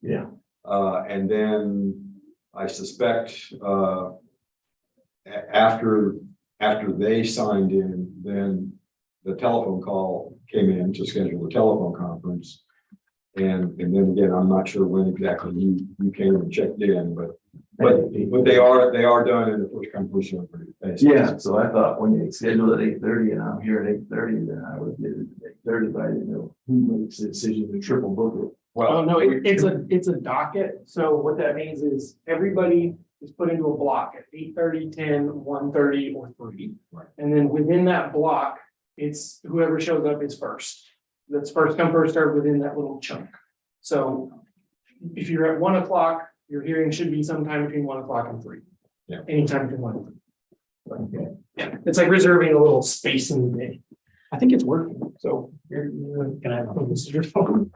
Yeah. And then I suspect after they signed in, then the telephone call came in to schedule a telephone conference. And then again, I'm not sure when exactly you came and checked in, but they are done in the first come first served basis. Yeah, so I thought when you scheduled at 8:30 and I'm here at 8:30, then I would get it at 8:30, but I didn't know who makes the decision to triple book it. Well, no, it's a docket. So what that means is everybody is put into a block at 8:30, 10, 1:30, or 3. Right. And then within that block, it's whoever shows up is first. That's first come, first served within that little chunk. So if you're at 1 o'clock, your hearing should be sometime between 1 o'clock and 3. Yeah. Anytime between 1 and 3. Okay. Yeah. It's like reserving a little space in the day. I think it's working. So can I have this is your phone?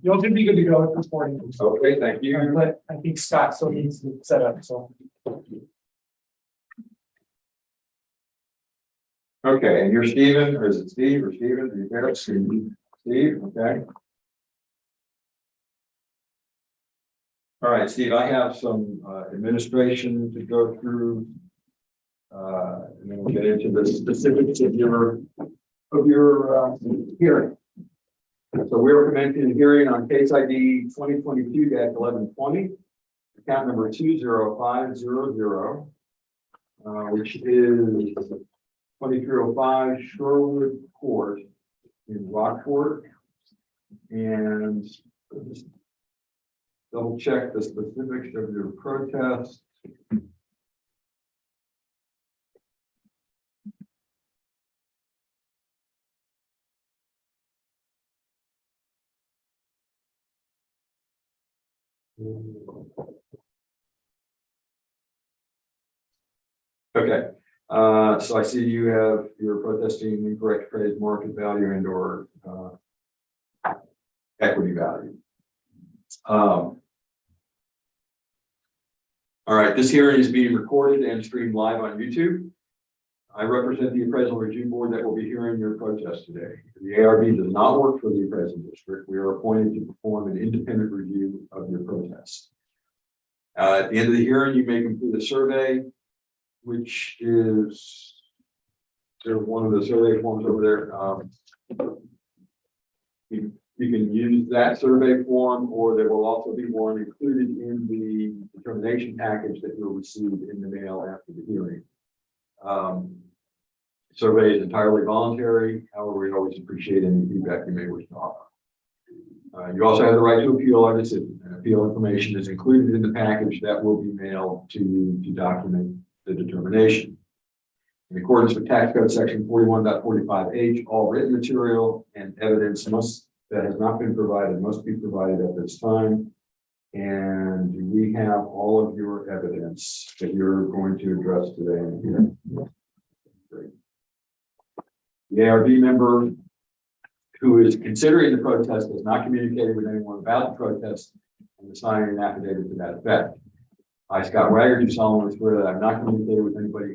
You'll be good to go at this morning. Okay, thank you. But I think Scott still needs to set up, so. Okay, and you're Stephen, or is it Steve or Stephen? Are you there? Steve, okay. All right, Steve, I have some administration to go through. And then we'll get into the specifics of your hearing. So we're commencing a hearing on case ID 2022-1120, account number 20500, which is 2305 Sherwood Court in Rockport. And just double check the specifics of your protest. Okay, so I see you're protesting incorrect appraised market value and or equity value. All right, this hearing is being recorded and streamed live on YouTube. I represent the appraisal review board that will be hearing your protest today. The ARB does not work for the appraisal district. We are appointed to perform an independent review of your protest. At the end of the hearing, you may complete a survey, which is one of the survey forms over there. You can use that survey form, or there will also be one included in the determination package that you'll receive in the mail after the hearing. Survey is entirely voluntary. However, we always appreciate any feedback you may wish to offer. You also have the right to appeal our decision. And appeal information is included in the package that will be mailed to you to document the determination. In accordance with tax code section 41.45H, all written material and evidence that has not been provided must be provided at this time. And we have all of your evidence that you're going to address today in here. Great. The ARB member who is considering the protest has not communicated with anyone about the protest and is signing an affidavit to that effect. I, Scott Wagger, do solemnly swear that I've not communicated with anybody.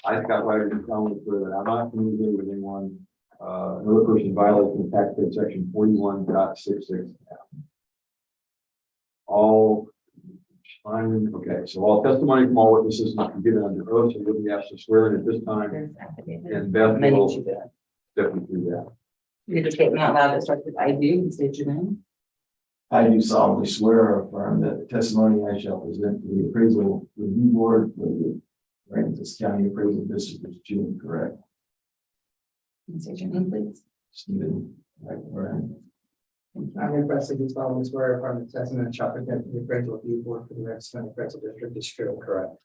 I, Scott Wagger, do solemnly swear that I'm not communicating with anyone. Another person violating tax code section 41.66. All fine. Okay, so all testimony from all witnesses must be given under oath, so you'll be asked to swear in at this time. And Beth will definitely do that. You just get out loud that starts with I do and state your name. I do solemnly swear or affirm that the testimony I shall present to the appraisal review board for the Aransas County Appraisal District is true and correct. Can you state your name, please? Stephen McLaurin. I'm requesting this following swear from the testimony and shall present to the appraisal review board for the Aransas County Appraisal District is true and correct.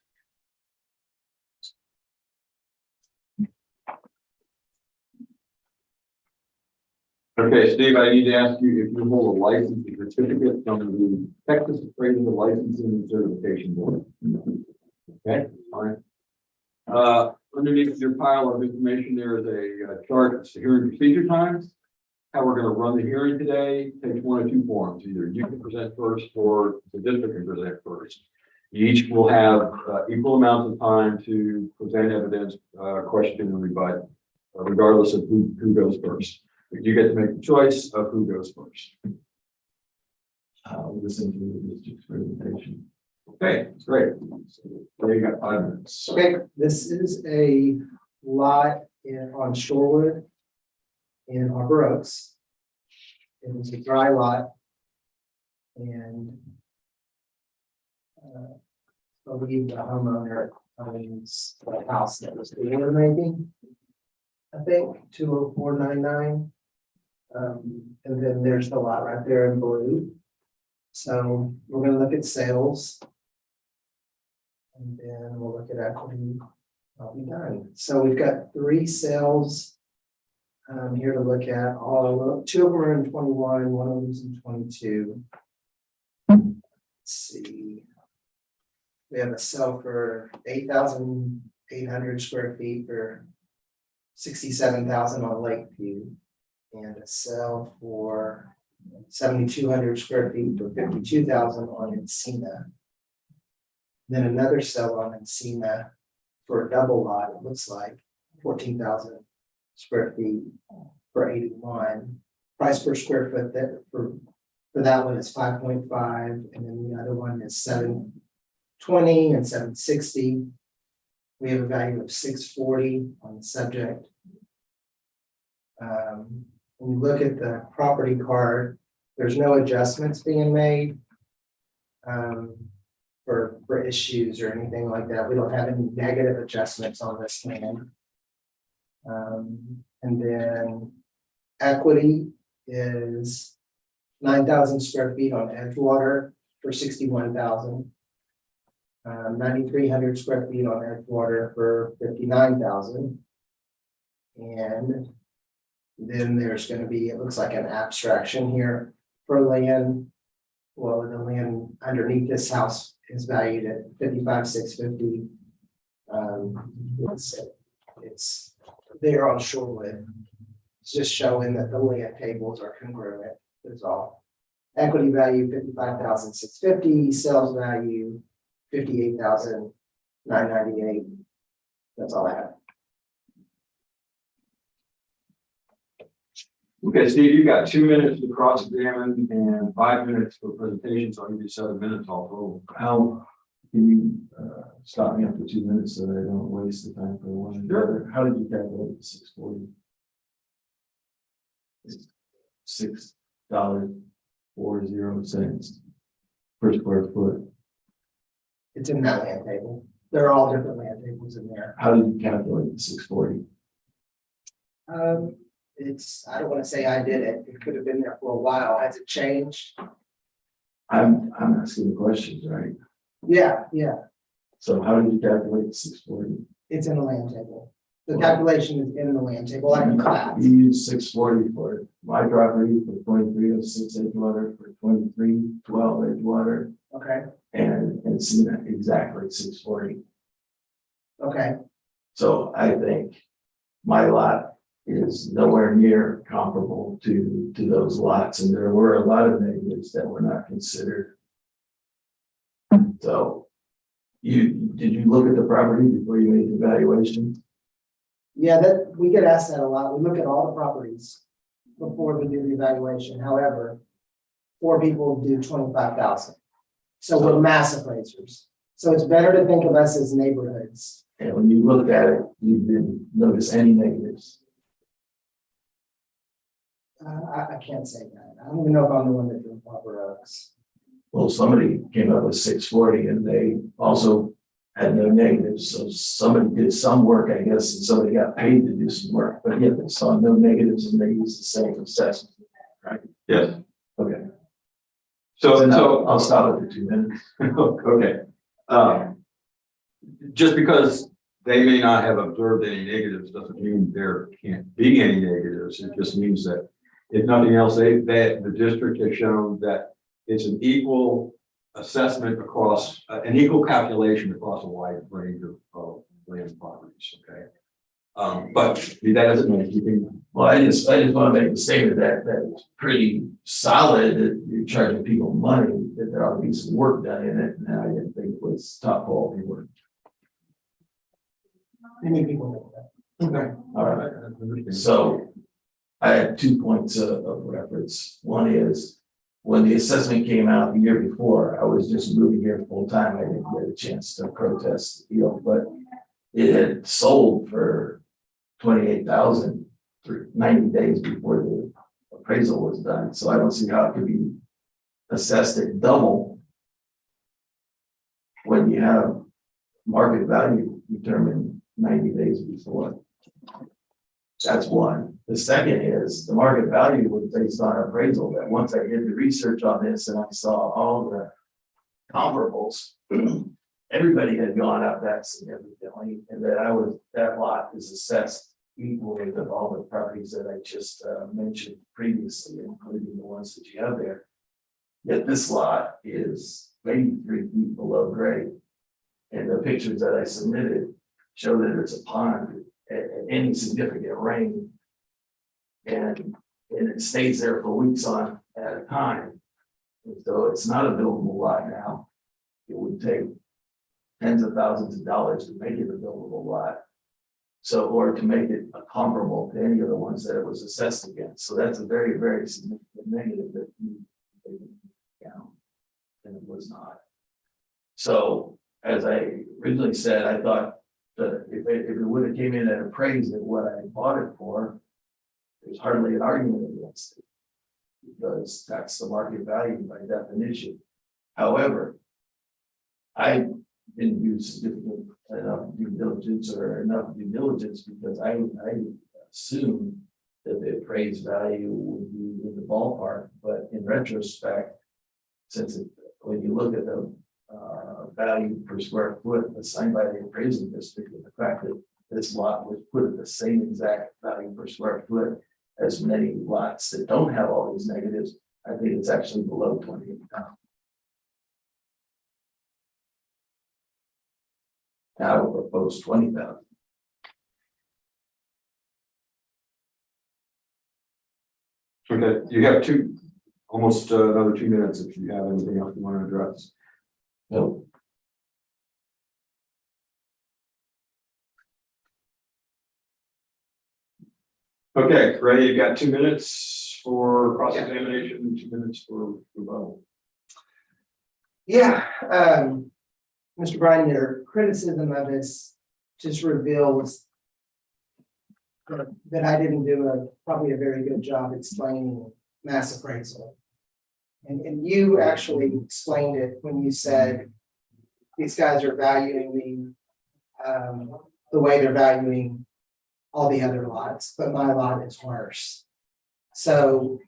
Okay, Steve, I need to ask you if you hold a license and certificate from the Texas Appraisal Licensing and Certification Board. Okay, fine. Underneath your pile of information, there is a chart of hearing procedure times. How we're going to run the hearing today takes one of two forms. Either you can present first or the district can present first. Each will have equal amounts of time to present evidence, question, and rebut, regardless of who goes first. You get to make the choice of who goes first. Listen to the district's presentation. Okay, great. So you got 5 minutes. Okay, this is a lot on Shorewood in Arbor Oaks. It was a dry lot. And I believe the homeowner owns the house that was there maybe. I think 20499. And then there's the lot right there in blue. So we're gonna look at sales. And then we'll look at equity. I'll be done. So we've got 3 sales here to look at. All 2 of them are in 21, one of them is in 22. Let's see. We have a sale for 8,800 square feet for 67,000 on Lakeview, and a sale for 7,200 square feet for 52,000 on Encina. Then another sale on Encina for a double lot, it looks like 14,000 square feet for 81. Price per square foot that for that one is 5.5, and then the other one is 720 and 760. We have a value of 640 on the subject. When you look at the property card, there's no adjustments being made for issues or anything like that. We don't have any negative adjustments on this land. And then equity is 9,000 square feet on Edgewater for 61,000. 9,300 square feet on Edgewater for 59,000. And then there's going to be, it looks like an abstraction here for land. Well, the land underneath this house is valued at 55,650. It's there on Shorewood. It's just showing that the land tables are congruent. That's all. Equity value 55,650. Sales value 58,998. That's all I have. Okay, Steve, you've got 2 minutes to cross-examine and 5 minutes for presentation, so I'll give you 7 minutes all total. How can you stop me after 2 minutes so that I don't waste the time for one? Sure. How did you calculate the 640? $6.40 per square foot. It's in that land table. There are all different land tables in there. How did you calculate the 640? I don't want to say I did it. It could have been there for a while. Has it changed? I'm asking the questions, right? Yeah. So how did you calculate the 640? It's in the land table. The calculation is in the land table, like a class. You use 640 for my property for 2306 Edgewater, for 2312 Edgewater, Okay, and it's exactly 640. okay. So I think my lot is nowhere near comparable to those lots, and there were a lot of negatives that were not considered. So did you look at the property before you made the evaluation? Yeah, we get asked that a lot. We look at all the properties before we do the evaluation. However, 4 people do 25,000. So we're mass appraisers. So it's better to think of us as neighborhoods. And when you looked at it, you didn't notice any negatives. I can't say that. I don't even know if I'm the one that drew Arbor Oaks. Well, somebody came up with 640 and they also had no negatives. So somebody did some work, I guess, and somebody got paid to do some work, but yet they saw no negatives and they used the same assessment, right? Yes. Okay. So I'll stop at the 2 minutes. okay. Just because they may not have observed any negatives doesn't mean there can't be any negatives. It just means that if nothing else, the district has shown that it's an equal assessment across, an equal calculation across a wide range of land properties, okay? But that doesn't mean anything. Well, I just want to make the statement that it's pretty solid that you're charging people money, that there ought to be some work done in it, and I didn't think it was top quality work. Many people think that. Okay. All right. I understand. So I had 2 points of reference. One is when the assessment came out the year before, I was just moving here full time. I didn't get a chance to protest the deal, but it had sold for 28,000 for 90 days before the appraisal was done. So I don't see how it could be assessed at double when you have market value determined 90 days before. That's one. The second is the market value was based on appraisal. That once I did the research on this and I saw all the comparables, everybody had gone up that significantly, and that lot is assessed equally with all the properties that I just mentioned previously, including the ones that you have there. Yet this lot is maybe 3 feet below grade. And the pictures that I submitted show that it's a pond at any significant rain. And it stays there for weeks on at a time. And so it's not a buildable lot now. It would take tens of thousands of dollars to make it a buildable lot. So, or to make it comparable to any of the ones that it was assessed against. So that's a very, very significant negative that you take into account, and it was not. So, as I originally said, I thought that if it would have came in at appraised at what I bought it for, there's hardly an argument against it, because that's the market value by definition. However, I didn't do significant enough due diligence because I assumed that the appraised value would be in the ballpark, but in retrospect, when you look at the value per square foot assigned by the appraisal district, and the fact that this lot was put at the same exact value per square foot as many lots that don't have all these negatives, I think it's actually below 28,000. Now I would propose 20,000. Okay, you have almost another 2 minutes if you have anything else you want to address. No. Okay, Ray, you got 2 minutes for cross-examination, 2 minutes for rebuttal. Yeah, Mr. Bryan, your criticism of this just reveals that I didn't do probably a very good job explaining mass appraisal. And you actually explained it when you said these guys are valuing me the way they're valuing all the other lots, but my lot is worse. So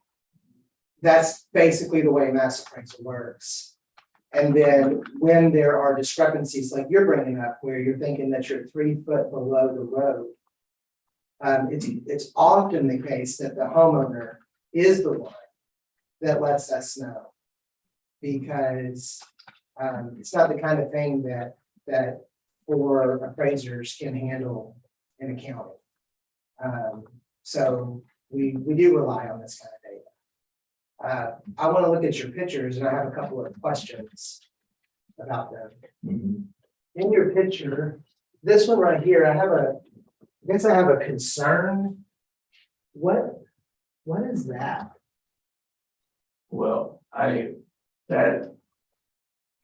that's basically the way mass appraisal works. And then when there are discrepancies like you're bringing up, where you're thinking that you're 3 foot below the road, it's often the case that the homeowner is the one that lets us know, because it's not the kind of thing that for appraisers can handle in accounting. So we do rely on this kind of data. I want to look at your pictures, and I have a couple of questions about them. Mm-hmm. In your picture, this one right here, I guess I have a concern. What is that? Well, that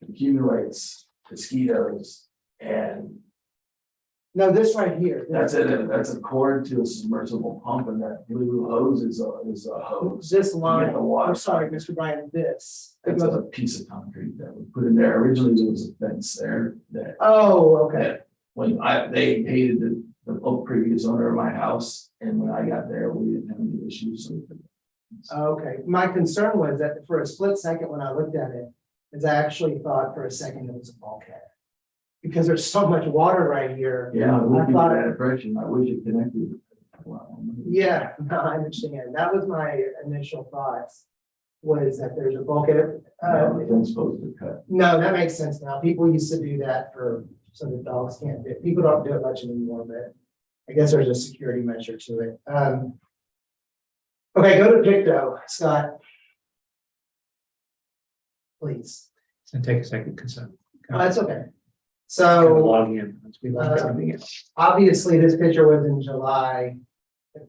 accumulates mosquitoes, and No, this right here. that's a cord to a submersible pump, and that blue hose is a hose. This To line. get the water. I'm sorry, Mr. Bryan, this. It's a piece of concrete that we put in there. Originally, there was a fence there that Oh, okay. that when they hated the previous owner of my house, and when I got there, we didn't have any issues with it. Okay. My concern was that for a split second when I looked at it, is I actually thought for a second it was a bulkhead. Because there's so much water right here. Yeah, I would I give thought- that impression. I wish it connected. Yeah, no, I understand. That was my initial thoughts, was that there's a bulkhead. It's supposed to cut. No, that makes sense now. People used to do that so the dogs can't do it. People don't do it much anymore, but I guess there's a security measure to it. Okay, go to Victo, Scott. Please. It's gonna take a second, consent. Oh, that's okay. So Log in. Once we log something in. obviously this picture was in July.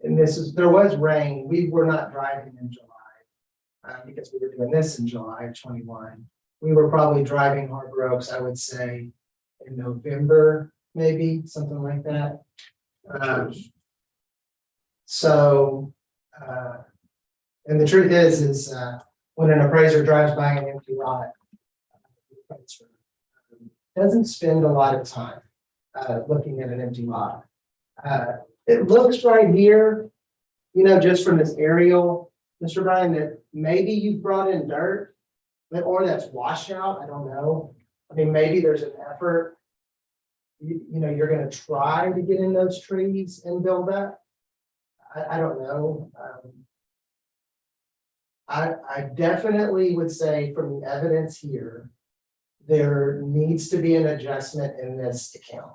and there was rain, we were not driving in July. Because we were doing this in July of 21. We were probably driving Harbor Oaks, I would say, in November, maybe, something like that. And the truth is when an appraiser drives by an empty lot, doesn't spend a lot of time looking at an empty lot. It looks right here, just from this aerial, Mr. Brian, that maybe you've brought in dirt, or that's washout, I don't know. I mean, maybe there's an effort. You're gonna try to get in those trees and build up. I don't know. I definitely would say from the evidence here, there needs to be an adjustment in this account.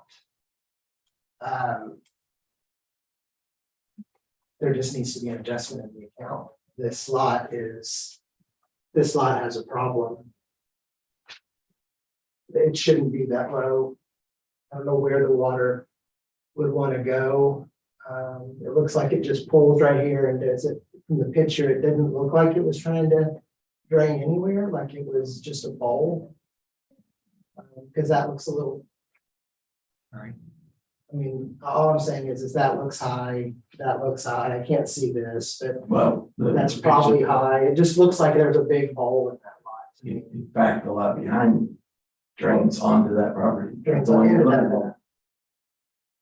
There just needs to be an adjustment in the account. This lot has a problem. It shouldn't be that low. I don't know where the water would want to go. It looks like it just pulls right here, and does it from the picture. It didn't look like it was trying to drain anywhere, like it was just a bowl. Because that looks a little. All right. I mean, all I'm saying is that looks high. That looks high. I can't see this, but Well, that's probably high. It just looks like there's a big hole in that lot. In fact, the lot behind drains onto that property. Drains The one you're onto looking that. at.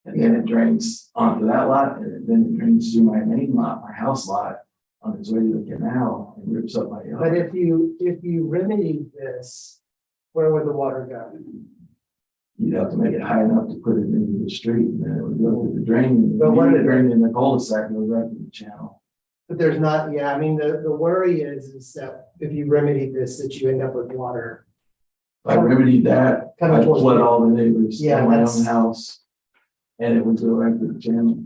And then it drains onto that lot, and then it drains through my main lot, my house lot, on its way to the canal, and rips up my yard. But if you remedied this, where would the water go? You'd have to make it high enough to put it into the street, and then it would go to the drain. But what The if- drain in the cul-de-sac goes right to the channel. But there's not, yeah, I mean, the worry is that if you remedy this, that you end up with water. If I remedied that, Coming I'd towards flood the- all the neighbors Yeah, in my that's- own house. And it would go right to the channel.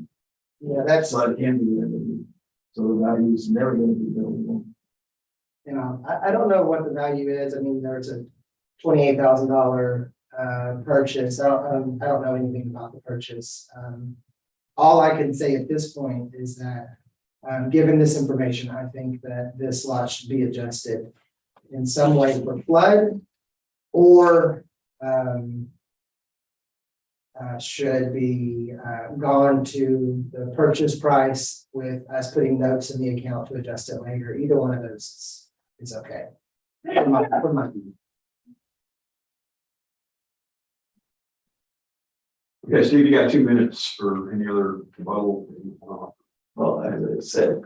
Yeah, that's, So it can be remedied. So the value is never gonna be buildable. I don't know what the value is. I mean, there's a $28,000 purchase. I don't know anything about the purchase. All I can say at this point is that, given this information, I think that this lot should be adjusted in some way for flood, or should be gone to the purchase price with us putting notes in the account to adjust it later. Either one of those is okay. For my view. Okay, Steve, you got 2 minutes for any other rebuttal. Well, as I said,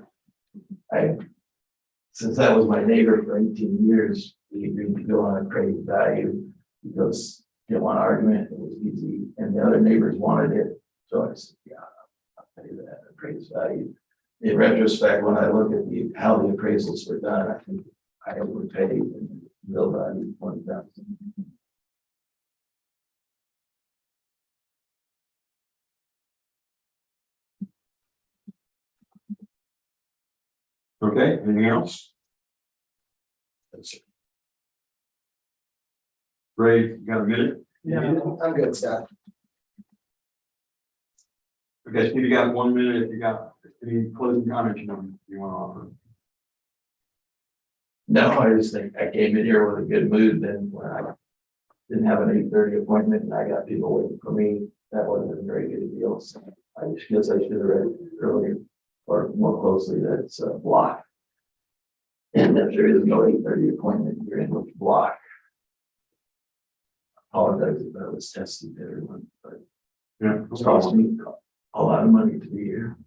since that was my neighbor for 18 years, we agreed to go on appraised value because didn't want an argument, it was easy, and the other neighbors wanted it. So I said, yeah, I'll pay that appraised value. In retrospect, when I look at how the appraisals were done, I think I overpaid and real value $20,000. Okay, anything else? Ray, you got a minute? No, I'm good, Scott. Okay, Steve, you got 1 minute. If you got any closing comments you want to offer. No, I just think I came in here with a good mood, then when I didn't have an 8:30 appointment and I got people waiting for me, that wasn't a very good deal. So I just guess I should have read it earlier or more closely that it's a block. And if there is no 8:30 appointment, you're in with the block. Apologize if that was testy to everyone, but Yeah. it's cost me a lot of money to be here.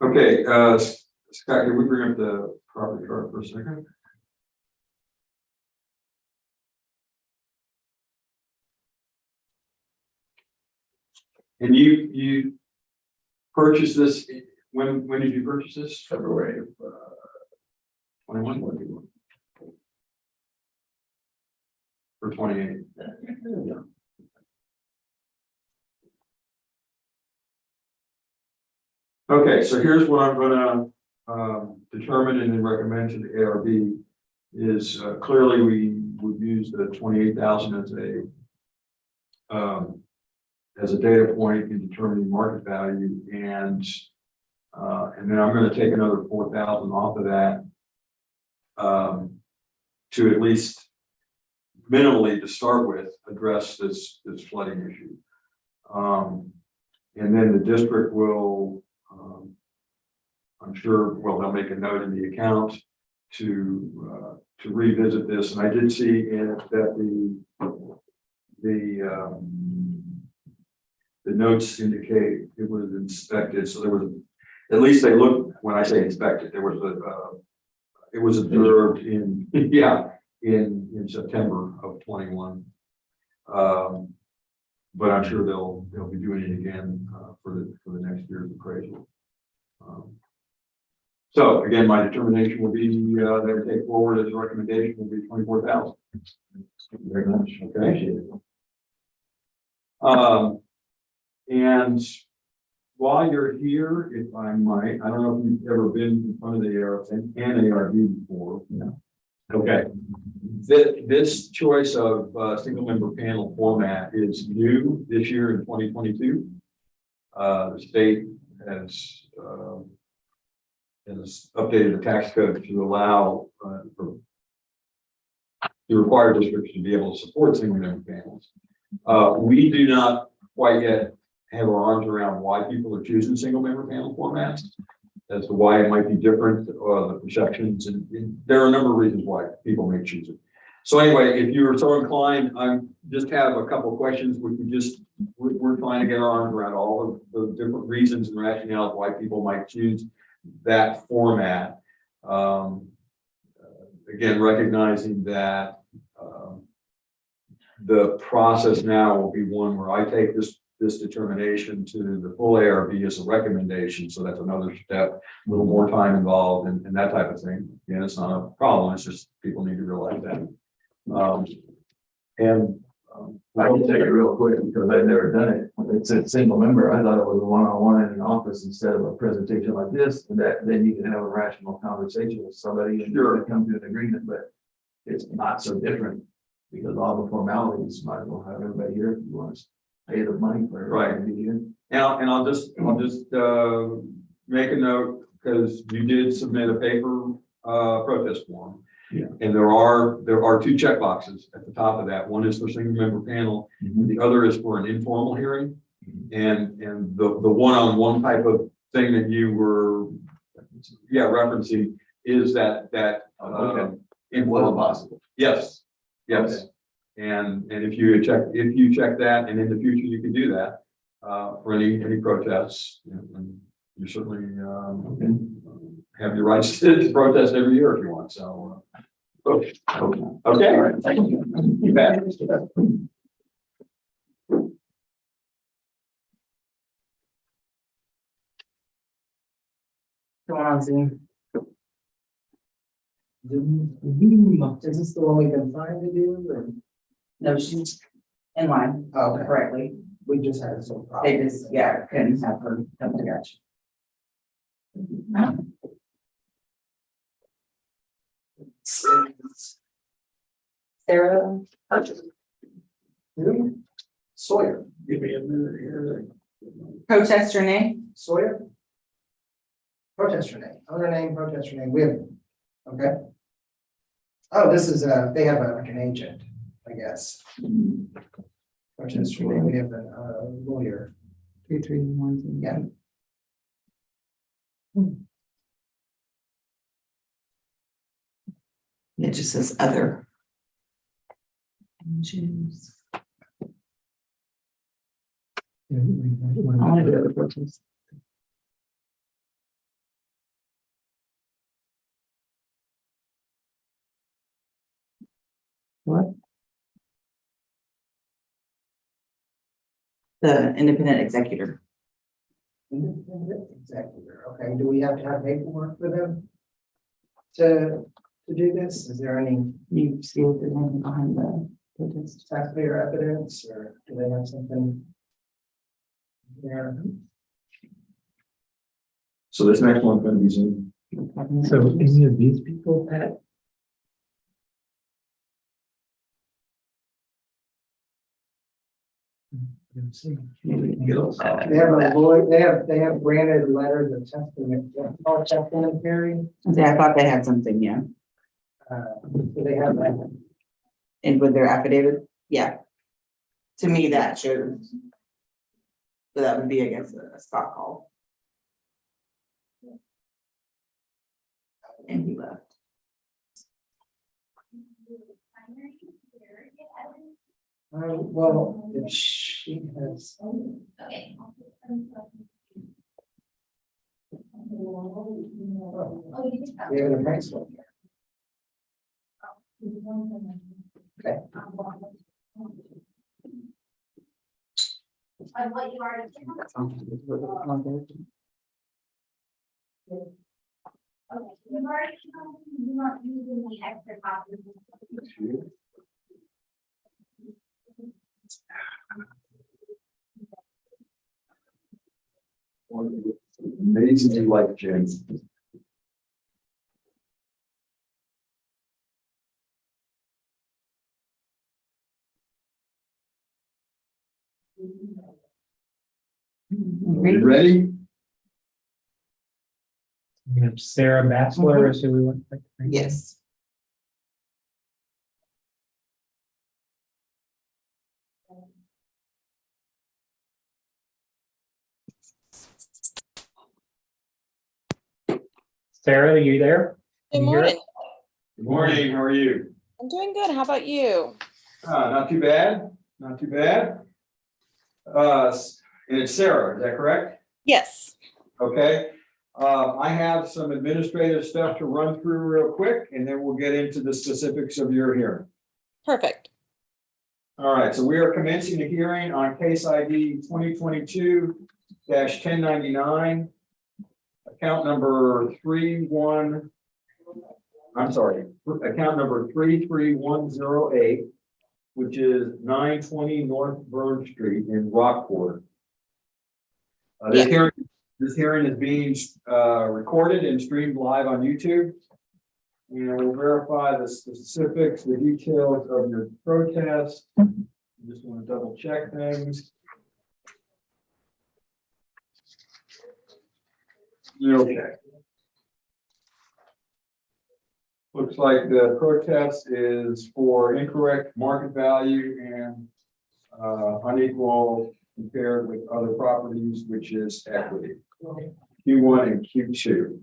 Okay, Scott, can we bring up the property chart for a second? And you purchased this, when did you purchase this? February of 21? For 28. yeah. Okay, so here's what I'm gonna determine and then recommend to the ARB is clearly we would use the 28,000 as a as a data point in determining market value, and then I'm going to take another 4,000 off of that to at least minimally to start with address this flooding issue. And then the district will, I'm sure, well, they'll make a note in the account to revisit this. And I did see in it that the notes indicate it was inspected. So there was, at least they looked, when I say inspected, there was it was observed in, yeah, in September of 21. But I'm sure they'll be doing it again for the next year's appraisal. So again, my determination will be that we take forward as a recommendation will be 24,000. Thank you very much. Okay. And while you're here, if I might, I don't know if you've ever been in front of the NARB before. No. Okay. This choice of single member panel format is new this year in 2022. The state has updated the tax code to allow to require districts to be able to support single member panels. We do not quite yet have our arms around why people are choosing single member panel formats, as to why it might be different, the perceptions, and there are a number of reasons why people may choose it. So anyway, if you're so inclined, I just have a couple of questions, which we're trying to get our arms around all of the different reasons and rationales why people might choose that format. Again, recognizing that the process now will be one where I take this determination to the full ARB as a recommendation. So that's another step, a little more time involved and that type of thing. Again, it's not a problem. It's just people need to realize that. I can take it real quick because I've never done it. It said single member. I thought it was a one-on-one in an office instead of a presentation like this, and that then you can have a rational conversation with somebody and come to an agreement, but it's not so different because all the formalities might as well have everybody here if you want to pay the money for everybody to be here. And I'll just make a note, because you did submit a paper protest form. Yeah. And there are two check boxes at the top of that. One is for single member panel, and the other is for an informal hearing. And the one-on-one type of thing that you were referencing is that Informal possible. Yes. Yes. Okay. And if you check that, and in the future you can do that for any protests, and you certainly have your rights to protest every year if you want. So okay. All right. Thank you. You bet. Come on, Zoom. Is this the one we've been trying to do, or No, she's in line correctly. we just had some They problems? just, couldn't have her come to that. Sarah, Who? Sawyer, Give me a minute here. protester name? Sawyer? Protester name, owner name, protester name, we have, okay. Oh, this is they have like an agent, I guess. Protester name, we have a lawyer. 331. Yeah. It just says other. Choose. I want to do the protest. What? The independent executor. Executor, okay, do we have to have paperwork for them? To do this, is there any You see what they're doing behind the protest. taxpayer evidence, or do they have something? There, So this next one's going to be Zoom. So any of these people, Pat? Get all- They have a lawyer, they have granted letters of testament, all testamentary. Yeah, I thought they had something, yeah, So they have that. and with their affidavit, yeah. To me, that shows. So that would be, I guess, a stock call. And he left. Well, if she has. We have an appraisal. Okay. That's on to the- You've already shown you're not using the extra copies. Amazingly like James. Are you ready? We have Sarah Bassler, is who we want. to bring in. Yes. Sarah, are you there? Good Can you hear morning. us? Good morning, how are you? I'm doing good. How about you? Not too bad, not too bad. And it's Sarah, is that correct? Yes. Okay. I have some administrative stuff to run through real quick, and then we'll get into the specifics of your hearing. Perfect. All right, so we are commencing the hearing on case ID 2022-1099. Account number account number 33108, which is 920 North Burn Street in Rockport. Yes. This hearing is being recorded and streamed live on YouTube. And we'll verify the specifics, the details of your protest. Just want to double check things. You're okay. Looks like the protest is for incorrect market value and unequal compared with other properties, which is equity. Q1 and Q2.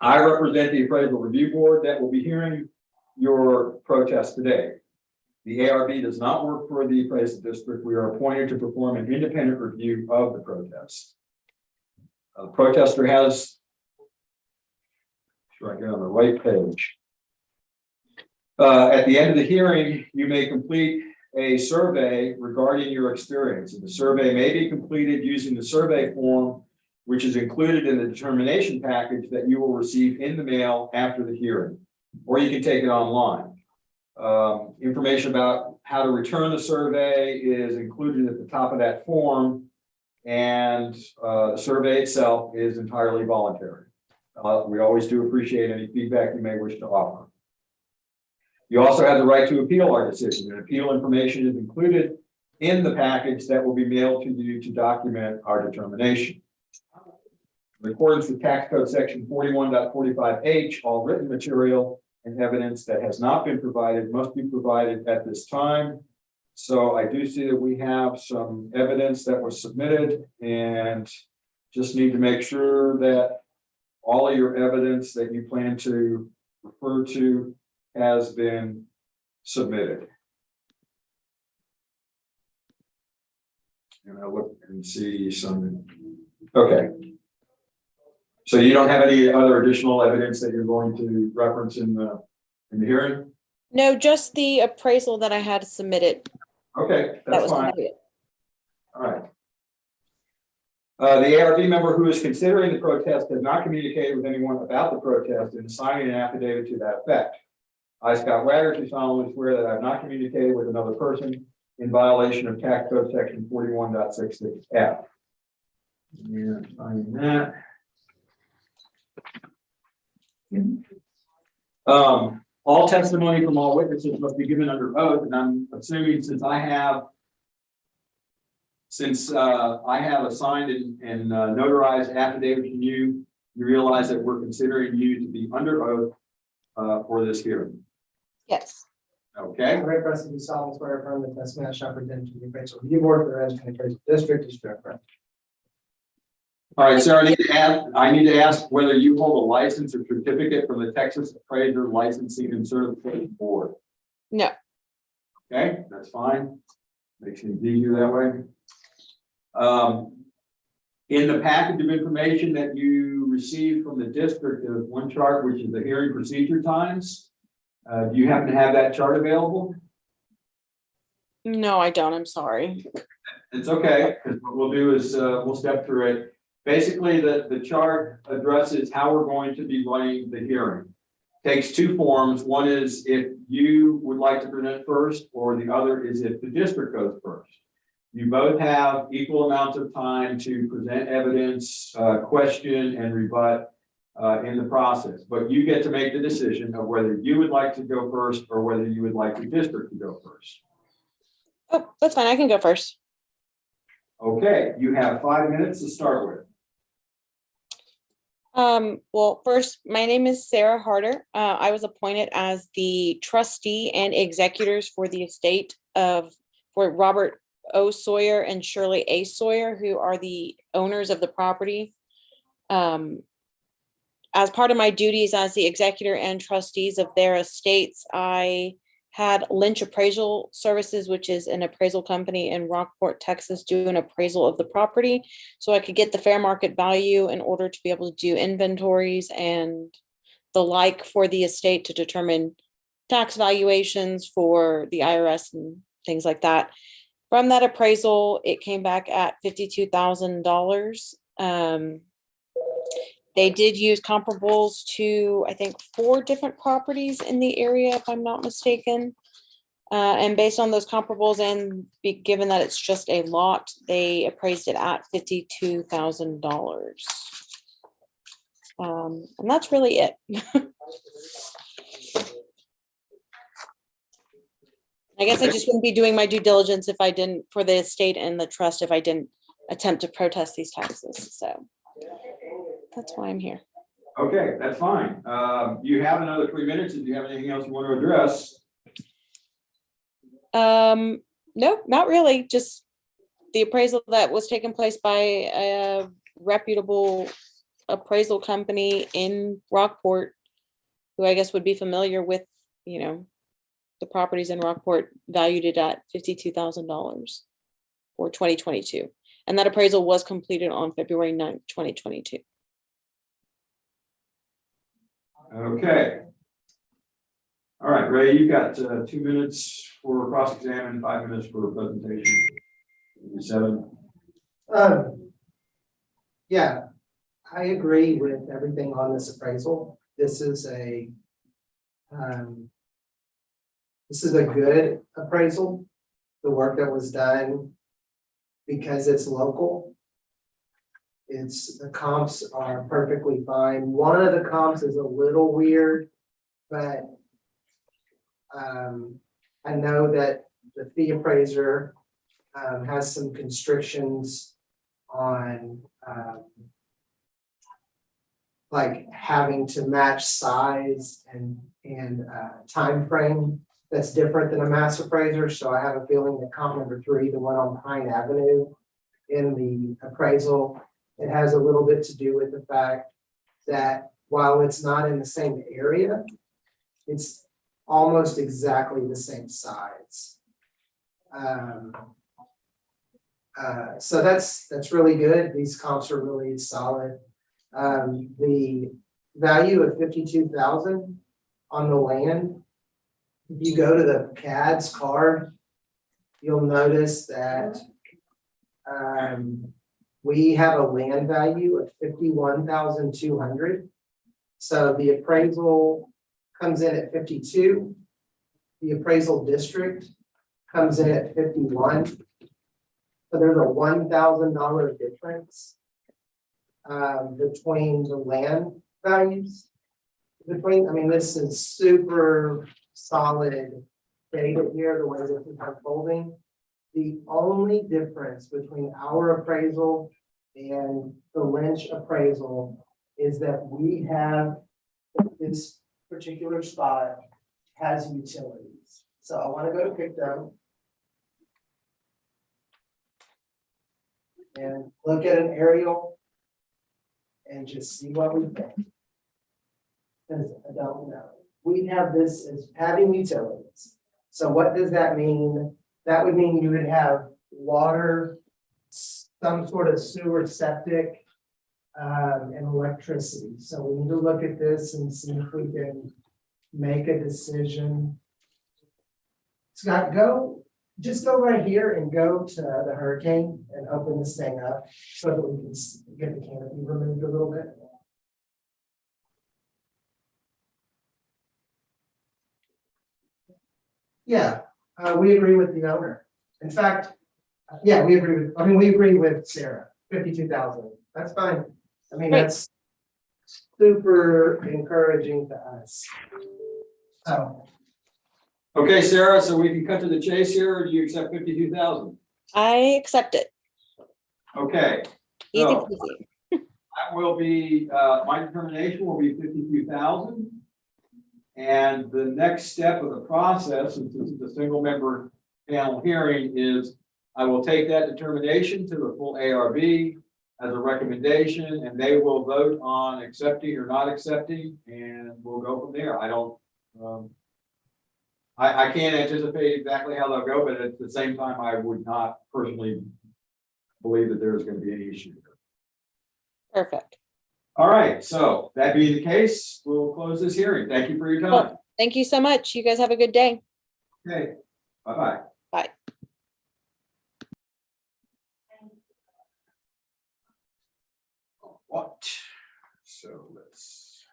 I represent the Appraisal Review Board that will be hearing your protest today. The ARB does not work for the appraisal district. We are appointed to perform an independent review of the protest. The protester has, sure I get on the right page. At the end of the hearing, you may complete a survey regarding your experience. And the survey may be completed using the survey form, which is included in the determination package that you will receive in the mail after the hearing, or you can take it online. Information about how to return the survey is included at the top of that form, and the survey itself is entirely voluntary. We always do appreciate any feedback you may wish to offer. You also have the right to appeal our decision, and appeal information is included in the package that will be mailed to you to document our determination. In accordance with Tax Code Section 41.45H, all written material and evidence that has not been provided must be provided at this time. So I do see that we have some evidence that was submitted, and just need to make sure that all of your evidence that you plan to refer to has been submitted. And I look and see some, okay. So you don't have any other additional evidence that you're going to reference in the hearing? No, just the appraisal that I had submitted. Okay, That that's was fine. completed. All right. The ARB member who is considering the protest has not communicated with anyone about the protest and is signing an affidavit to that effect. I, Scott Wagner, do solemnly swear that I have not communicated with another person in violation of Tax Code Section 41.66F. Yeah, signing that. All testimony from all witnesses must be given under oath, and I'm assuming since I have assigned and notarized affidavit from you, you realize that we're considering you to be under oath for this hearing. Yes. Okay, Great person, you solemnly swear affirm the testimony I shall present to the appraisal review board for the Aransas County Appraisal District is true. all right, sir, I need to ask whether you hold a license or certificate from the Texas Appraiser Licensing and Certification Board. No. Okay, that's fine. Makes things easier that way. In the package of information that you received from the district, there's one chart, which is the hearing procedure times. Do you happen to have that chart available? No, I don't. I'm sorry. It's okay, because what we'll do is we'll step through it. Basically, the chart addresses how we're going to be running the hearing. Takes two forms. One is if you would like to present first, or the other is if the district goes first. You both have equal amounts of time to present evidence, question, and rebut in the process. But you get to make the decision of whether you would like to go first or whether you would like the district to go first. Oh, that's fine. I can go first. Okay, you have 5 minutes to start with. Well, first, my name is Sarah Harder. I was appointed as the trustee and executors for the estate for Robert O. Sawyer and Shirley A. Sawyer, who are the owners of the property. As part of my duties as the executor and trustees of their estates, I had Lynch Appraisal Services, which is an appraisal company in Rockport, Texas, do an appraisal of the property so I could get the fair market value in order to be able to do inventories and the like for the estate to determine tax valuations for the IRS and things like that. From that appraisal, it came back at $52,000. They did use comparables to, I think, 4 different properties in the area, if I'm not mistaken. And based on those comparables and given that it's just a lot, they appraised it at $52,000. And that's really it. I guess I just wouldn't be doing my due diligence if I didn't, for the estate and the trust, if I didn't attempt to protest these taxes. So that's why I'm here. Okay, that's fine. You have another 3 minutes. If you have anything else you want to address. No, not really. Just the appraisal that was taking place by a reputable appraisal company in Rockport, who I guess would be familiar with, the properties in Rockport, valued it at $52,000 for 2022. And that appraisal was completed on February 9th, 2022. Okay. All right, Ray, you've got 2 minutes for cross-examine, 5 minutes for a presentation. 7. Yeah, I agree with everything on this appraisal. This is a good appraisal. The work that was done, because it's local, the comps are perfectly fine. One of the comps is a little weird, but I know that the fee appraiser has some constrictions on like having to match size and time frame that's different than a mass appraiser. So I have a feeling that comp number 3, the one on Pine Avenue in the appraisal, it has a little bit to do with the fact that while it's not in the same area, it's almost exactly the same size. So that's really good. These comps are really solid. The value of $52,000 on the land, if you go to the CAD's card, you'll notice that we have a land value of $51,200. So the appraisal comes in at 52. The appraisal district comes in at 51. So there's a $1,000 difference between the land values. between, I mean, this is super solid data here, the way this is unfolding. The only difference between our appraisal and the Lynch appraisal is that we have this particular spot has utilities. So I want to go to Picto and look at an aerial and just see what we think. Because I don't know. We have this as having utilities. So what does that mean? That would mean you would have water, some sort of sewer septic, and electricity. So we need to look at this and see if we can make a decision. Scott, just go right here and go to the hurricane and open this thing up so that we can get the canopy removed a little bit. Yeah, we agree with the owner. In fact, yeah, we agree with Sarah, 52,000. That's fine. I mean, Great. that's super encouraging to us. So, Okay, Sarah, so we can cut to the chase here, or do you accept 52,000? I accept it. Okay, Easy So- peasy. that will be, my determination will be 52,000. And the next step of the process, since this is a single member panel hearing, is I will take that determination to the full ARB as a recommendation, and they will vote on accepting or not accepting, and we'll go from there. I don't, I can't anticipate exactly how they'll go, but at the same time, I would not personally believe that there's gonna be any issue. Perfect. All right, so that being the case, we'll close this hearing. Thank you for your time. Thank you so much. You guys have a good day. Okay, bye-bye. Bye. What? So let's.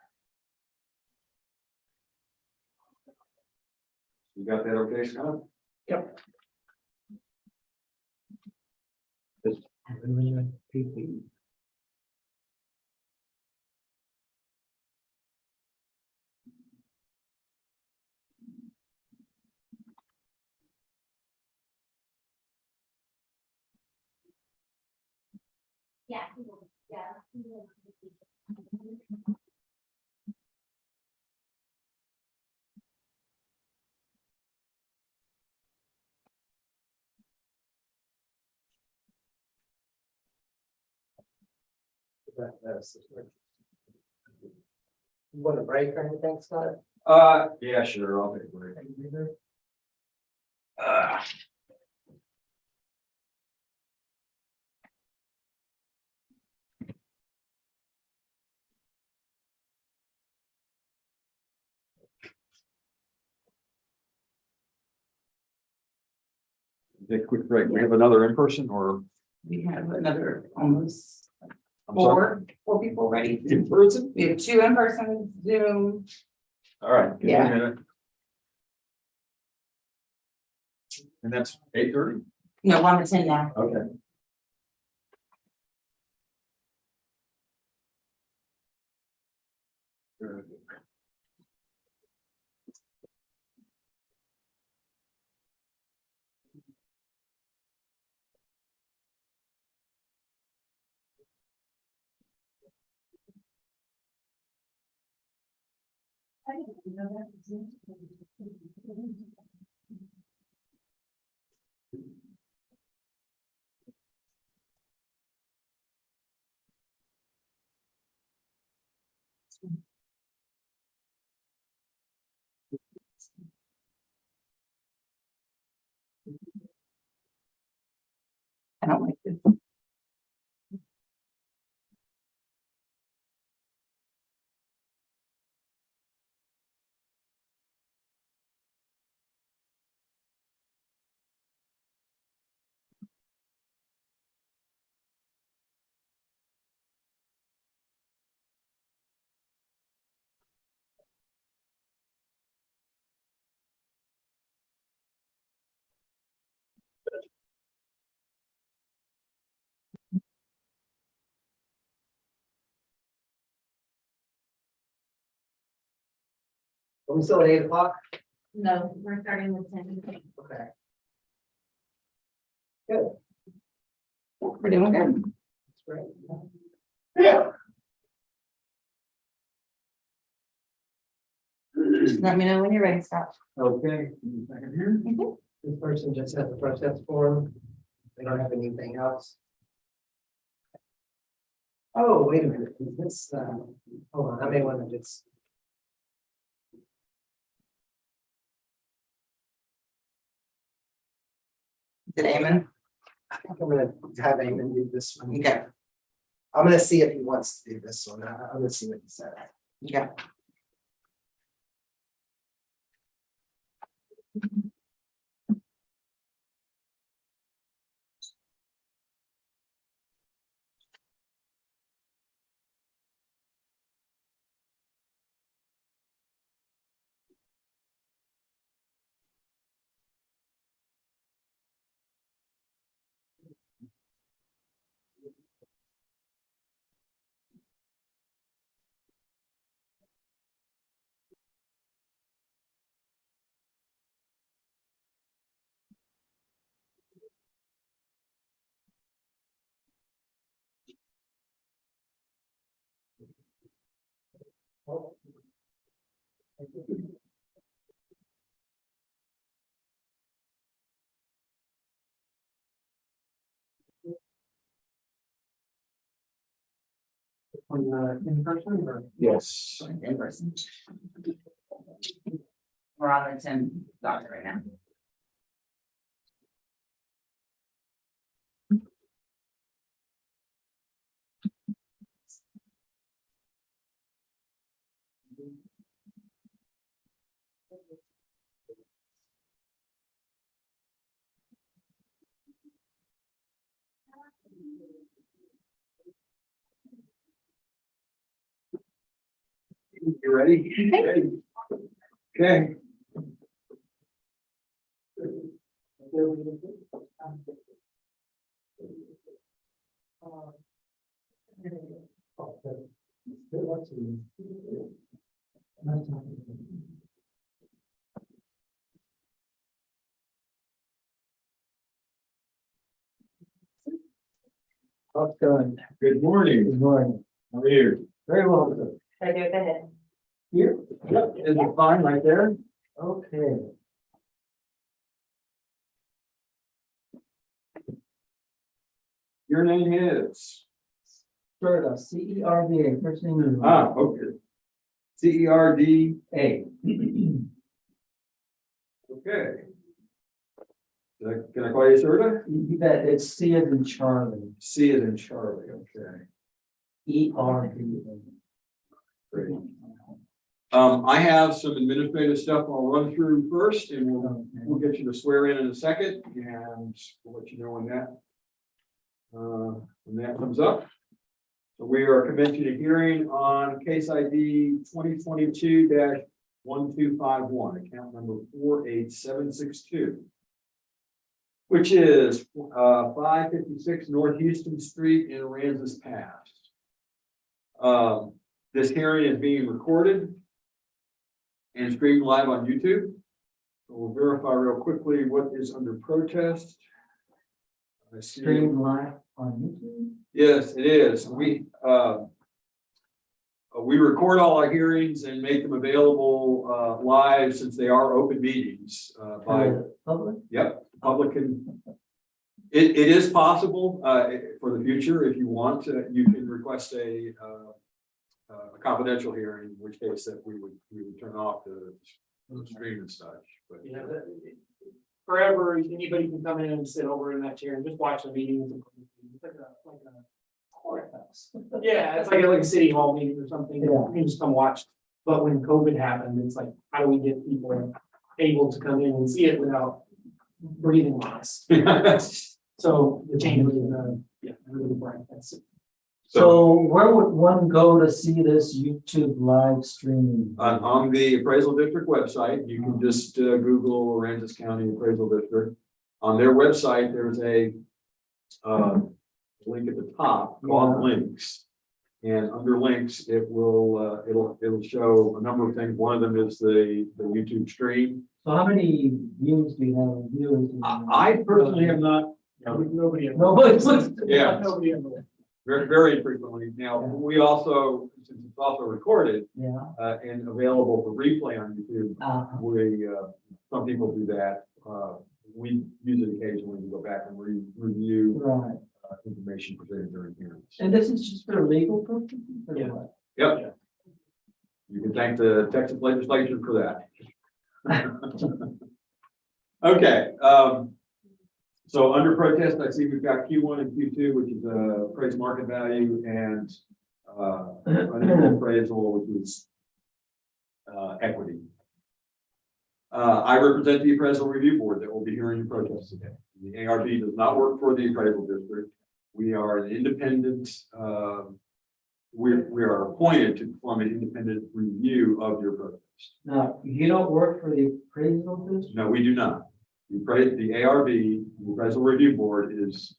You got that okay, Scott? Yep. Yeah. Yeah. you want a break or anything, Scott? Yeah, sure, I'll take a break. Take a quick break. We have another in person or? We have another almost I'm sorry, four people ready. in person? We have 2 in person, Zoom. All right. give me a Yeah. minute. And that's 8:30? No, 1 to 10 now. Okay. I don't like this. Are we still at 8 o'clock? No, we're starting with 10. Okay. We're doing good. That's great. Just let me know when you're ready, Scott. Okay. Second here. This person just has the process form. They don't have anything else. Oh, wait a minute, is this, hold on, I may want to just. Did Eamon? I think I'm gonna have Eamon do this one. Okay, I'm gonna see if he wants to do this one. I'm gonna see what he said. okay. In person or? Yes. In person. We're on the 10 docket right now. You ready? Okay. Okay. How's it going? Good morning. Good morning. How are you? Very well. Sir. I do it ahead. Here? Yep. Is it fine right there? Okay. Your name is? Sort of CERDA, first name is. Okay. CERD. A. Okay. Can I call you Serta? You bet, it's C as in Charlie, C as in Charlie, okay. ERD. Great. I have some administrative stuff I'll run through first, and we'll get you to swear in a second, and we'll let you know when that comes up. So we are commencing a hearing on case ID 2022-1251, account number 48762. Which is 556 North Houston Street in Aransas Pass. This hearing is being recorded and streamed live on YouTube. So we'll verify real quickly what is under protest. I see- Streamed live on YouTube? Yes, it is. We record all our hearings and make them available live, since they are open meetings by. Public? Yep, public can. It is possible for the future, if you want, you can request a confidential hearing, in which case that we would turn off the stream and such, but. Yeah, forever, anybody can come in and sit over in that chair and just watch the meetings. It's like a courthouse. Yeah, it's like a city hall meeting or something. Yeah. You can just come watch. But when COVID happened, it's like, how do we get people able to come in and see it without breathing on us? So the change was, really bright. That's it. So where would one go to see this YouTube live streaming? On the appraisal district website, you can just Google Aransas County Appraisal District. On their website, there's a link at the top called links. And under links, it will, it'll show a number of things. One of them is the YouTube stream. So how many views do you have? Viewers? I personally have not, Nobody. Nobody's listening. Yeah. Nobody ever. very frequently. Now, we also, since it's also recorded, Yeah. and available for replay on YouTube, we, some people do that. We use it occasionally to go back and review Right. information presented during hearings. And this is just for legal purposes? or Yeah. what? Yep. You can thank the Texas legislature for that. Okay, so under protest, I see we've got Q1 and Q2, which is appraised market value and unequal appraisal, which is equity. I represent the appraisal review board that will be hearing your protest today. The ARB does not work for the appraisal district. We are an independent, we are appointed to perform an independent review of your protest. Now, you don't work for the appraisal district? No, we do not. The ARB, the appraisal review board is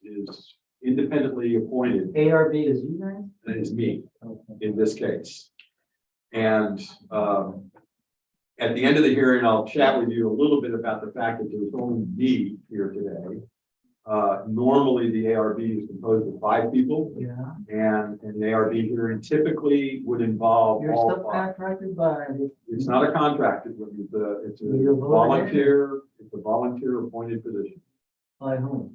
independently appointed. ARB is you guys? That is me Okay. in this case. And at the end of the hearing, I'll chat with you a little bit about the fact that there's only me here today. Normally, the ARB is composed of 5 people, Yeah. and an ARB hearing typically would involve You're all 5. subcontracted by the. It's not a contract, it's You're a volunteer? volunteer appointed position. By whom?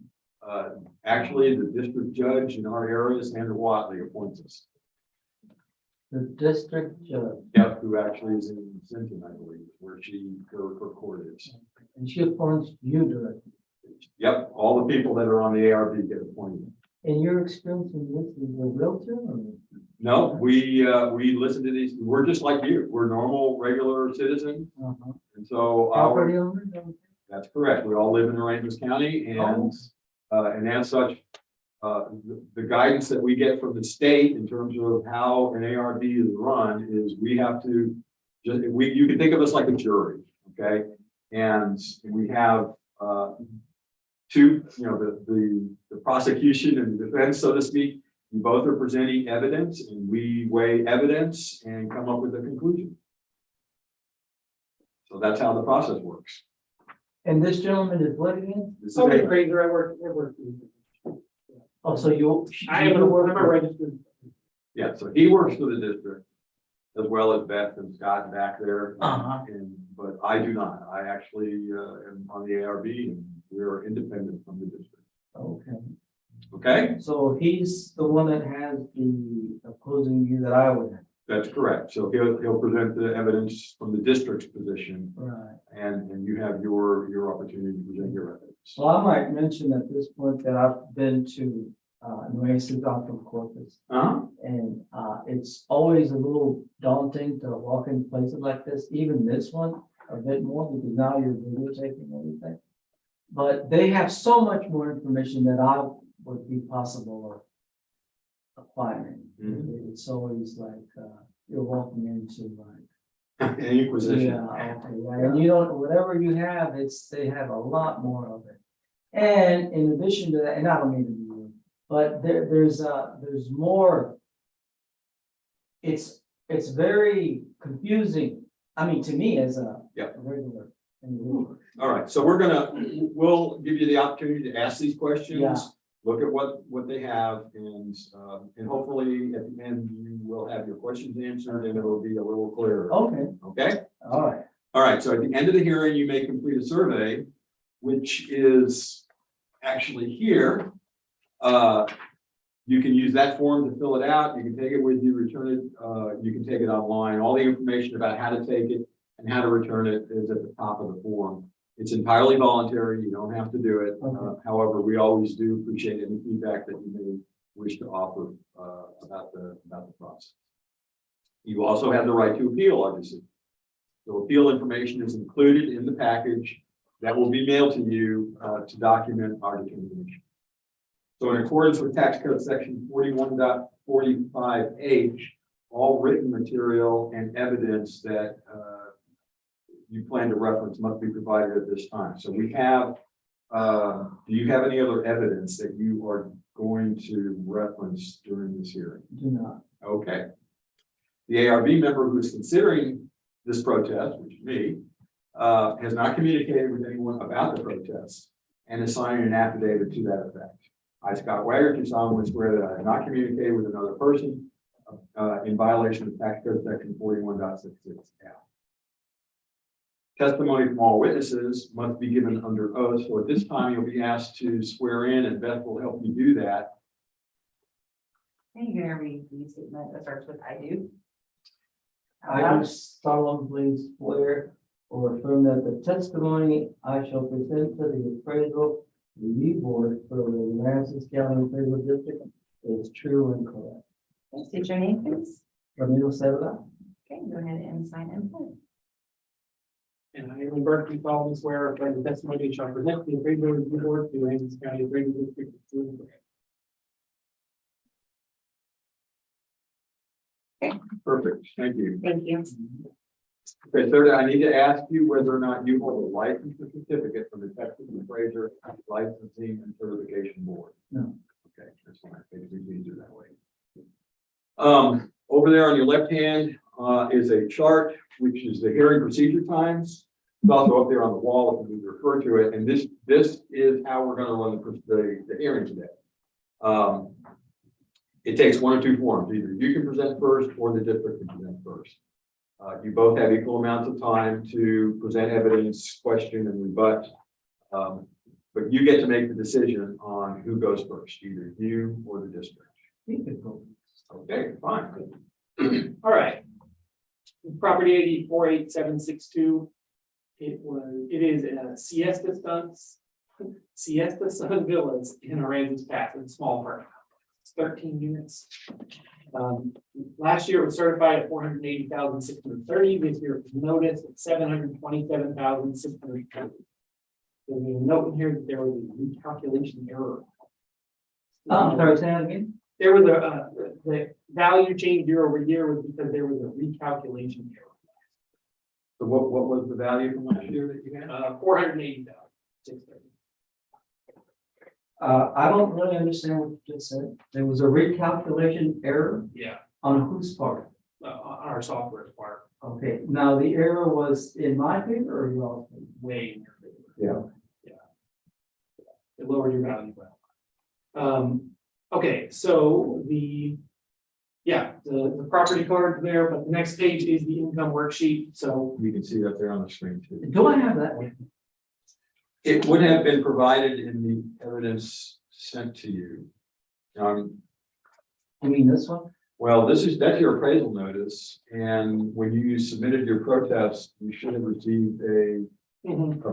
Actually, the district judge in our area, Sandra Watley, appoints us. The district judge. Yep, who actually is in Sinton, I believe, where her court is. And she appoints you directly. Yep, all the people that are on the ARB get appointed. And your experience in this is a realtor or? No, we listen to these, we're just like you, we're normal, regular citizens, Uh-huh. and so Property owners? that's correct, we all live in Aransas County, and as such, the guidance that we get from the state in terms of how an ARB is run is we have to, you can think of us like a jury, okay? And we have, two, the prosecution and the defense, so to speak. You both are presenting evidence, and we weigh evidence and come up with a conclusion. So that's how the process works. And this gentleman is what again? This is So a- appraiser, I work. Oh, so you. I am a registered. Yeah, so he works for the district as well as Beth and Scott back there. Uh-huh. But I do not. I actually am on the ARB, and we are independent from the district. Okay, Okay, so he's the one that has the opposing view that I would have. that's correct. So he'll present the evidence from the district's position, Right. and you have your opportunity to present your evidence. Well, I might mention at this point that I've been to Nueces Doctor Corpus. Uh-huh. And it's always a little daunting to walk in places like this, even this one, a bit more, because now you're videotaping everything. But they have so much more information that I would be possible of acquiring. It's always like you're walking into like. Any position. Yeah, okay, yeah, and you don't, whatever you have, they have a lot more of it. And in addition to that, and I don't mean to be rude, but there's more. It's very confusing, I mean, to me as a Yep. regular individual. All right, so we'll give you the opportunity to ask these questions. Yeah. Look at what they have, and hopefully at the end you will have your questions answered and it'll be a little clearer. Okay, Okay? all right. All right, so at the end of the hearing, you may complete a survey, which is actually here. You can use that form to fill it out. You can take it with you, return it. You can take it online. All the information about how to take it and how to return it is at the top of the form. It's entirely voluntary. You don't have to do it. Okay. However, we always do appreciate any feedback that you may wish to offer about the process. You also have the right to appeal, obviously. So appeal information is included in the package that will be mailed to you to document our determination. So in accordance with tax code section 41.45H, all written material and evidence that you plan to reference must be provided at this time. So we have, do you have any other evidence that you are going to reference during this hearing? Do not. Okay. The ARB member who is considering this protest, which is me, has not communicated with anyone about the protest and is signing an affidavit to that effect. I, Scott Wagner, do solemnly swear that I have not communicated with another person in violation of tax code section 41.66 F. Testimony from all witnesses must be given under oath, so at this time you'll be asked to swear in, and Beth will help you do that. Are you gonna read the statement that starts with I do? I do solemnly swear or affirm that the testimony I shall present to the appraisal review board for the Aransas County Appraisal District is true and correct. State your name, please. Ramiro Cedra. Okay, go ahead and sign in. And I, Aaron Berkeley, solemnly swear or affirm the testimony shall present to the appraisal review board to Aransas County Appraisal District is true and correct. Perfect, thank you. Thank you. Okay, sir, I need to ask you whether or not you hold a license or certificate from the Texas Appraiser Licensing and Certification Board. No. Okay, that's fine. It's easier that way. Over there on your left hand is a chart, which is the hearing procedure times. It's also up there on the wall if we refer to it. And this is how we're going to run the hearing today. It takes one of two forms. Either you can present first or the district can present first. You both have equal amounts of time to present evidence, question, and rebut. But you get to make the decision on who goes first, either you or the district. Okay, fine. All right. Property ID 48762. It is a Siesta Sun Villas in Aransas Pass, in small part. It's 13 units. Last year it was certified at 480,630. This year it was noticed at 727,630. There's a note in here that there was a recalculation error. Sorry, say that again. There was the value change year over year was because there was a recalculation error. So what was the value from last year that you had? 480,630. I don't really understand what you just said. There was a recalculation error Yeah, on whose part? on our software part, Okay, now the error was in my favor or yours? way in your favor. Yeah. It lowered your value. Okay, so the property card there, but the next page is the income worksheet. So You can see it up there on the screen too. Do I have that one? It would have been provided in the evidence sent to you. You mean this one? Well, that's your appraisal notice, and when you submitted your protest, you should have received a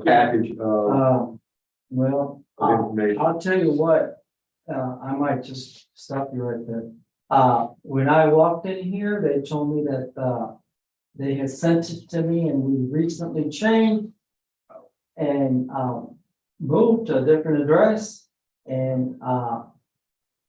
package of Well, information. I'll tell you what, I might just stop you right there. When I walked in here, they told me that, they had sent it to me and we recently changed and, moved to a different address and,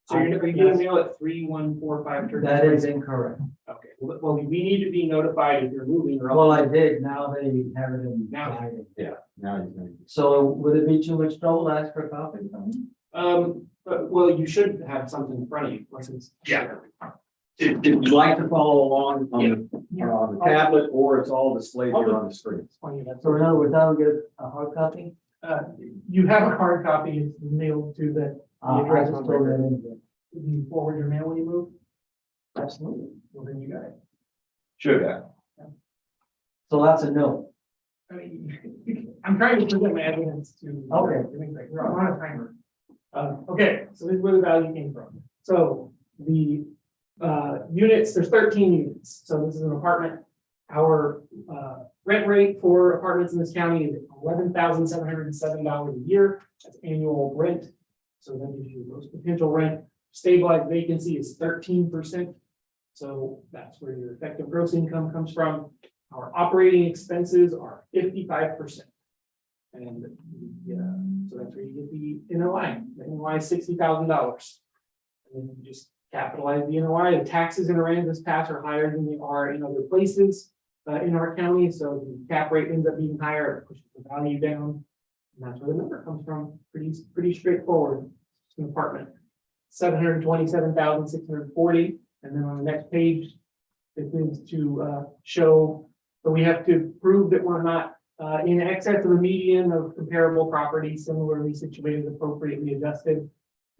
So you're gonna mail it 31453. that is incorrect. Okay, well, we need to be notified if you're moving or. Well, I did, now they have it in Now. writing. Yeah, now you can. So would it be too much trouble to ask for a copy from you? But, well, you should have something in front of you, unless it's. Yeah. If you'd like to follow along on the tablet, or it's all displayed here on the screen. So in other words, I'll get a hard copy? You have a hard copy, it's mailed to the. I just throw that in there. Did you forward your mail when you moved? Absolutely. Well, then you got it. Should have. So that's a no. I mean, I'm trying to present my evidence to. Okay. We're on a timer. Okay, so this is where the value came from. So the units, there's 13 units. So this is an apartment. Our rent rate for apartments in this county is $11,707 a year. That's annual rent. So that gives you gross potential rent. Stabilized vacancy is 13%. So that's where your effective gross income comes from. Our operating expenses are 55%. And so that's where you get the NOI. The NOI is $60,000. And then you just capitalize the NOI. The taxes in Aransas Pass are higher than they are in other places in our county. So the cap rate ends up being higher, it pushes the value down. And that's where the number comes from. Pretty straightforward. It's an apartment. 727,640. And then on the next page, it is to show that we have to prove that we're not in excess of the median of comparable properties similarly situated, appropriately adjusted.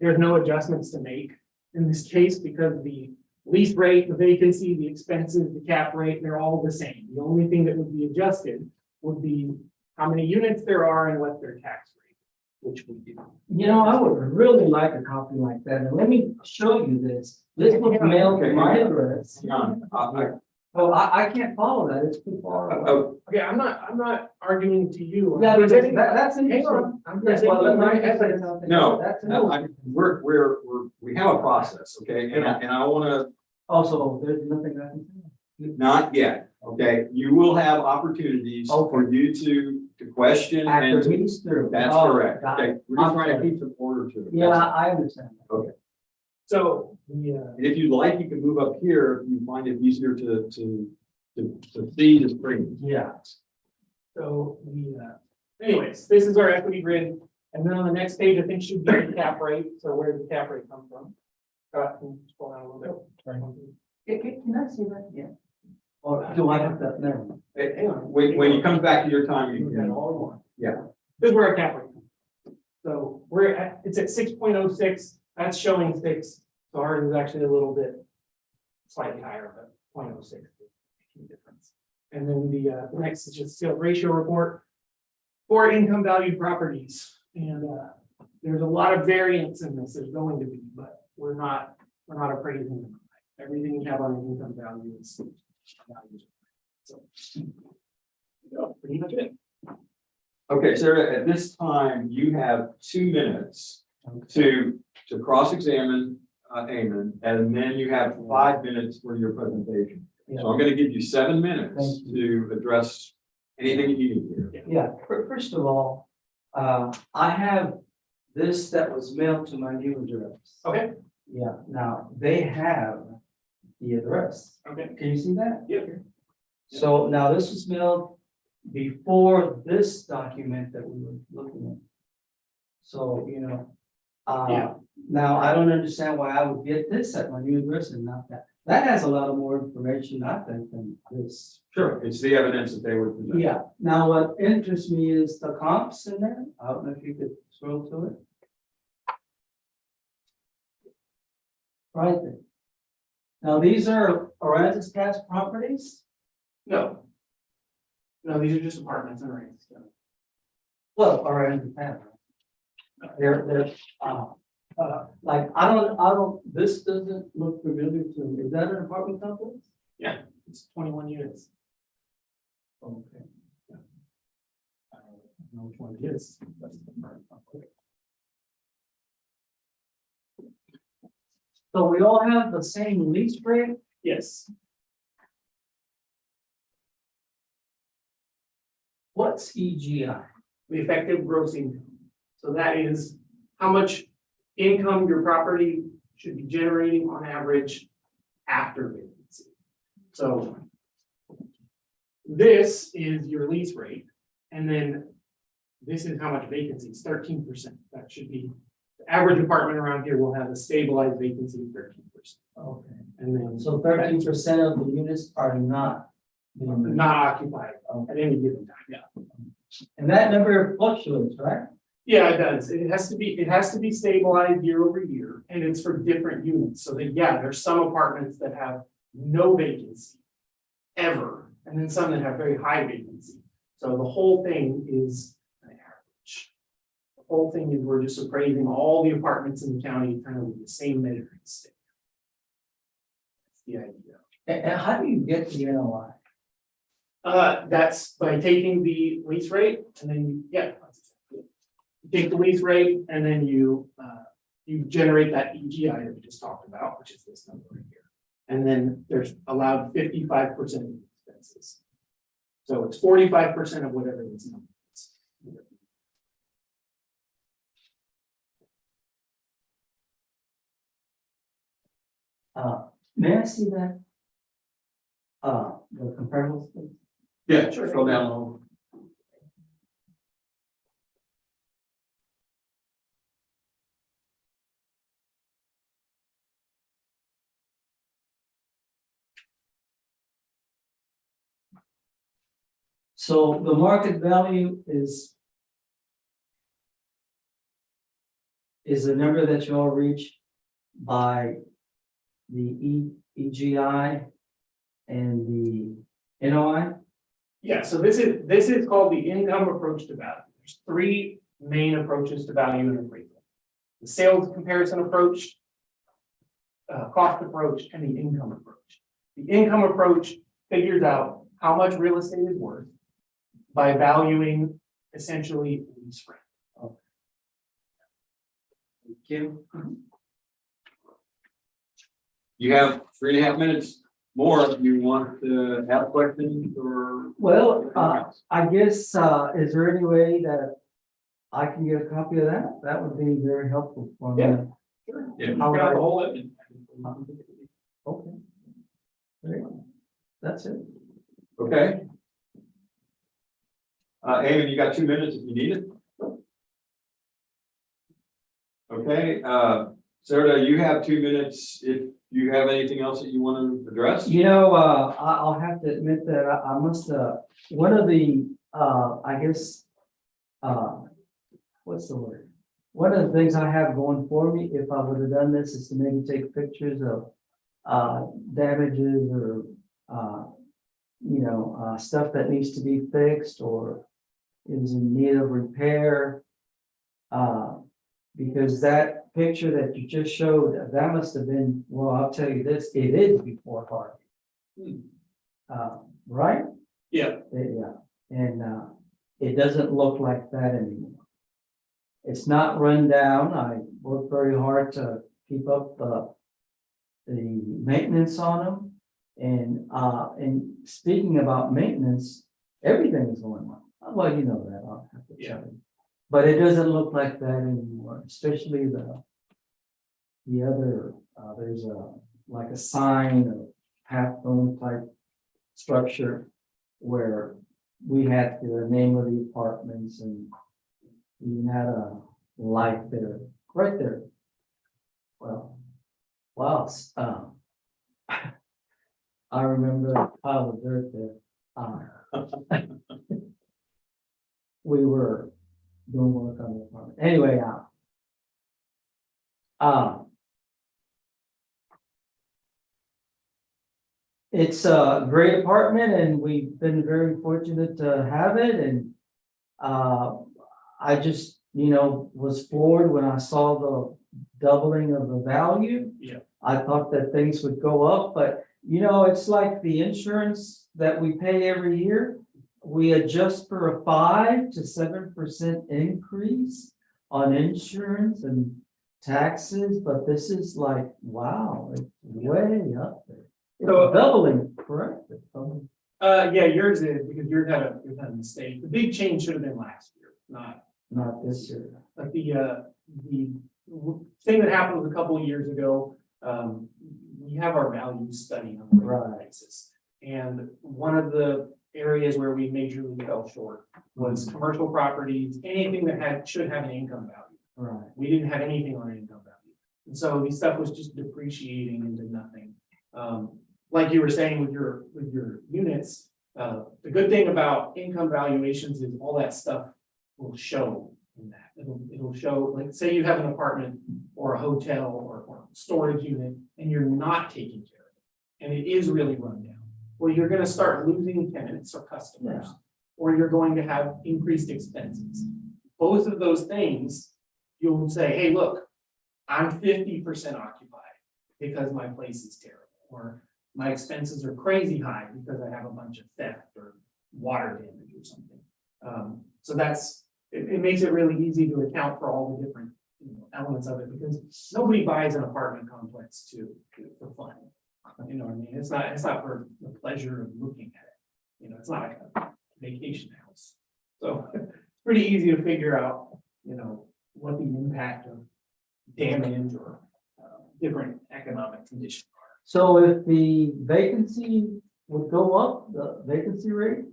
There's no adjustments to make in this case because the lease rate, the vacancy, the expenses, the cap rate, they're all the same. The only thing that would be adjusted would be how many units there are and what their tax rate, which we do. You know, I would really like a copy like that, and let me show you this. This was mailed to my address. Hang on, Oh, I can't follow that, it's too far away. Okay, I'm not arguing to you. I'm Yeah, but presenting- that's Hang interesting. on, I'm Yes, well, presenting let my me just say evidence. something. No, That's we have a process, okay, and I wanna, also, there's nothing I can say. not yet, okay? You will have opportunities for you to question and After he's through. that's Oh, correct, got okay? it. We're just I'm trying to sorry. keep some order to it. Yeah, That's all. I understand. So, the, And if you'd like, you can move up here if you find it easier to see the screen. Yeah. so the, anyways, this is our equity grid. And then on the next page, I think should be the cap rate. So where does the cap rate come from? Can you scroll down a little bit? Can I see that again? Or do I have that, never mind. Hang on. When you come back to your time, you We've got can. all in one. Yeah. This is where our cap rate comes. So it's at 6.06, that's showing 6. So ours is actually a little bit slightly higher, but 0.06 is a difference. And then the next is just sales ratio report for income valued properties. And there's a lot of variance in this, there's going to be, but we're not appraising them. Everything we have on the income value is values. So, pretty much it. Okay, Sarah, at this time, you have 2 minutes to cross-examine Eamon, and then you have 5 minutes for your presentation. So I'm gonna give you 7 minutes Thank to address anything you need here. Yeah, first of all, I have this that was mailed to my new address. Okay, Yeah, now, they have the address. okay. Can you see that? Yep. So now this was mailed before this document that we were looking at. So, you know, Yeah. now I don't understand why I would get this at my new address and not that. That has a lot of more information, I think, than this. Sure, it's the evidence that they would present. Yeah, now what interests me is the comps in there. I don't know if you could scroll to it. Right there. Now, these are Aransas CAD properties? No. No, these are just apartments and rents. Well, Aransas CAD. They're, like, I don't, this doesn't look familiar to me. Is that an apartment complex? Yeah, it's 21 units. Okay. I don't know which one it is. That's the apartment complex. So we all have the same lease rate? Yes, What's EGI? the effective gross income. So that is how much income your property should be generating on average after vacancy. So this is your lease rate, and then this is how much vacancy, it's 13%. That should be, the average apartment around here will have a stabilized vacancy of 13%. Okay. And then, So 13% of the units are not. being- not occupied at any given time, yeah. And that number fluctuates, right? Yeah, it does. It has to be stabilized year over year, and it's for different units. So that, yeah, there's some apartments that have no vacancy ever, and then some that have very high vacancy. So the whole thing is an average. The whole thing is we're just appraising all the apartments in the county kind of with the same measuring stick. That's the idea. And how do you get the NOI? That's by taking the lease rate and then you, yeah. You take the lease rate and then you generate that EGI that we just talked about, which is this number right here. And then there's allowed 55% of expenses. So it's 45% of whatever this number is. May I see that? The comparables, please? Yeah, sure, scroll down a little. So the market value is the number that you all reach by the EGI and the NOI? Yeah, so this is called the income approach to value. There's three main approaches to value in appraisal. The sales comparison approach, cost approach, and the income approach. The income approach figures out how much real estate is worth by valuing essentially lease rent. Thank you. You have 3.5 minutes more if you want to ask questions or. Well, I guess, is there any way that I can get a copy of that? That would be very helpful for me. Yeah. Yeah. How would Got I- the whole evidence. Okay. Very good. That's it. Okay. Amy, you got 2 minutes if you need it. Okay, Sarah, you have 2 minutes if you have anything else that you want to address. You know, I'll have to admit that I must, one of the, I guess, what's the word? One of the things I have going for me, if I would have done this, is to maybe take pictures of, damages or, stuff that needs to be fixed or is in need of repair. Because that picture that you just showed, that must have been, well, I'll tell you this, it is before Harvey. Right? Yeah. Yeah, and, it doesn't look like that anymore. It's not run down. I work very hard to keep up, the maintenance on them. And speaking about maintenance, everything is going on. Well, you know that, I'll have to tell you. But it doesn't look like that anymore, especially the other, there's like a sign of half-dome type structure where we had the name of the apartments and you had a light there, right there. Well, wow, I remember a pile of dirt there. We were doing work on the apartment. Anyway, it's a great apartment and we've been very fortunate to have it. And I just, was floored when I saw the doubling of the value. Yeah. I thought that things would go up, but it's like the insurance that we pay every year. We adjust for a 5 to 7% increase on insurance and taxes, but this is like, wow, it's way up there. It's So- doubling, correct? Yeah, yours is, because yours had a mistake. The big change should have been last year, Not this year. but the thing that happened was a couple of years ago. We have our value study on a regular basis. And one of the areas where we majorly fell short was commercial properties, anything that should have an income value. Right. We didn't have anything on income value. And so the stuff was just depreciating into nothing. Like you were saying with your units, the good thing about income valuations is all that stuff will show in that. It'll show, like, say you have an apartment or a hotel or storage unit and you're not taking care of it, and it is really run down. Well, you're gonna start losing tenants or customers, or you're going to have increased expenses. Both of those things, you'll say, hey, look, I'm 50% occupied because my place is terrible, or my expenses are crazy high because I have a bunch of theft or water damage or something. So it makes it really easy to account for all the different elements of it, because nobody buys an apartment complex for fun. You know what I mean? It's not for the pleasure of looking at it. It's not like a vacation house. So it's pretty easy to figure out, what the impact of damage or different economic conditions are. So if the vacancy would go up, the vacancy rate?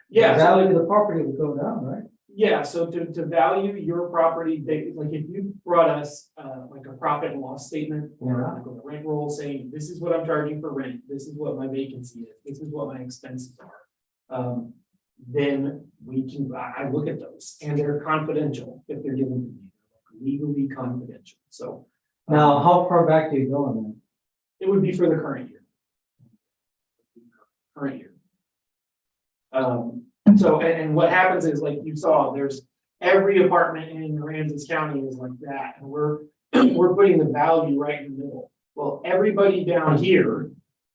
Yeah. The so value of the property would go down, right? Yeah, so to value your property, like if you brought us like a profit and loss statement or like a rent roll saying, this is what I'm charging for rent, this is what my vacancy is, this is what my expenses are. then I look at those and they're confidential if they're given to me, legally confidential, so. Now, how far back do you go on that? It would be for the current year. Current year. So, and what happens is, like you saw, there's every apartment in Aransas County is like that, and we're putting the value right in the middle. Well, everybody down here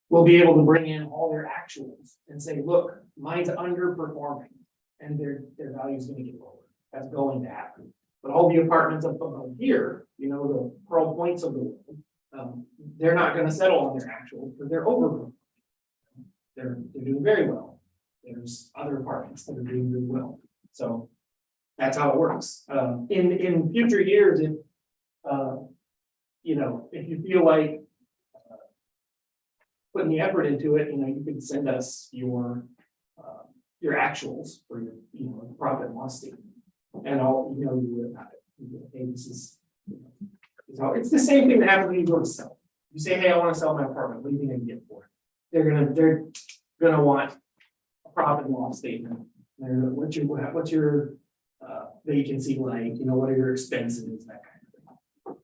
will be able to bring in all their actuals and say, look, mine's underperforming, and their value is gonna get lower. That's going to happen. But all the apartments up above here, you know, the Pearl Points of the world, they're not gonna settle on their actual, because they're overperforming. They're doing very well. There's other apartments that are doing really well. So that's how it works. In future years, if you know, if you feel like putting the effort into it, you know, you can send us your actuals for your, you know, profit and loss statement, and I'll email you about it. Hey, this is, so it's the same thing that happens when you go to sell. You say, hey, I want to sell my apartment. What do you think I can get for it? They're gonna want a profit and loss statement. What's your vacancy like? You know, what are your expenses? That kind of thing.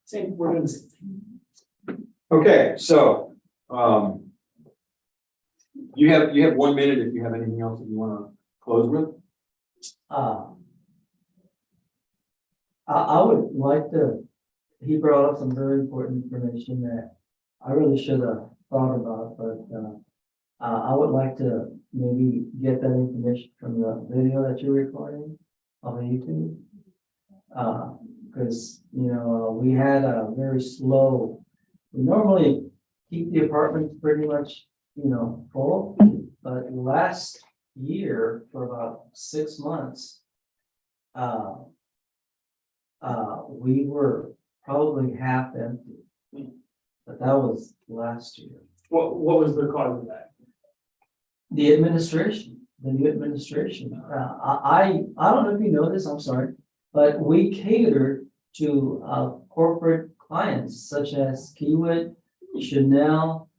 Same. We're doing the same thing. Okay, so, you have 1 minute if you have anything else that you want to close with. I would like to, he brought up some very important information that I really should have thought about, but I would like to maybe get that information from the video that you're recording on YouTube. Because, you know, we had a very slow, we normally keep the apartments pretty much, you know, full, but last year for about 6 months, we were probably half empty, but that was last year. What was the cause of that? The new administration. I don't know if you know this, I'm sorry, but we catered to corporate clients such as Kiewit, Chanel,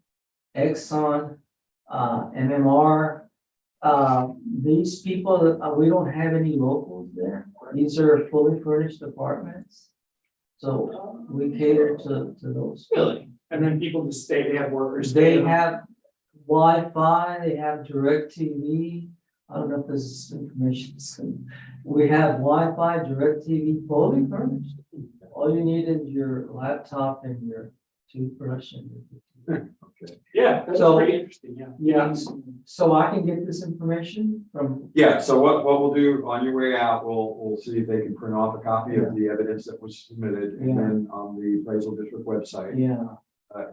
Exxon, MMR. These people, we don't have any locals there. These are fully furnished apartments. So we cater to those. Really? And then people just stay, they have workers. They have Wi-Fi, they have DirecTV. I don't know if this is information. We have Wi-Fi, DirecTV, fully furnished. All you need is your laptop and your toothbrush and your. Yeah, that's So- pretty interesting, yeah. Yeah, so I can get this information from. Yeah, so what we'll do on your way out, we'll see if they can print off a copy of the evidence that was submitted, and Yeah. then on the appraisal district website, Yeah,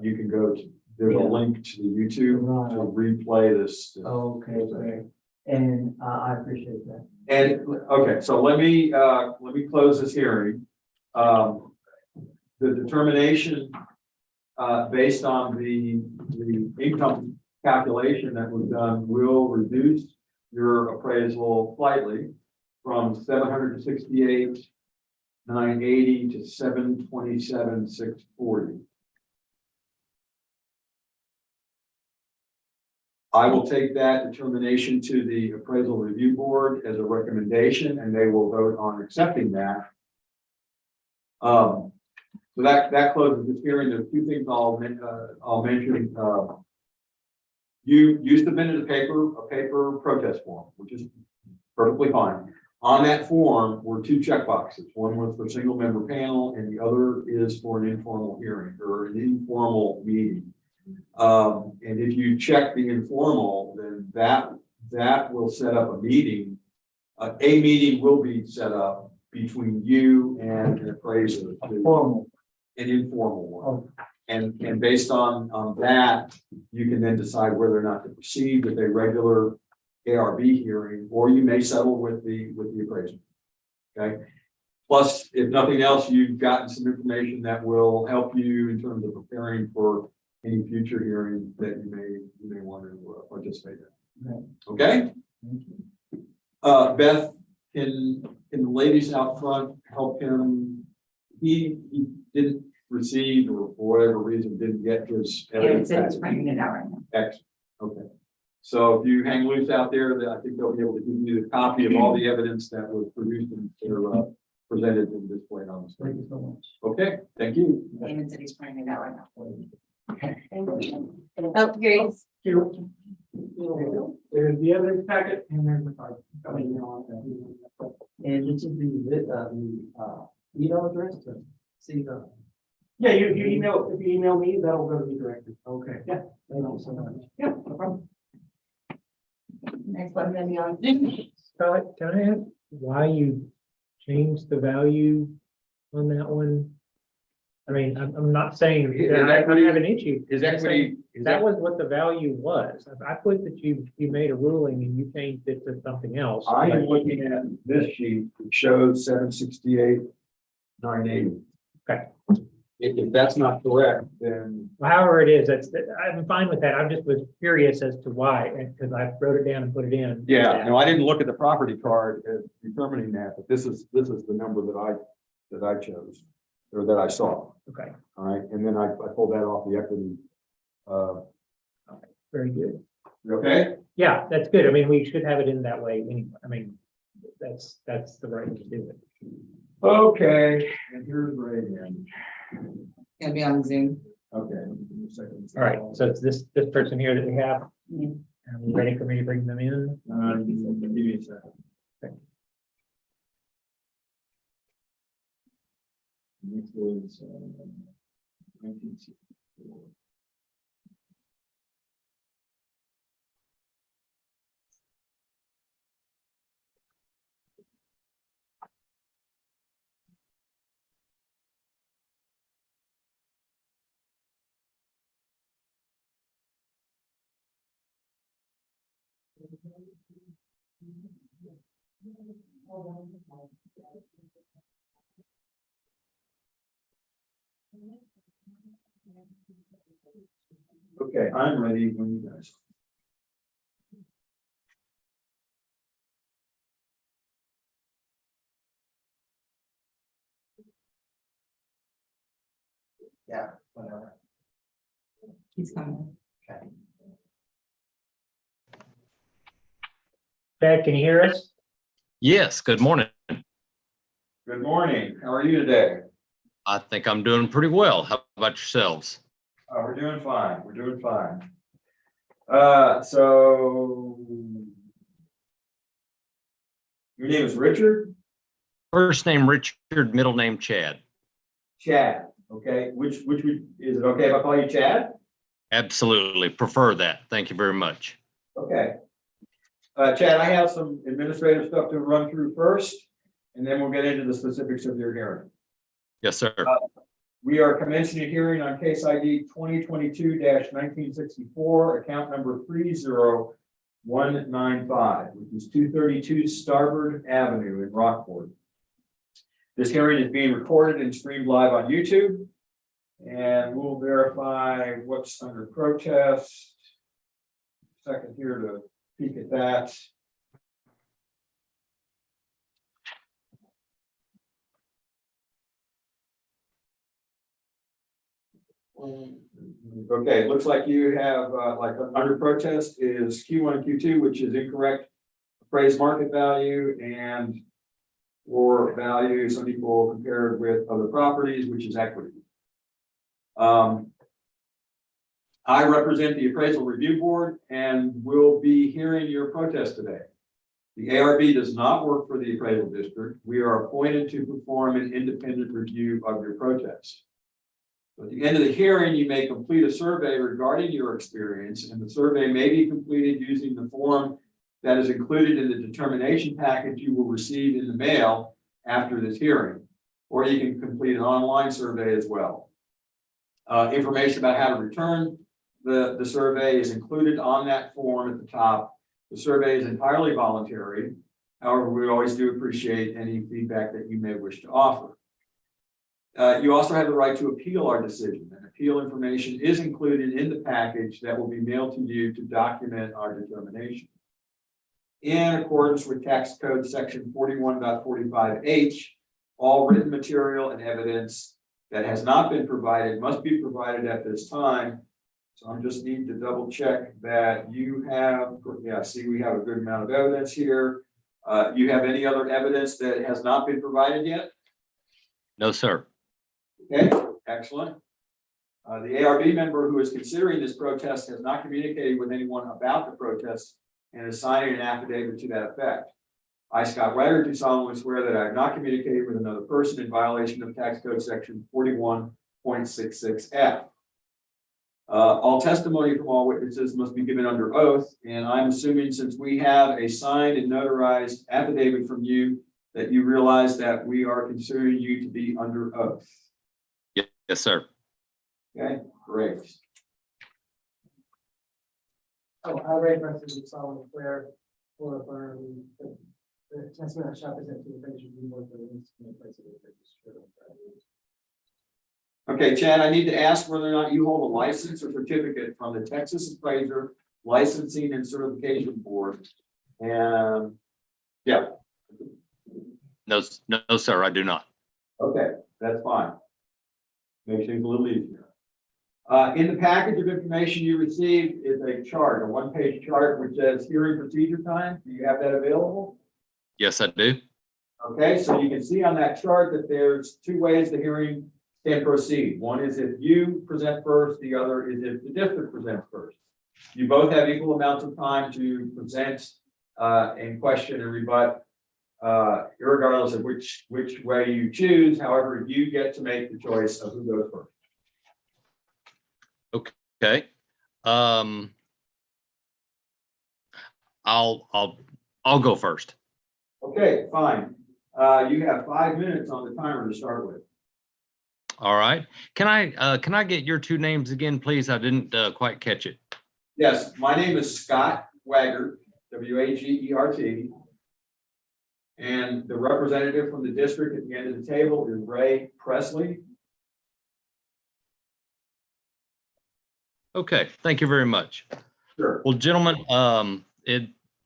you can go to, there's a Yeah. link to the YouTube Right. to replay this. okay, great. And I appreciate that. And, okay, so let me close this hearing. The determination, based on the income calculation that was done will reduce your appraisal slightly from 768,980 to 727,640. I will take that determination to the appraisal review board as a recommendation, and they will vote on accepting that. So that closes this hearing. There's two things I'll mention. You submitted a paper protest form, which is perfectly fine. On that form were two checkboxes. One was for single member panel, and the other is for an informal hearing or an informal meeting. And if you check the informal, then that will set up a meeting. A meeting will be set up between you and an appraiser. Formal. An informal one. Oh. And based on that, you can then decide whether or not to proceed with a regular ARB hearing, or you may settle with the appraiser. Okay. Plus, if nothing else, you've gotten some information that will help you in terms of preparing for any future hearing that you may want to participate in. Right. Okay. Thank you. Beth, can the ladies out front help him? He didn't receive, or for whatever reason, didn't get his evidence. It's bringing it out right now. Excellent. Okay. So if you hang loose out there, then I think they'll be able to give you the copy of all the evidence that was produced and presented and displayed on the Thank screen. you so much. Okay, thank you. Damon said he's printing it out right now. Oh, here he is. There's the evidence packet and there's the card. And this is the email address to see the, Yeah, if you email me, that'll go to me directly. okay. Yeah. Thank you so much. Yeah, no problem. Next one, then the on. Scott, can I ask why you changed the value on that one? I mean, I'm not saying His that I equity- have an issue. His I'm equity, saying That was what the value was. I put that you made a ruling and you changed it to something else. I am looking at this sheet, it shows 768,980. Okay. If that's not correct, then However it is, I'm fine with that. I just was curious as to why, because I wrote it down and put it in. yeah, no, I didn't look at the property card as determining that, but this is the number that I chose, or that I saw. Okay, All right, and then I pulled that off the equity. very good. You okay? Yeah, that's good. I mean, we should have it in that way anyway. I mean, that's the right way to do it. Okay, and here's Ray again. Gonna be on Zoom. Okay. give me a second. All right, so it's this person here that we have. Yeah. Are we ready for me to bring them in? Give me a second. This was 1964. Okay, I'm ready when you guys. Yeah, whatever. He's coming. Chad, can you hear us? Yes, good morning. Good morning. How are you today? I think I'm doing pretty well. How about yourselves? We're doing fine. We're doing fine. So your name is Richard? First name Richard, middle name Chad. Chad. Okay, which is it okay if I call you Chad? Absolutely, prefer that. Thank you very much. Okay. Chad, I have some administrative stuff to run through first, and then we'll get into the specifics of your hearing. Yes, sir. We are commencing a hearing on case ID 2022-1964, account number 30195, which is 232 Starboard Avenue in Rockport. This hearing is being recorded and streamed live on YouTube, and we'll verify what's under protest. Second here to peek at that. Okay, it looks like you have, like under protest is Q1 and Q2, which is incorrect appraised market value, and or values unequal compared with other properties, which is equity. I represent the Appraisal Review Board and will be hearing your protest today. The ARB does not work for the appraisal district. We are appointed to perform an independent review of your protest. At the end of the hearing, you may complete a survey regarding your experience, and the survey may be completed using the form that is included in the determination package you will receive in the mail after this hearing, or you can complete an online survey as well. Information about how to return the survey is included on that form at the top. The survey is entirely voluntary. However, we always do appreciate any feedback that you may wish to offer. You also have the right to appeal our decision, and appeal information is included in the package that will be mailed to you to document our determination. In accordance with tax code section 41.45H, all written material and evidence that has not been provided must be provided at this time So I'm just need to double check that you have, yeah, see, we have a good amount of evidence here. You have any other evidence that has not been provided yet? No, sir. Okay, excellent. The ARB member who is considering this protest has not communicated with anyone about the protest and is signing an affidavit to that effect. I, Scott Wagner, do solemnly swear that I have not communicated with another person in violation of tax code section 41.66F. All testimony from all witnesses must be given under oath, and I'm assuming since we have a signed and notarized affidavit from you, that you realize that we are considering you to be under oath. Yes, sir. Okay, great. Oh, I read reference to solemn prayer for affirm the testimony I shall present to the bench of the board for the in place of the register. Okay, Chad, I need to ask whether or not you hold a license or certificate from the Texas Appraiser Licensing and Certification Board. And yeah, No, no, sir, I do not. okay, that's fine. Makes things a little easier. In the package of information you received is a chart, a one-page chart, which says hearing procedure time. Do you have that available? Yes, I do. Okay, so you can see on that chart that there's two ways the hearing can proceed. One is if you present first, the other is if the district presents first. You both have equal amounts of time to present and question and rebut, regardless of which way you choose. However, you get to make the choice of who goes first. Okay. I'll go first. Okay, fine. You have 5 minutes on the timer to start with. All right. Can I get your two names again, please? I didn't quite catch it. Yes, my name is Scott Wagert, W-A-G-E-R-T. And the representative from the district at the end of the table is Ray Presley. Okay, thank you very much. Sure. Well, gentlemen,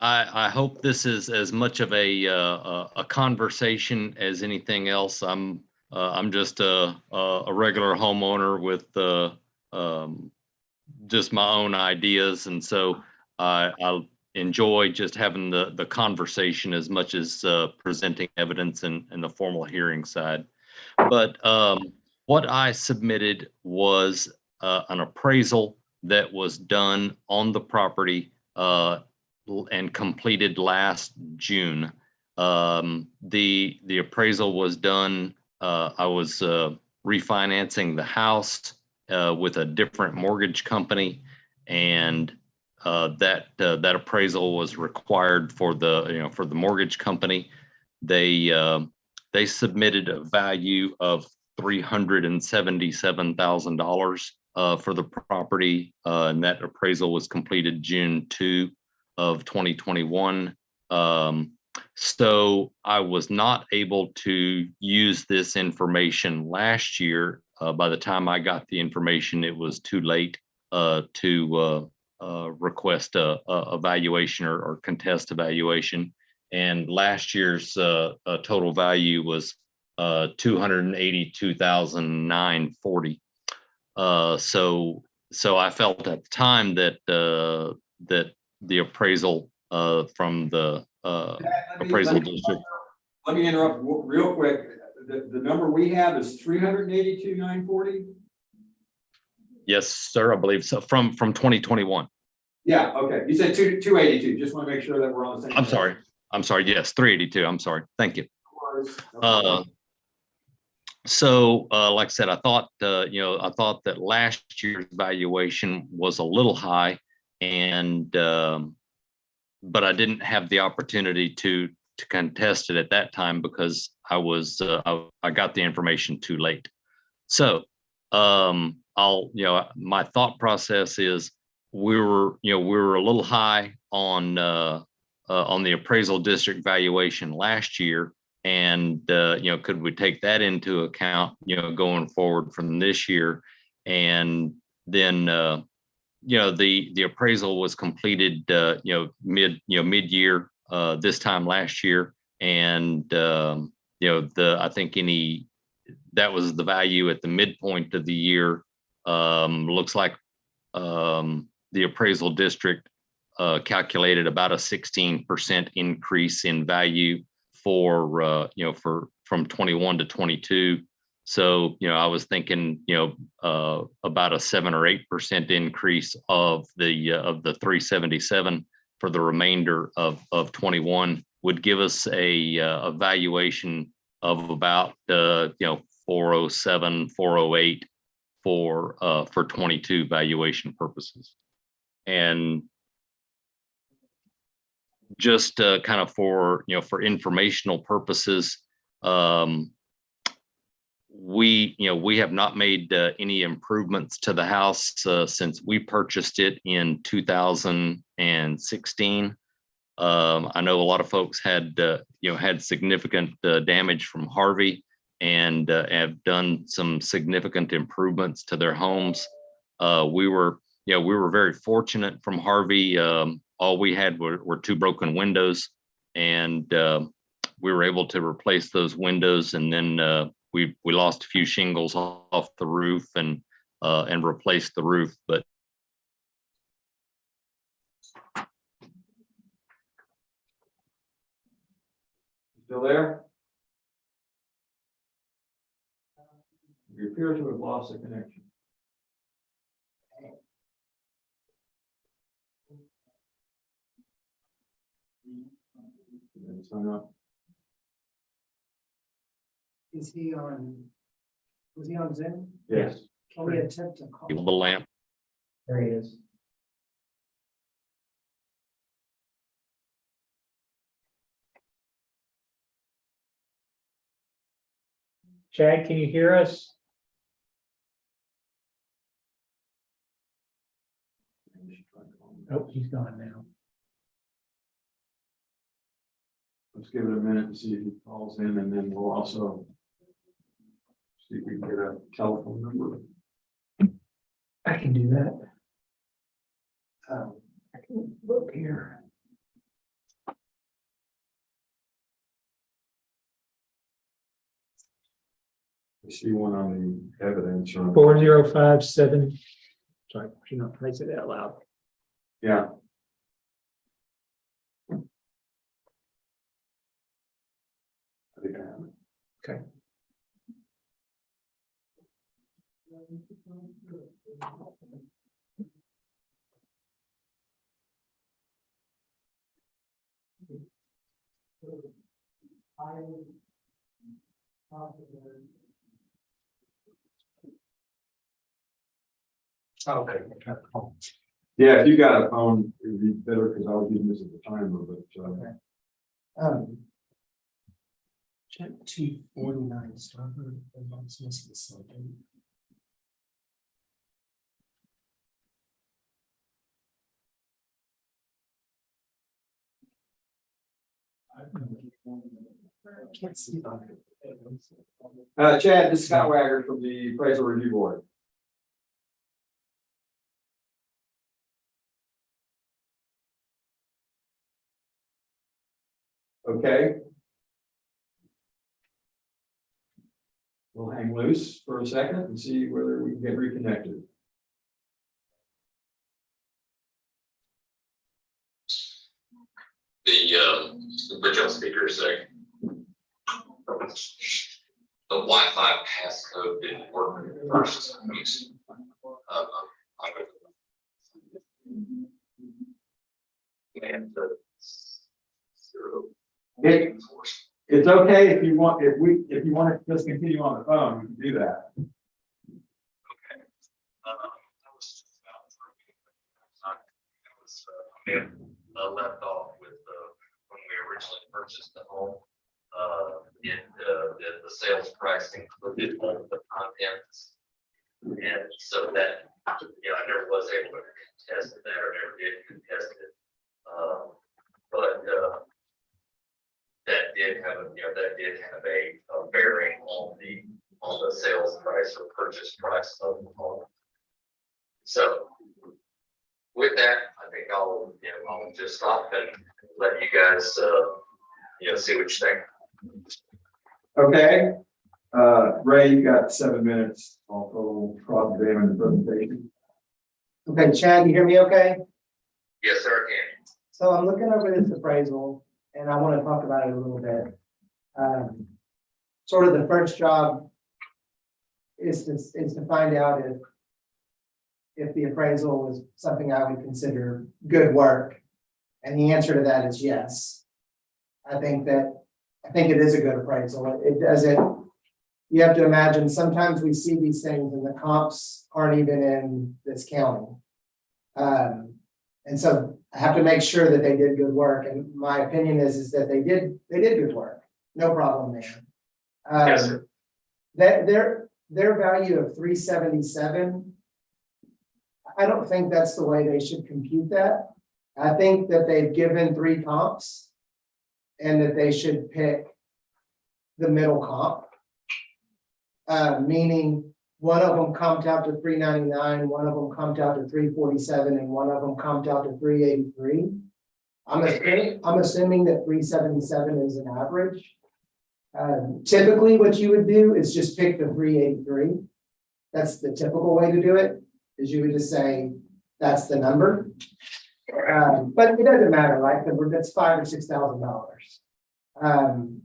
I hope this is as much of a conversation as anything else. I'm just a regular homeowner with just my own ideas, and so I enjoy just having the conversation as much as presenting evidence in the formal hearing side. But what I submitted was an appraisal that was done on the property and completed last June. The appraisal was done. I was refinancing the house with a different mortgage company, and that appraisal was required for the for the mortgage company. They submitted a value of $377,000 for the property, and that appraisal was completed June 2 of 2021. So I was not able to use this information last year. By the time I got the information, it was too late to request a valuation or contest evaluation. And last year's total value was $282,940. So I felt at the time that that the appraisal from the appraisal district. Let me interrupt real quick. The number we have is 382,940. Yes, sir, I believe so. From 2021. Yeah. Okay. You said 282. Just want to make sure that we're on the same. I'm sorry. Yes, 382. I'm sorry. Thank you. So, like I said, I thought that last year's valuation was a little high, and but I didn't have the opportunity to contest it at that time because I got the information too late. So, my thought process is we were a little high on the appraisal district valuation last year. And, could we take that into account, going forward from this year? And then, the appraisal was completed, mid-year, this time last year. And, I think that was the value at the midpoint of the year. Looks like the appraisal district calculated about a 16% increase in value for, from 21 to 22. So, I was thinking, about a 7 or 8% increase of the 377 for the remainder of 21 would give us a valuation of about, 407, 408 for 22 valuation purposes. And just kind of for informational purposes, we have not made any improvements to the house since we purchased it in 2016. I know a lot of folks had significant damage from Harvey and have done some significant improvements to their homes. We were very fortunate from Harvey. All we had were 2 broken windows, and we were able to replace those windows. And then we lost a few shingles off the roof and replaced the roof. But Still there? We appear to have lost the connection. It's hung up. Is he on? Was he on Zoom? Yes. Can we attempt to call? the lamp. There he is. Chad, can you hear us? Oh, he's gone now. Let's give it a minute to see if he calls in, and then we'll also see if we can get a telephone number. I can do that. I can look here. I see one on the evidence. 4057. Sorry, you know, I said it out loud. Yeah. I think I have it. Okay. Okay. Yeah, if you got a phone, it would be better because I was using this at the timer, but Check 249 Starboard. That's missing something. I can't see that. Chad, this is Scott Wagger from the Appraisal Review Board. Okay. We'll hang loose for a second and see whether we can get reconnected. The bridge on speaker saying the Wi-Fi passcode didn't work first. And It's okay if you want, if you want to just continue on the phone, we can do that. Okay. I was just about left off with when we originally purchased the home. The sales price included all of the contents, and so that I never was able to contest that, or never did contest it. But that did have a bearing on the sales price or purchase price of the home. So with that, I think I'll just stop and let you guys see what you think. Okay. Ray, you got 7 minutes. I'll go across the dam in the presentation. Okay, Chad, you hear me okay? Yes, sir, I can. So I'm looking over this appraisal and I want to talk about it a little bit. Sort of the first job is to find out if the appraisal was something I would consider good work. And the answer to that is yes. I think it is a good appraisal. It doesn't, you have to imagine, sometimes we see these things and the comps aren't even in this county. And so I have to make sure that they did good work. And my opinion is that they did good work. No problem there. Yes, sir. That their value of 377, I don't think that's the way they should compute that. I think that they've given 3 comps and that they should pick the middle comp. Meaning one of them comped out to 399, one of them comped out to 347, and one of them comped out to 383. I'm assuming that 377 is an average. Typically what you would do is just pick the 383. That's the typical way to do it, is you would just say, that's the number. But it doesn't matter, right? That's $5,000 or $6,000.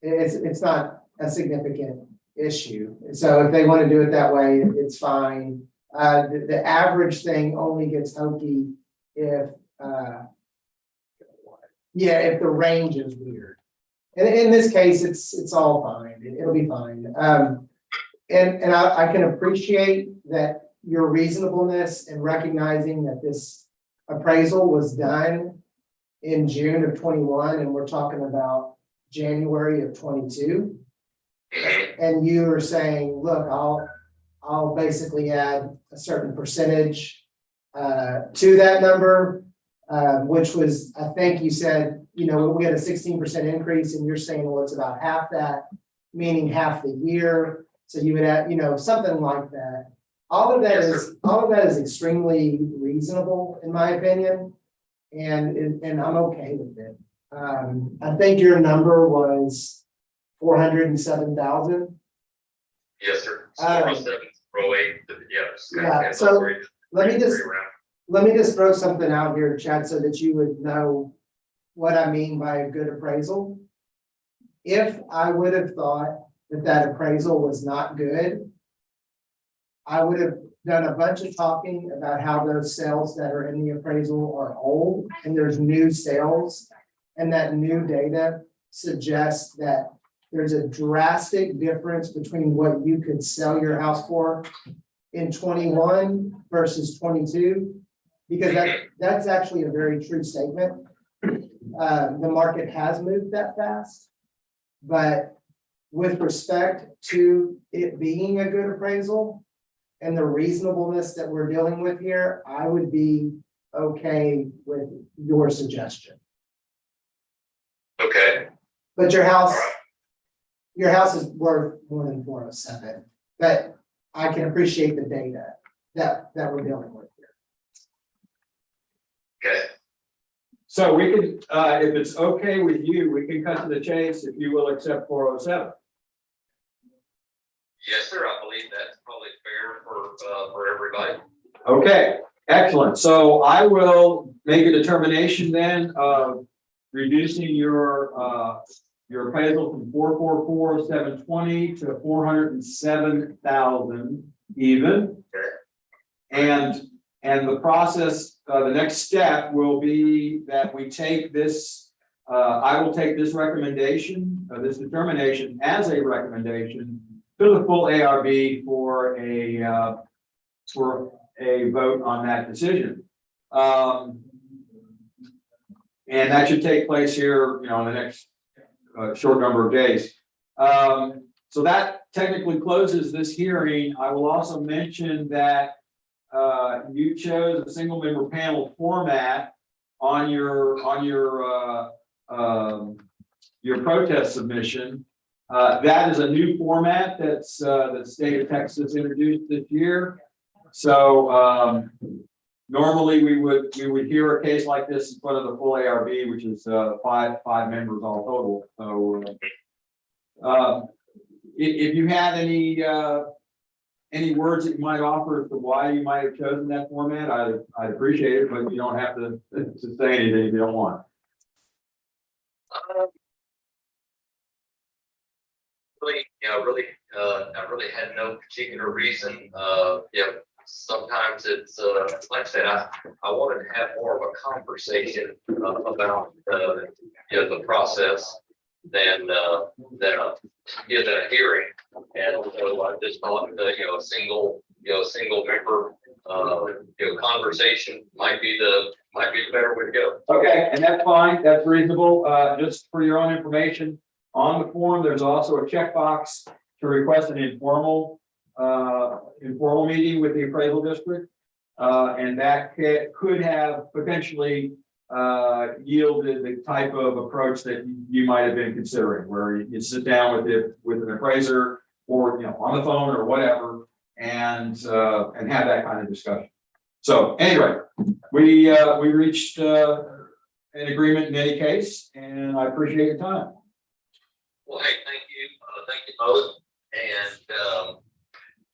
It's not a significant issue. So if they want to do it that way, it's fine. The average thing only gets hokey if if the range is weird. And in this case, it's all fine. It'll be fine. And I can appreciate that your reasonableness in recognizing that this appraisal was done in June of 21, and we're talking about January of 22. And you are saying, look, I'll basically add a certain percentage to that number, which was, I think you said, we had a 16% increase, and you're saying, well, it's about half that, meaning half the year. So you would add, something like that. All of that is extremely reasonable, in my opinion, and I'm okay with it. I think your number was 407,000. Yes, sir. 407, 408, yes. Yeah, so let me just throw something out here, Chad, so that you would know what I mean by a good appraisal. If I would have thought that appraisal was not good, I would have done a bunch of talking about how those sales that are in the appraisal are old and there's new sales, and that new data suggests that there's a drastic difference between what you could sell your house for in 21 versus 22, because that's actually a very true statement. The market has moved that fast, but with respect to it being a good appraisal and the reasonableness that we're dealing with here, I would be okay with your suggestion. Okay. But your house is worth more than 407, but I can appreciate the data that we're dealing with here. Okay. So we can, if it's okay with you, we can cut to the chase if you will accept 407. Yes, sir. I believe that's probably fair for everybody. Okay, excellent. So I will make a determination then of reducing your appraisal from 444,720 to 407,000 even. Okay. And the process, the next step will be that we take this, I will take this recommendation, this determination as a recommendation to the full ARB for a vote on that decision. And that should take place here, in the next short number of days. So that technically closes this hearing. I will also mention that you chose a single member panel format on your protest submission. That is a new format that's the state of Texas introduced this year. So normally we would hear a case like this in front of the full ARB, which is five members all total. So if you had any any words that you might offer as to why you might have chosen that format, I'd appreciate it, but you don't have to say anything if you don't want. Really, I really had no particular reason. Sometimes it's, like I said, I wanted to have more of a conversation about, the process than a hearing. And so I just thought, a single member, conversation might be the better way to go. Okay, and that's fine, that's reasonable. Just for your own information, on the form, there's also a checkbox to request an informal meeting with the appraisal district. And that could have potentially yielded the type of approach that you might have been considering, where you sit down with an appraiser or, on the phone or whatever, and have that kind of discussion. So anyway, we reached an agreement in any case, and I appreciate your time. Well, hey, thank you both. And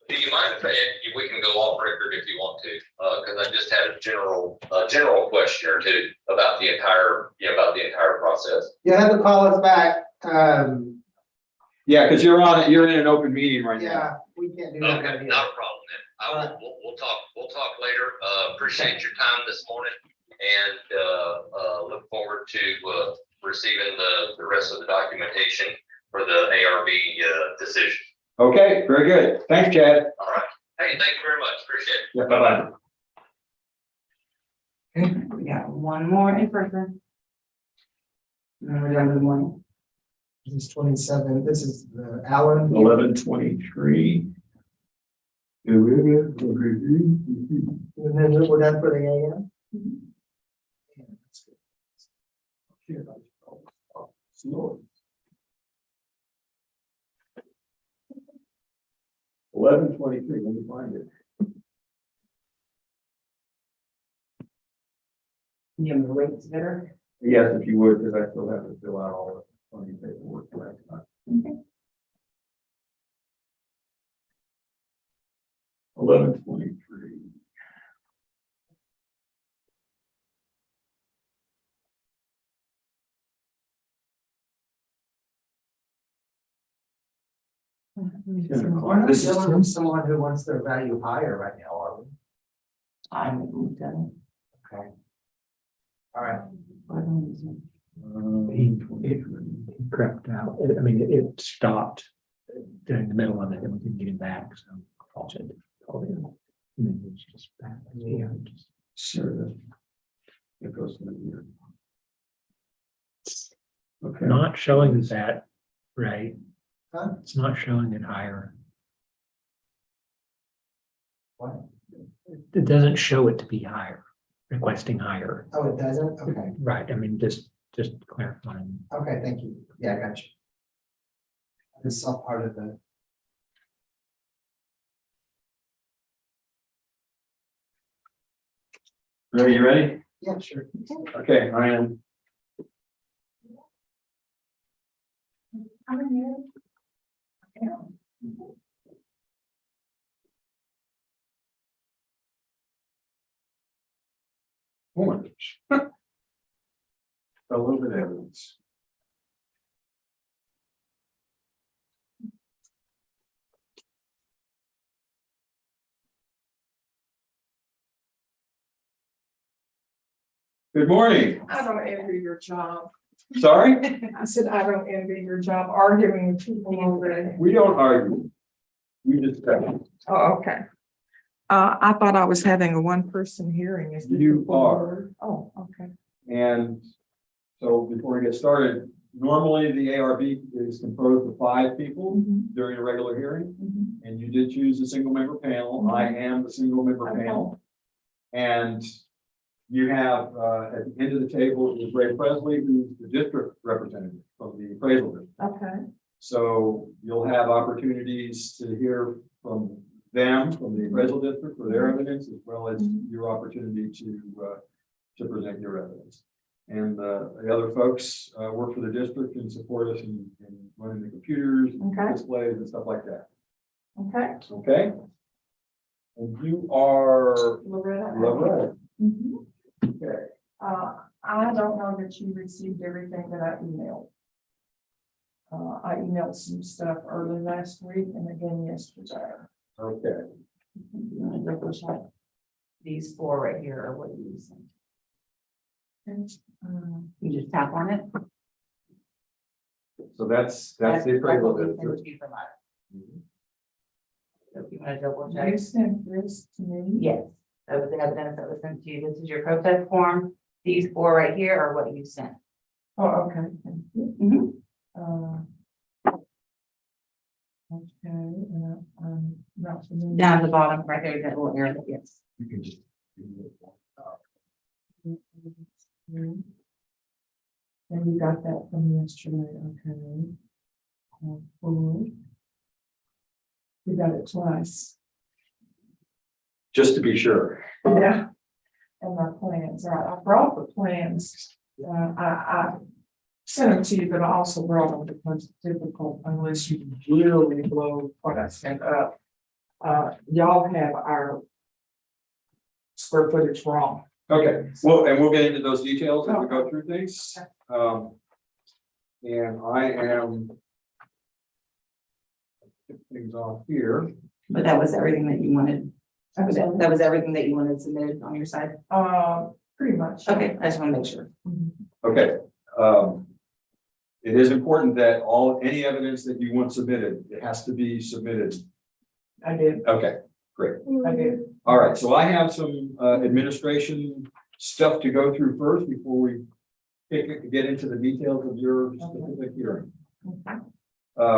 do you mind if we can go off record if you want to? Because I just had a general question or two about the entire process. You have to call us back. Yeah, because you're in an open meeting right now. Yeah, we can't do that. Okay, right here. not a problem then. We'll talk later. Appreciate your time this morning and look forward to receiving the rest of the documentation for the ARB decision. Okay, very good. Thanks, Chad. All right. Hey, thank you very much. Appreciate it. Yeah, bye-bye. We got one more in person. And we're done with one. This is 27, this is the Allen. 11:23. And then we're done for the AM. Slow. 11:23. Let me find it. You have the rates better. Yes, if you would, because I still have to fill out all the funny paperwork last time. 11:23. We're not dealing with someone who wants their value higher right now, are we? I'm done. Okay. All right. It crept out. I mean, it stopped during the middle of it and we couldn't get it back, so called it. And then it's just back. Yeah, just Sure. It goes to the year. Okay. not showing that, right? Huh? It's not showing it higher. What? It doesn't show it to be higher, requesting higher. Oh, it doesn't? Okay, Right, I mean, just clarifying. okay, thank you. Yeah, I got you. This is all part of the. Ready, you ready? Yeah, sure. Okay, I am. Orange. A little bit of evidence. Good morning. I don't envy your job. Sorry, I said, I don't envy your job arguing with people already. we don't argue. We discuss. Oh, okay. I thought I was having a one-person hearing. Is this You the full are. board? Oh, okay. And so before we get started, normally the ARB is composed of 5 people during a regular hearing. And you did choose a single member panel. I am the single member panel. And you have, at the end of the table is Ray Presley, who's the district representative from the appraisal district. Okay. So you'll have opportunities to hear from them, from the appraisal district for their evidence, as well as your opportunity to present your evidence. And the other folks work for the district and support us in running the computers, Okay. displays and stuff like that. Okay. Okay, And you are Loretta. Loretta. Mhm. Okay. I don't know that you received everything that I emailed. I emailed some stuff early last week and again yesterday. Okay. You wanna double check? These four right here are what you sent. You just tap on it. So that's the appraisal. what we sent you from us. So if you wanna double You check. sent this to me? Yes, that was the evidence that was sent to you. This is your protest form. These four right here are what you sent. Oh, okay. Thank you. Mhm. Okay, not familiar. Down at the bottom, right there, that little area, yes. You can just. And you got that from yesterday, okay. Cool. You got it twice. Just to be sure. Yeah. And my plans, I brought the plans, I sent them to you, but I also brought them because it's difficult unless you really blow what I sent up. Y'all have our square footage wrong. Okay, well, and we'll get into those details as we go through things. And I am. Get things off here. But that was everything that you wanted. That was everything that you wanted submitted on your side. Pretty much. Okay, I just want to make sure. Okay. It is important that any evidence that you want submitted, it has to be submitted. I did, Okay, great. I did. All right, so I have some administration stuff to go through first before we get into the details of your specific hearing.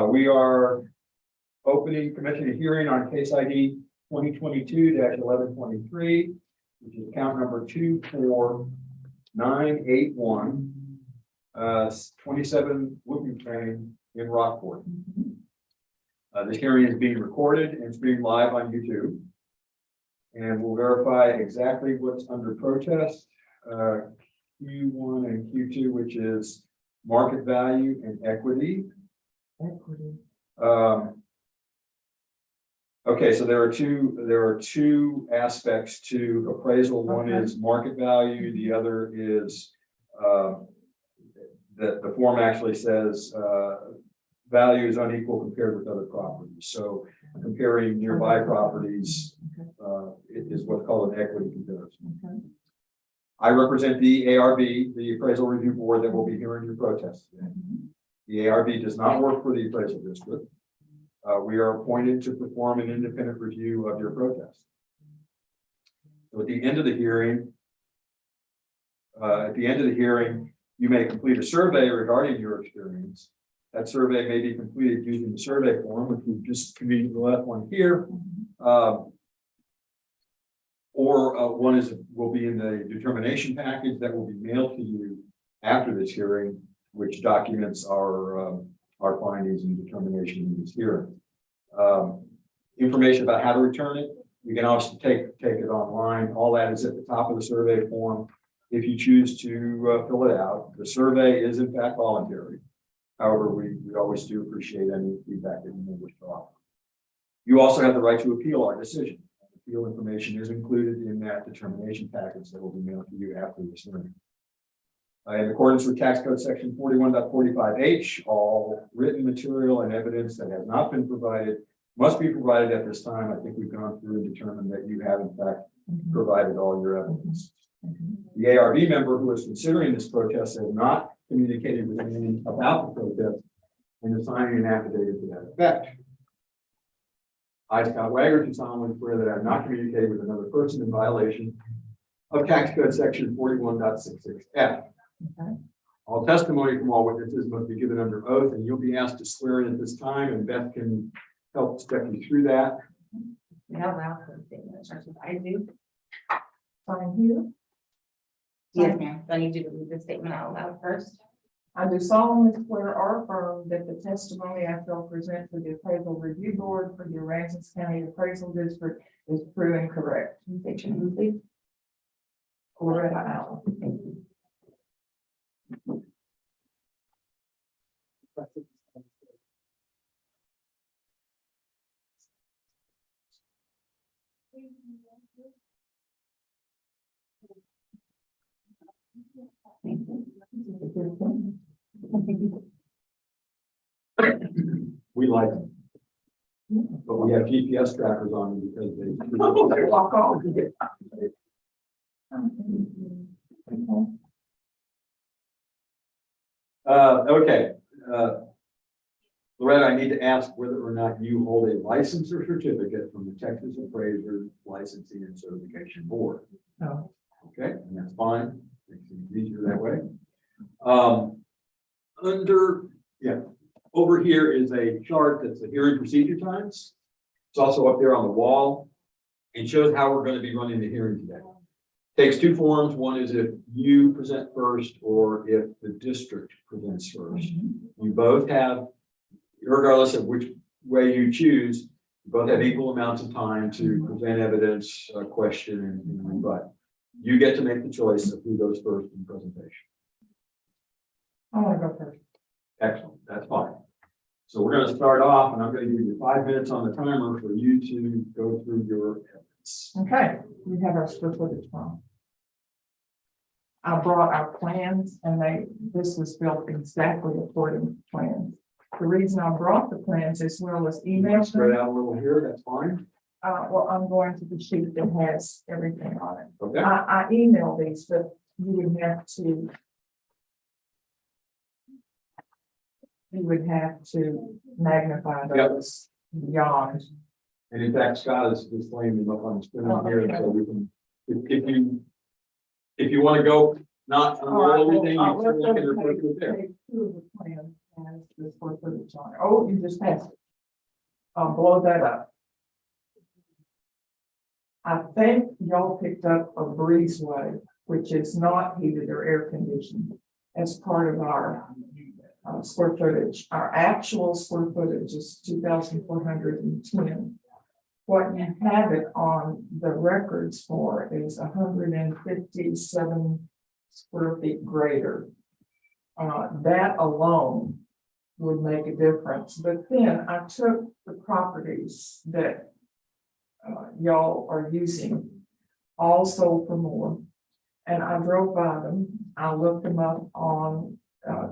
We are commencing a hearing on case ID 2022-1123, which is account number 24981, 27 Whooping Train in Rockport. This hearing is being recorded and streamed live on YouTube. And we'll verify exactly what's under protest, Q1 and Q2, which is market value and equity. Okay, so there are two aspects to appraisal. One is market value, the other is that the form actually says value is unequal compared with other properties. So comparing nearby properties is what's called an equity comparison. I represent the ARB, the Appraisal Review Board, that will be hearing your protest today. The ARB does not work for the appraisal district. We are appointed to perform an independent review of your protest. So at the end of the hearing, you may complete a survey regarding your experience. That survey may be completed using the survey form, which we've just conveniently left one here. Or one will be in the determination package that will be mailed to you after this hearing, which documents our findings and determination in this hearing. Information about how to return it, you can also take it online. All that is at the top of the survey form. If you choose to fill it out, the survey is in fact voluntary. However, we always do appreciate any feedback that you may wish to offer. You also have the right to appeal our decision. Appeal information is included in that determination package that will be mailed to you after this hearing. In accordance with tax code section 41.45H, all written material and evidence that has not been provided must be provided at this time. I think we've gone through and determined that you have in fact provided all your evidence. The ARB member who is considering this protest has not communicated with anyone about the protest and is signing an affidavit to that effect. I, Scott Wagner, do solemnly swear that I have not communicated with another person in violation of tax code section 41.66F. All testimony from all witnesses must be given under oath, and you'll be asked to swear in at this time, and Beth can help step you through that. Not allowed for statements, I do. Sign here. Yes, ma'am. I need you to read the statement out loud first. I do solemnly swear or affirm that the testimony I shall present to the Appraisal Review Board for the Aransas County Appraisal District is true and correct. State your name, please. Loretta Allen. Thank you. like them. But we have GPS trackers on them because they. They walk off. Okay, Loretta, I need to ask whether or not you hold a license or certificate from the Texas Appraiser Licensing and Certification Board. No. Okay, and that's fine. Makes it easier that way. Over here is a chart that's the hearing procedure times. It's also up there on the wall. It shows how we're going to be running the hearing today. Takes two forms. One is if you present first or if the district presents first. You both have, regardless of which way you choose, you both have equal amounts of time to present evidence, question, and rebut. You get to make the choice of who goes first in the presentation. I want to go first. Excellent, that's fine. So we're going to start off, and I'm going to give you 5 minutes on the timer for you to go through your evidence. Okay, we have our square footage form. I brought our plans and this was built exactly according to plans. The reason I brought the plans as well as email Spread them, out a little here, that's fine. well, I'm going to the sheet that has everything on it. Okay, I emailed these, but you would have to magnify those beyond. and in fact, Scott is displaying them up on the screen here, so we can, if you want to go, not unroll everything, you certainly can refer to it there. Page 2 of the plan has the square footage on it. Oh, you just passed it. I'll blow that up. I think y'all picked up a breezeway, which is not heated or air conditioned, as part of our square footage. Our actual square footage is 2,410. What you have it on the records for is 157 square feet greater. That alone would make a difference. But then I took the properties that y'all are using, all sold for more, and I drove by them. I looked them up on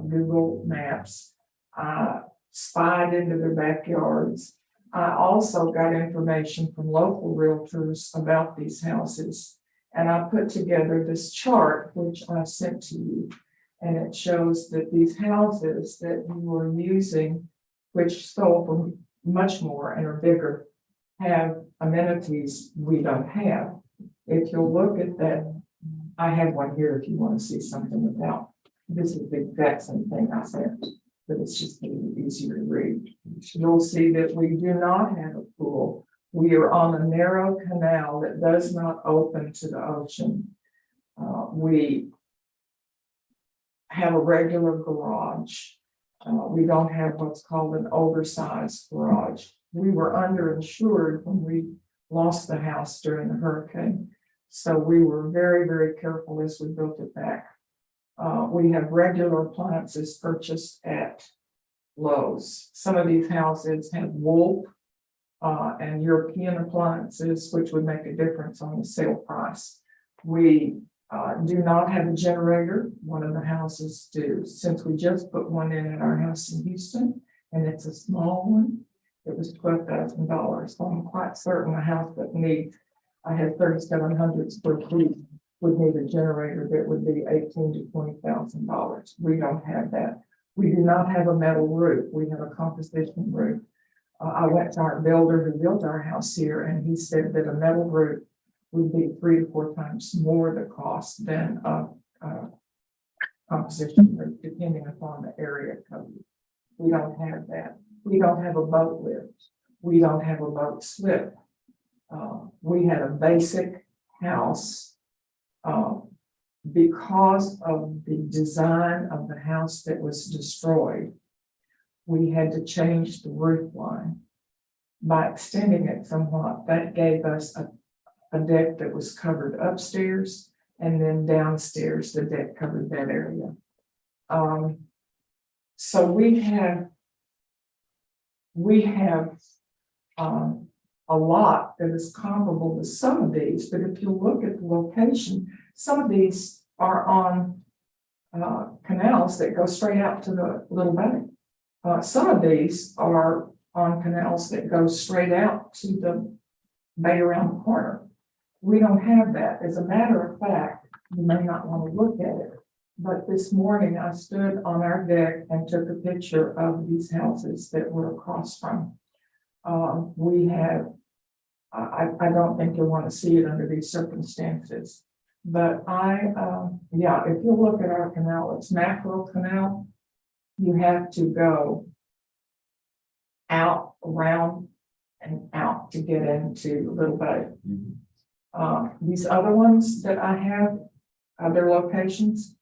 Google Maps. I spied into their backyards. I also got information from local realtors about these houses. And I put together this chart, which I sent to you. And it shows that these houses that you are using, which sold for much more and are bigger, have amenities we don't have. If you'll look at that, I have one here if you want to see something about. This is the exact same thing I said, but it's just a little easier to read. You'll see that we do not have a pool. We are on a narrow canal that does not open to the ocean. We have a regular garage. We don't have what's called an oversized garage. We were underinsured when we lost the house during the hurricane. So we were very, very careful as we built it back. We have regular appliances purchased at Lowe's. Some of these houses have wool and European appliances, which would make a difference on the sale price. We do not have a generator. One of the houses do. Since we just put one in at our house in Houston, and it's a small one, it was $12,000. So I'm quite certain a house that needs, I had 3,700 square feet, would need a generator that would be $18,000 to $20,000. We don't have that. We do not have a metal roof. We have a composition roof. I went to our builder who built our house here, and he said that a metal roof would be 3 to 4 times more the cost than a composition roof, depending upon the area code. We don't have that. We don't have a boat lift. We don't have a boat slip. We had a basic house. Because of the design of the house that was destroyed, we had to change the roof line. By extending it somewhat, that gave us a deck that was covered upstairs, and then downstairs, the deck covered that area. So we have a lot that is comparable to some of these, but if you look at the location, some of these are on canals that go straight out to the Little Bay. Some of these are on canals that go straight out to the bay around the corner. We don't have that. As a matter of fact, you may not want to look at it. But this morning I stood on our deck and took a picture of these houses that we're across from. We have, I don't think you'll want to see it under these circumstances. But yeah, if you look at our canal, it's mackerel canal. You have to go out, around, and out to get into Little Bay. These other ones that I have, other locations,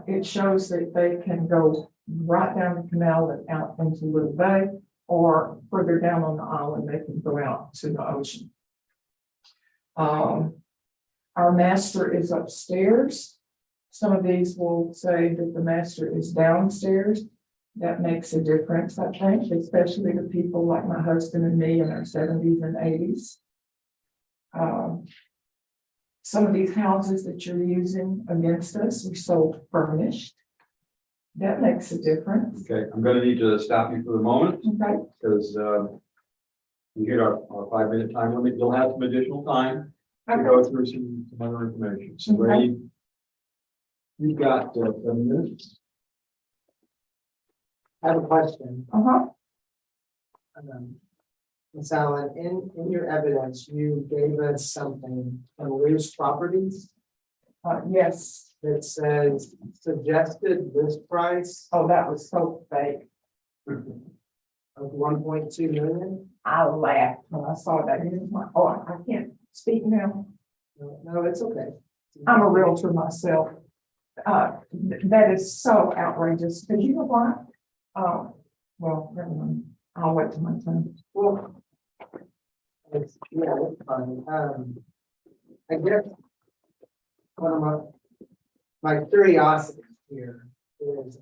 it shows that they can go right down the canal and out into Little Bay, or further down on the island, they can go out to the ocean. Our master is upstairs. Some of these will say that the master is downstairs. That makes a difference, I think, especially to people like my husband and me in our 70s and 80s. Some of these houses that you're using against us, we sold furnished. That makes a difference. Okay, I'm gonna need to stop you for the moment, Okay, because we hit our 5-minute time limit. You'll have some additional time to okay. go through some other information. So Okay. Ray, you've got 7 minutes. I have a question. Uh-huh. Ms. Allen, in your evidence, you gave us something on loose properties Yes. that says suggested list price Oh, that was so fake. of 1.2 million. I laughed when I saw that. It was like, oh, I can't speak now. No, it's okay. I'm a realtor myself. That is so outrageous, because you know what? Well, never mind. I'll wait till my turn. Well, it's fine. I guess one of my curiosity here is,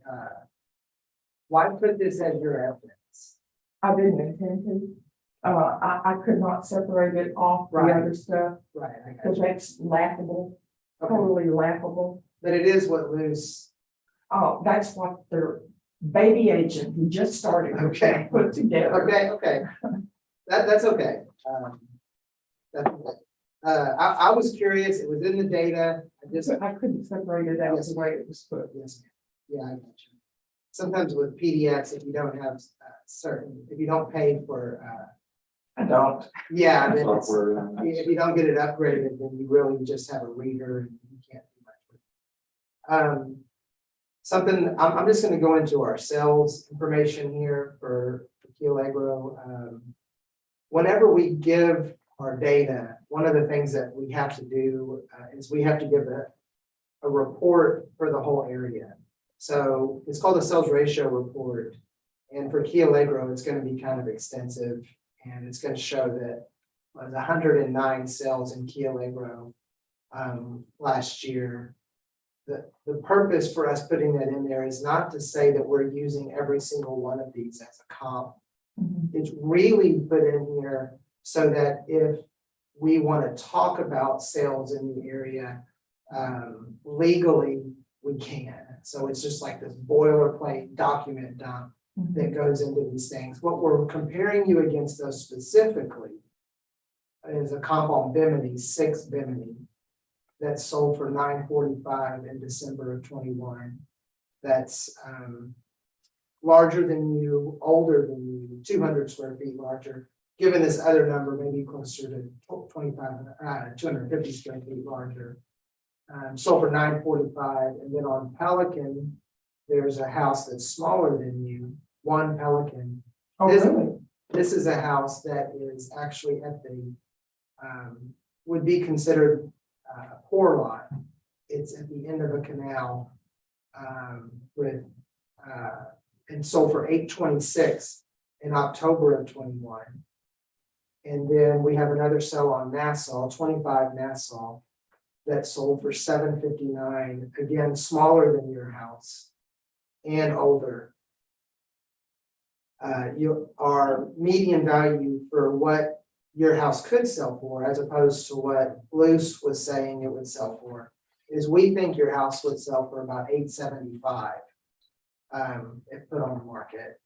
why put this as your evidence? I didn't intend to. I could not separate it off the Right. other stuff, Right, I got because you. that's laughable, Okay. totally laughable. But it is what loose. Oh, that's what their baby agent who just started. Okay. Put together. Okay. That's okay. That's okay. I was curious. It was in the data. I couldn't separate it out the way it was put. Yes, ma'am. Yeah, I got you. Sometimes with PDFs, if you don't have if you don't pay for, I don't. yeah, then it's, Software. if you don't get it upgraded, then you really just have a reader and you can't do much with it. Something, I'm just gonna go into our sales information here for Key Allegro. Whenever we give our data, one of the things that we have to do is we have to give a report for the whole area. So it's called a sales ratio report. And for Key Allegro, it's going to be kind of extensive, and it's going to show that there's 109 sales in Key Allegro last year. The purpose for us putting that in there is not to say that we're using every single one of these as a comp. It's really put in here so that if we want to talk about sales in the area legally, we can. So it's just like this boilerplate document dump that goes into these things. What we're comparing you against those specifically is a comp on Bimini, 6 Bimini, that sold for $945 in December of 21. That's larger than you, older than you, 200 square feet larger. Given this other number, maybe closer to 250 square feet larger. Sold for $945, and then on Pelican, there's a house that's smaller than you, 1 Pelican. Oh, really? This is a house that is actually at the, would be considered a poor lot. It's at the end of a canal and sold for $826 in October of 21. And then we have another sale on Nassau, 25 Nassau, that sold for $759, again, smaller than your house and older. Our median value for what your house could sell for, as opposed to what Luce was saying it would sell for, is we think your house would sell for about $875 if put on the market.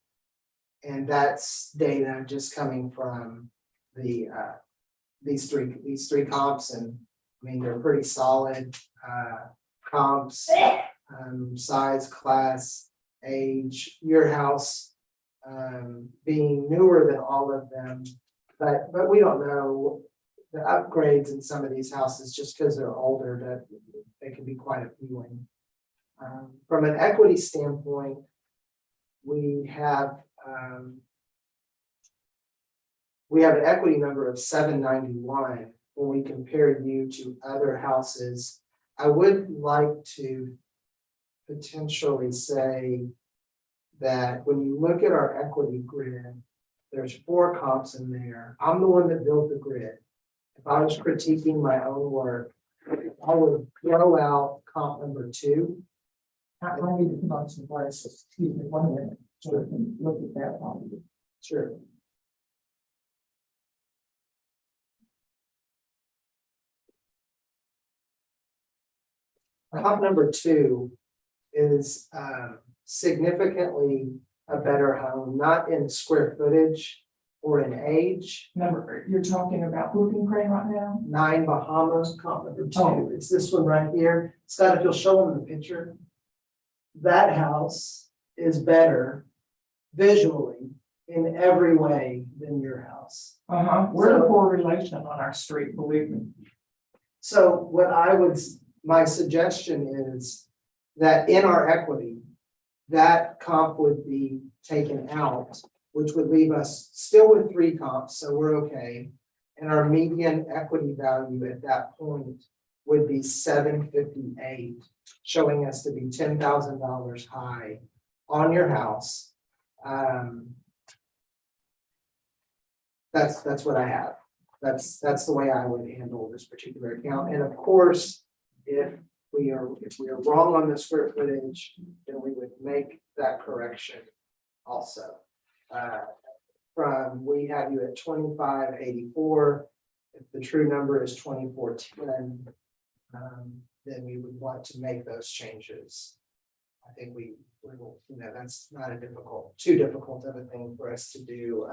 And that's data just coming from the, these three comps, and I mean, they're pretty solid, comps, size, class, age, your house, being newer than all of them. But we don't know the upgrades in some of these houses, just because they're older, that they can be quite appealing. From an equity standpoint, we have an equity number of 791 when we compare you to other houses. I would like to potentially say that when you look at our equity grid, there's 4 comps in there. I'm the one that built the grid. If I was critiquing my own work, I would throw out comp number 2. I need to come up with some prices, excuse me, 1 minute, so we can look at that one. Sure. Comp number 2 is significantly a better home, not in square footage or in age. Number, you're talking about whooping crane right now? 9 Bahamas, comp number 2. Oh. It's this one right here. Scott, if you'll show them the picture. That house is better visually in every way than your house. We're the poor relation on our street, believe me. So what my suggestion is that in our equity, that comp would be taken out, which would leave us still with 3 comps, so we're okay. And our median equity value at that point would be 758, showing us to be $10,000 high on your house. That's what I have. That's the way I would handle this particular account. And of course, if we are wrong on the square footage, then we would make that correction also. We have you at 2584. If the true number is 2410, then we would want to make those changes. I think we will, that's not too difficult of a thing for us to do.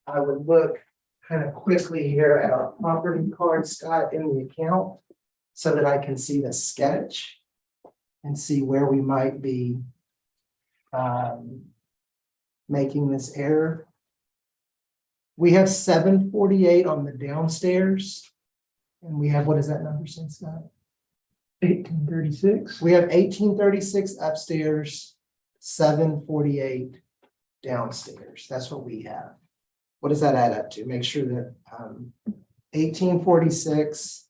I would look kind of quickly here at our property card, Scott, in the account, so that I can see the sketch and see where we might be making this error. We have 748 on the downstairs, and we have, what is that number, Scott? 1836. We have 1836 upstairs, 748 downstairs. That's what we have. What does that add up to? Make sure that 1846,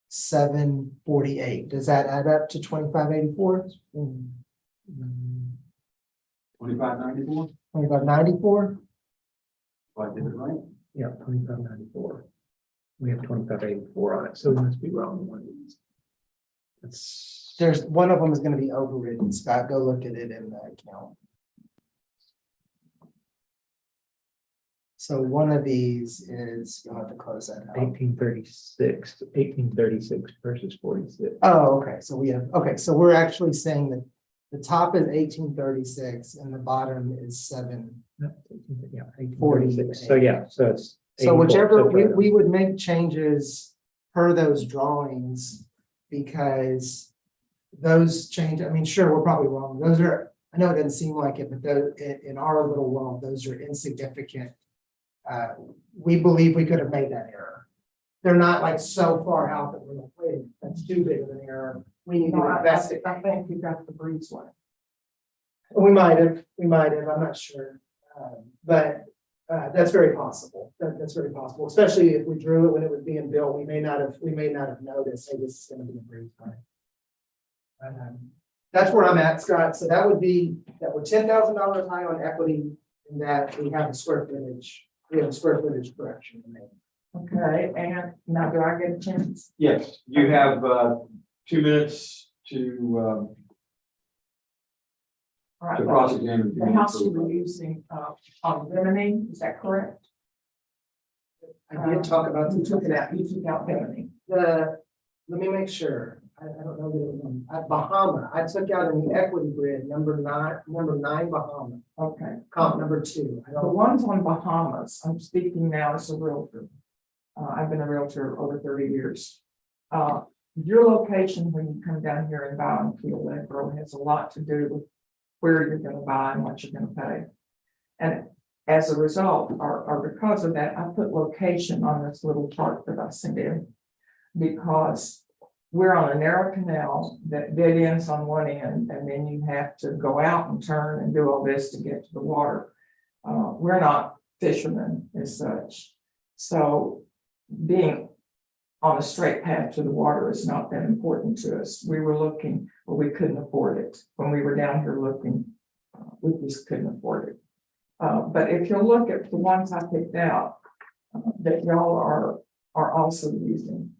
748. Does that add up to 2584? 2594, 2594? if I did it right. Yeah, 2594. We have 2584 on it, so we must be wrong on one of these. There's one of them is going to be overridden. Scott, go look at it in the account. So one of these is, you'll have to close that out. 1836 versus 46. Oh, okay. So so we're actually saying that the top is 1836 and the bottom is 7. No, 1846. So yeah, so it's. So 84, whichever, so it's right we would make changes per those drawings, because those change, I mean, sure, we're probably wrong. Those are, I know it doesn't seem like it, but in our little world, those are insignificant. We believe we could have made that error. They're not like so far out that we're like, wait, that's too big of an error. We need to investigate. I think you got the breeze one. We might have, I'm not sure. But that's very possible. That's very possible, especially if we drew it when it was being built. We may not have noticed, hey, this is going to be a breeze line. That's where I'm at, Scott. So that would be that we're $10,000 high on equity, and that we have a square footage. We have a square footage correction to make. Okay, and now do I get a chance? Yes, you have 2 minutes to All right, cross-examine. the house you were using on Bimini, is that correct? I did talk about You took it out, you took out Bimini. let me make sure. I don't know the name, at Bahama, I took out in the equity grid, number nine Bahama, Okay. comp number 2. I The don't, ones on Bahamas, I'm speaking now as a realtor. I've been a realtor over 30 years. Your location when you come down here and buy on Keel Lake Road has a lot to do with where you're gonna buy and what you're gonna pay. And as a result, or because of that, I put location on this little chart that I sent in. Because we're on a narrow canal that dead ends on one end, and then you have to go out and turn and do all this to get to the water. We're not fishermen as such. So being on a straight path to the water is not that important to us. We were looking, but we couldn't afford it. When we were down here looking, we just couldn't afford it. But if you look at the ones I picked out, that y'all are also using,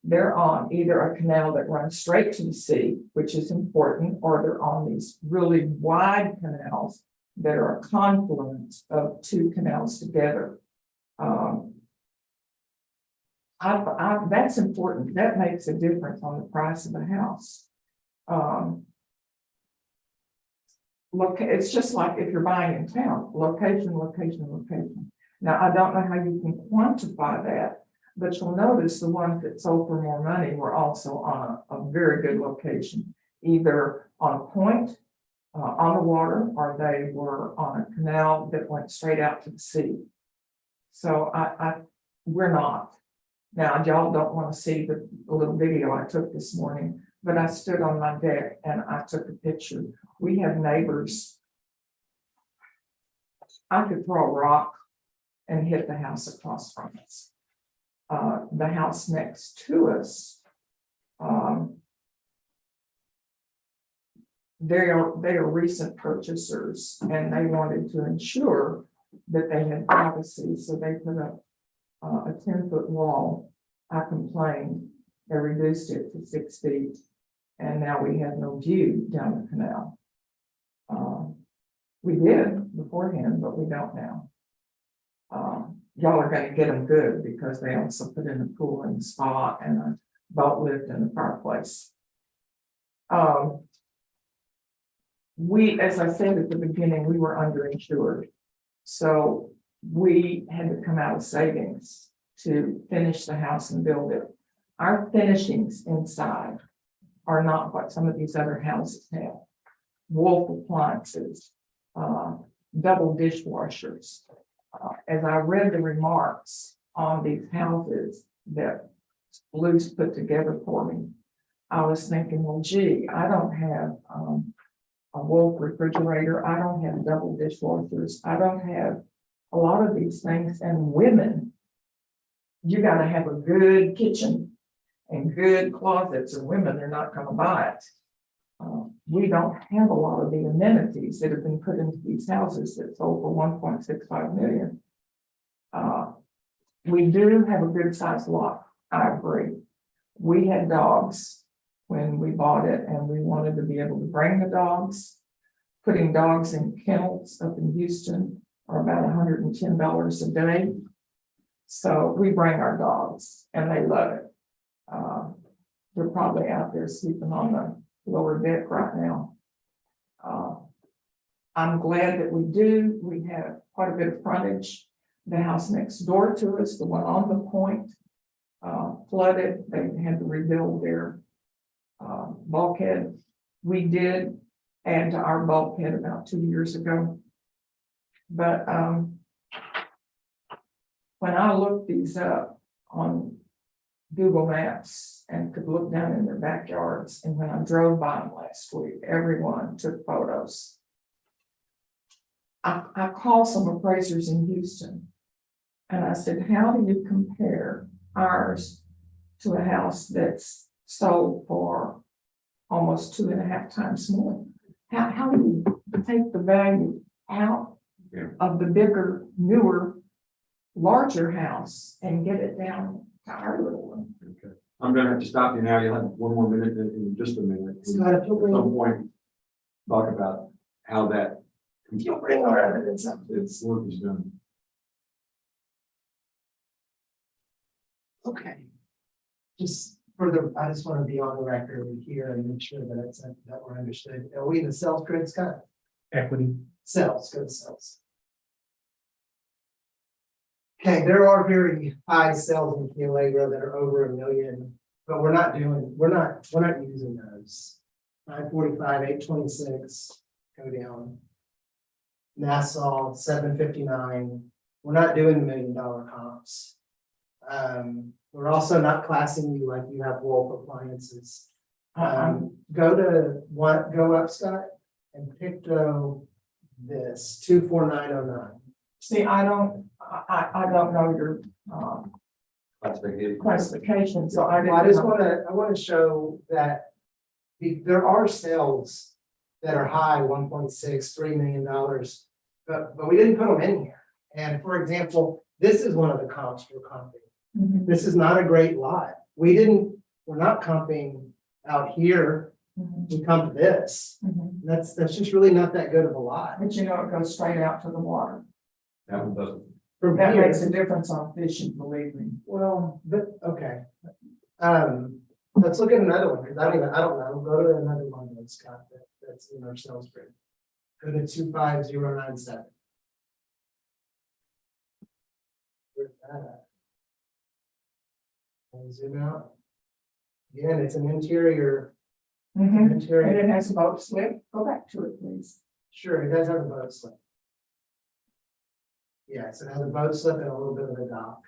they're on either a canal that runs straight to the sea, which is important, or they're on these really wide canals that are a confluence of two canals together. That's important. That makes a difference on the price of the house. Look, it's just like if you're buying in town, location, location, location. Now, I don't know how you can quantify that, but you'll notice the ones that sold for more money were also on a very good location, either on a point, on the water, or they were on a canal that went straight out to the sea. So we're not. Now, y'all don't want to see the little video I took this morning, but I stood on my deck and I took a picture. We have neighbors. I could throw a rock and hit the house across from us. The house next to us, they are recent purchasers, and they wanted to ensure that they had privacy, so they put up a 10-foot wall. I complained, they reduced it to 6 feet, and now we have no view down the canal. We did beforehand, but we don't now. Y'all are gonna get them good because they also put in a pool and a spa and a boat lift and a fireplace. We, as I said at the beginning, we were underinsured. So we had to come out of savings to finish the house and build it. Our finishings inside are not what some of these other houses have. Wolf appliances, double dishwashers. As I read the remarks on these houses that Luce put together for me, I was thinking, well, gee, I don't have a Wolf refrigerator. I don't have double dishwashers. I don't have a lot of these things. And women, you got to have a good kitchen and good closets, and women, they're not going to buy it. We don't have a lot of the amenities that have been put into these houses that sold for 1.65 million. We do have a good sized lot. I agree. We had dogs when we bought it, and we wanted to be able to bring the dogs. Putting dogs in kennels up in Houston are about $110 a day. So we bring our dogs, and they love it. They're probably out there sleeping on the lower deck right now. I'm glad that we do. We have quite a bit of frontage. The house next door to us, the one on the point, flooded. They had to rebuild their bulkhead. We did add to our bulkhead about 2 years ago. But when I looked these up on Google Maps and could look down in their backyards, and when I drove by them last week, everyone took photos. I called some appraisers in Houston, and I said, how do you compare ours to a house that's sold for almost 2.5 times more? How do you take the value out of the bigger, newer, larger house and get it down to our little one? Okay. I'm gonna have to stop you now. You'll have one more minute in just a minute. So At some point, talk about how that You'll bring our evidence up. its work is done. Okay. Just For the, I just want to be on the record here and make sure that it's, that we're understood. Are we in the sales grid, Scott? Equity. Sales, go to sales. Okay, there are very high sales in Allegra that are over $1 million, but we're not using those. 945, 826, go down. Nassau, 759, we're not doing $1 million comps. We're also not classing you like you have Wolf appliances. Go up, Scott, and pick this 24909. See, I don't know your, classification, so I didn't. Well, I want to show that there are sales that are high, 1.6, $3 million, but we didn't put them in here. And for example, this is one of the comps we're comping. Mhm. This is not a great lot. We're not comping out here. Mhm. We comped this. Mhm. That's just really not that good of a lot. But you know, it goes straight out to the water. That one doesn't. From That here, makes a difference on fishing, believe me. well, but, okay. Let's look at another one, because I don't know, go to another one that's got that's in our sales grid. Go to 25097. Where's that at? And zoom out. Again, it's an interior. And Interior, it has a boat slip. Go back to it, please. sure, it does have a boat slip. Yes, it has a boat slip and a little bit of a dock.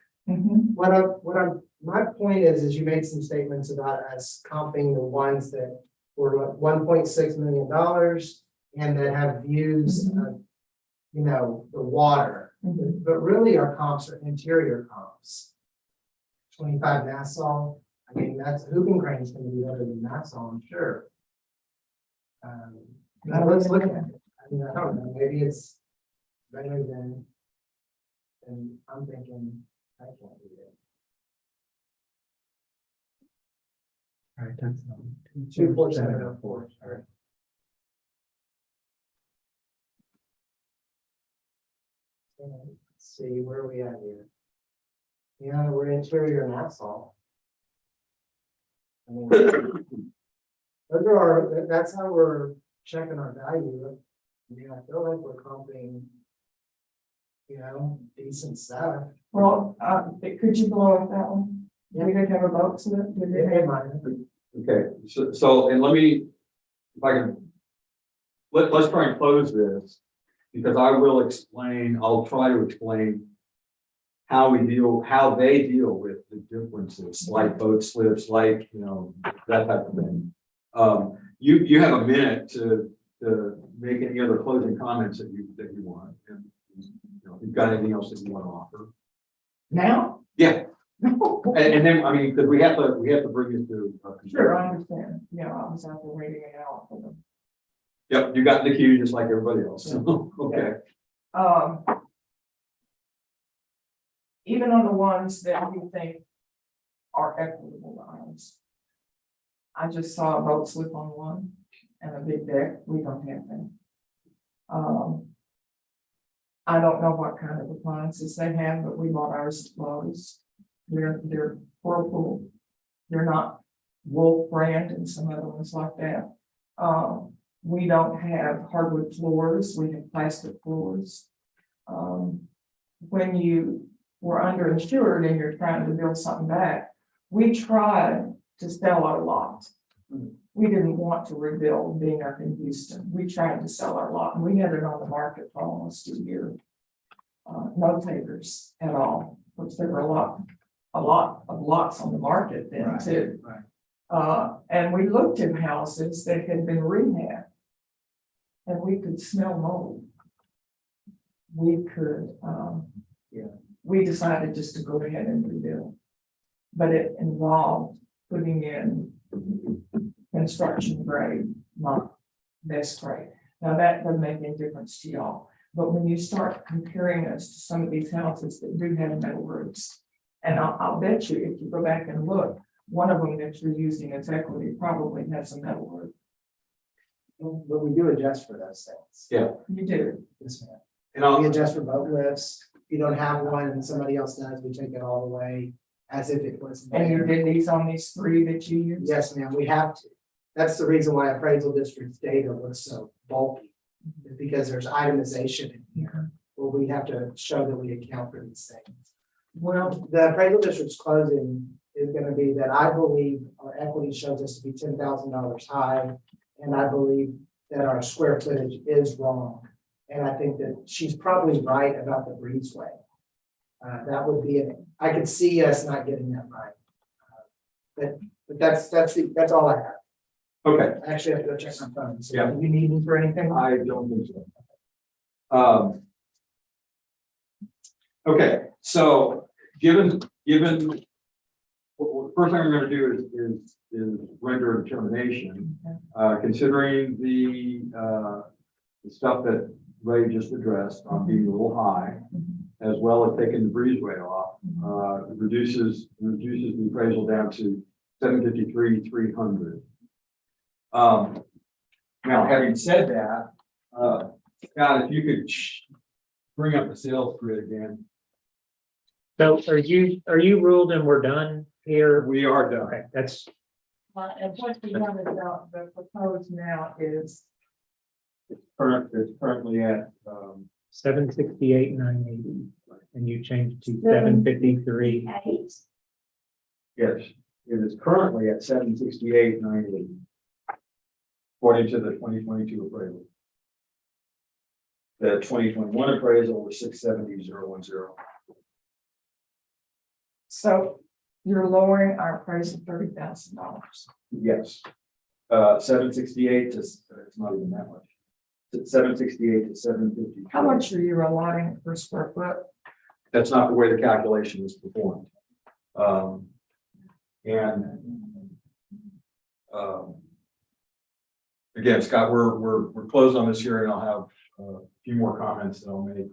My point is you made some statements about us comping the ones that were $1.6 million and that have views of, the water. But really our comps are interior comps. 25 Nassau, I mean, that's hooping crane's gonna be better than Nassau, I'm sure. Now let's look at it. I mean, I don't know, maybe it's better than, and I'm thinking, I can't do it. All right, that's. 24704, sorry. Let's see, where are we at here? Yeah, we're interior Nassau. I mean, that's how we're checking our value. Yeah, I feel like we're comping, decent stuff. Well, could you blow up that one? We didn't have a boat slip, did they have? Okay, so, and let me, if I can, let's try and close this, because I'll try to explain how they deal with the differences, like boat slips, like, that type of thing. You have a minute to make any other closing comments that you want, and, if you've got anything else that you want to offer. Now? Yeah. And then, I mean, because we have to bring it to. Sure, I understand. Yeah, I was out there waiting it out for them. Yep, you got in the queue just like everybody else. Okay. Even on the ones that we think are equitable lines. I just saw a boat slip on one and a big deck. We don't have them. I don't know what kind of appliances they have, but we bought ours at Lowe's. They're Whirlpool. They're not Wolf brand and some other ones like that. We don't have hardwood floors. We have plastic floors. When you were underinsured and you're trying to build something back, we tried to sell our lot. We didn't want to rebuild being up in Houston. We tried to sell our lot and we had it on the market for almost a year. No takers at all, which there were a lot of lots on the market then too. Right. And we looked at houses that had been rehabbed and we could smell mold. We could, we decided just to go ahead and rebuild. But it involved putting in construction grade, not best grade. Now that doesn't make any difference to y'all. But when you start comparing us to some of these houses that do have metal roofs, and I'll bet you if you go back and look, one of them that you're using as equity probably has a metal roof. But we do adjust for those things. Yeah. You do. Yes, ma'am. And We adjust for boat lifts. If you don't have one and somebody else does, we take it all the way. as if it was. And you did these on these three that you used? Yes, ma'am, we have to. That's the reason why appraisal district's data looks so bulky. Is because there's itemization in here, where we have to show that we account for these things. Well, The appraisal district's closing is gonna be that I believe our equity shows us to be $10,000 high. And I believe that our square footage is wrong. And I think that she's probably right about the breezeway. That would be it. I could see us not getting that right. But that's all I have. Okay, I actually have to go check my phone. So Yeah. do you need me for anything? I don't think so. Okay, so given, the first thing we're gonna do is render a determination, considering the stuff that Ray just addressed on being a little high, as well as taking the breezeway off, reduces the appraisal down to 753,300. Now, having said that, Scott, if you could bring up the sales grid again. So are you ruled and we're done here? We are done. Okay, that's, and what we have is the proposed now is, It's currently at, 768,980, and you changed to 753. yes, it is currently at 768,980. According to the 2022 appraisal. The 2021 appraisal was 670,010. so you're lowering our price of $30,000. Yes. 768 to, it's not even that much. 768 to 750. How much are you relying per square foot? That's not the way the calculation is performed. Again, Scott, we're closed on this hearing. I'll have a few more comments that I'll make.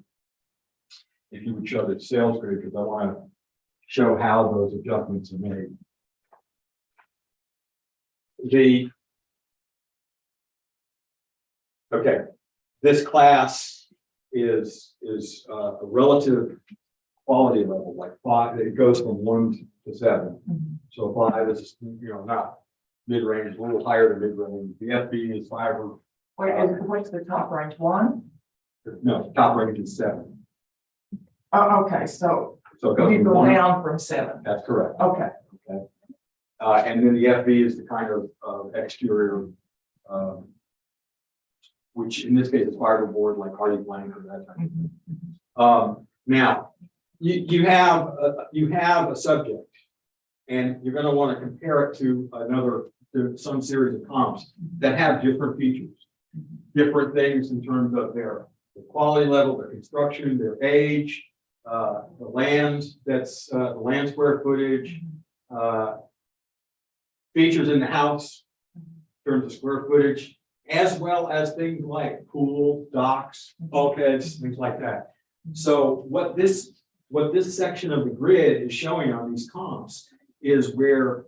If you would show the sales grid, because I want to show how those adjustments are made. Okay, this class is a relative quality level, like 5. It goes from 1 to 7. So 5 is, not mid-range, a little higher than mid-range. The FB is 5 or What's the top range, 1? no, top range is 7. Oh, okay, so So it goes you from go 1. down from 7. That's correct. Okay, And then the FB is the kind of exterior, which in this case is fiberboard, like hardy plank or that type of thing. Now, you have a subject, and you're going to want to compare it to some series of comps that have different features, different things in terms of their quality level, their construction, their age, the land land square footage, features in the house in terms of square footage, as well as things like pool, docks, bulkheads, things like that. So what this section of the grid is showing on these comps is where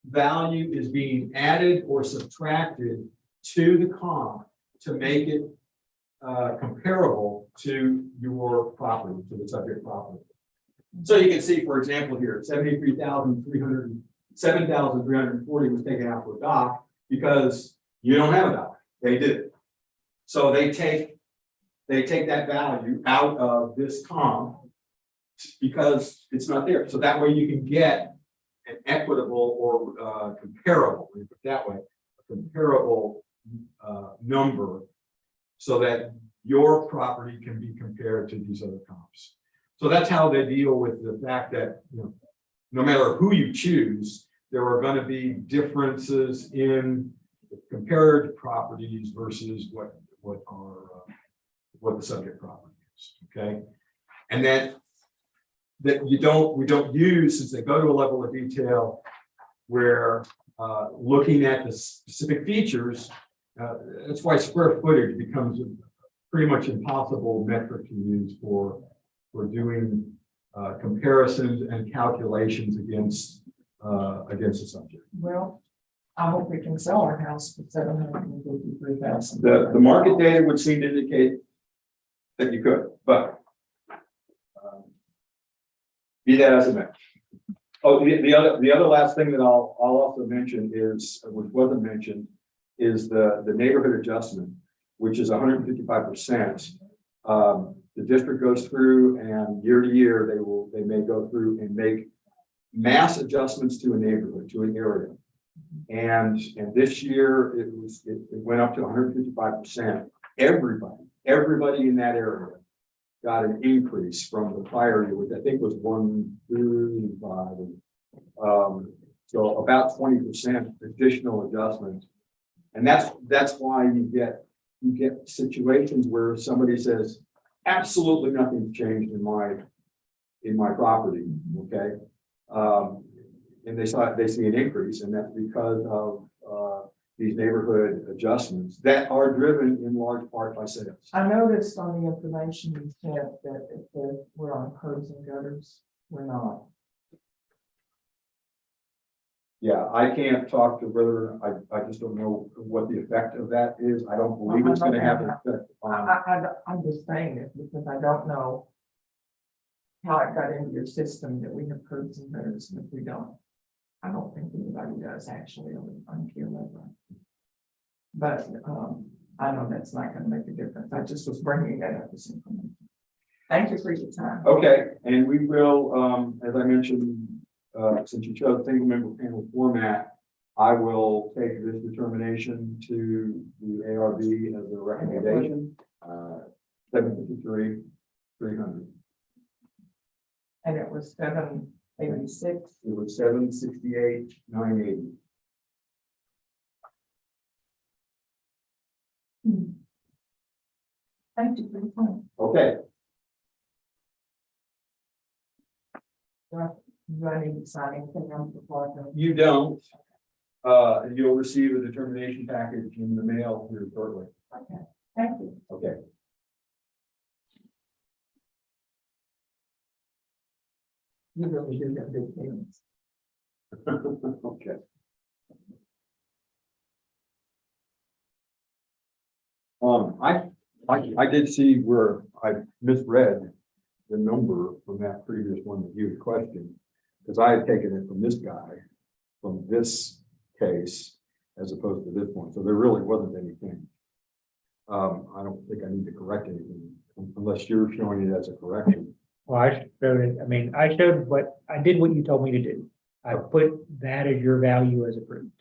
value is being added or subtracted to the comp to make it comparable to your property, to the subject property. So you can see, for example, here, 7,340 was taken out for a dock because you don't have a dock. They did. So they take that value out of this comp because it's not there. So that way you can get an equitable or comparable, let me put it that way, a comparable number so that your property can be compared to these other comps. So that's how they deal with the fact that, no matter who you choose, there are going to be differences in compared properties versus what the subject property is. Okay, and that we don't use, since they go to a level of detail where looking at the specific features, that's why square footage becomes a pretty much impossible metric to use for doing comparisons and calculations against a subject. well, I hope we can sell our house for $753,000. The market data would seem to indicate that you could, but be that as it may. Oh, the other last thing that I'll also mention is, which wasn't mentioned, is the neighborhood adjustment, which is 155%. The district goes through and year to year, they may go through and make mass adjustments to a neighborhood, to an area. And this year it went up to 155%. Everybody in that area got an increase from the prior year, which I think was 135. So about 20% additional adjustment. And that's why you get situations where somebody says, absolutely nothing's changed in my property, okay? And they see an increase, and that's because of these neighborhood adjustments that are driven in large part by sales. I noticed on the information you sent that if we're on curbs and gutters, we're not. Yeah, I can't talk to whether, I just don't know what the effect of that is. I don't believe it's gonna have an effect on. I'm just saying it because I don't know how it got into your system that we have curbs and gutters, and if we don't. I don't think anybody does actually on Q level. But I know that's not gonna make a difference. I just was bringing that up as information. Thank you for your time. Okay, and we will, as I mentioned, since you chose single member panel format, I will take this determination to the ARB as a recommendation, 753, 300. And it was 786. It was 768, 980. Thank you for your time. Okay, Do I need to sign anything else before I go? you don't. You'll receive a determination package in the mail here shortly. Okay, thank you. Okay. You really do have big things. Okay. I did see where I misread the number from that previous one that you had questioned, because I had taken it from this guy, from this case, as opposed to this one. So there really wasn't anything. I don't think I need to correct anything unless you're showing it as a correction. Well, I showed it, I mean, I did what you told me to do. I put that as your value as approved.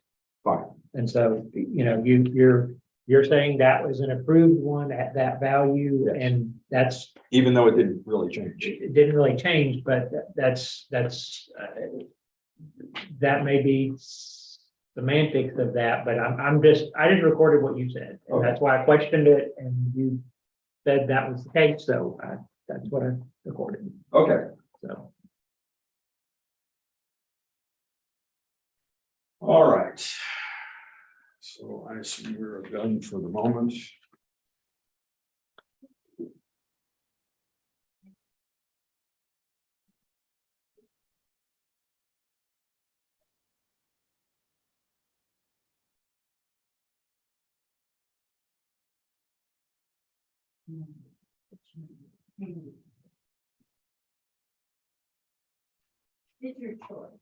Fine. And so, you know, you're saying that was an approved one at that value, Yes. and that's, Even though it didn't really change. it didn't really change, but that's, that may be semantics of that, but I just recorded what you said, and that's why I questioned it, and you said that was the case, so that's what I recorded, Okay. so. All right. So I assume we're done for the moment. It's your choice.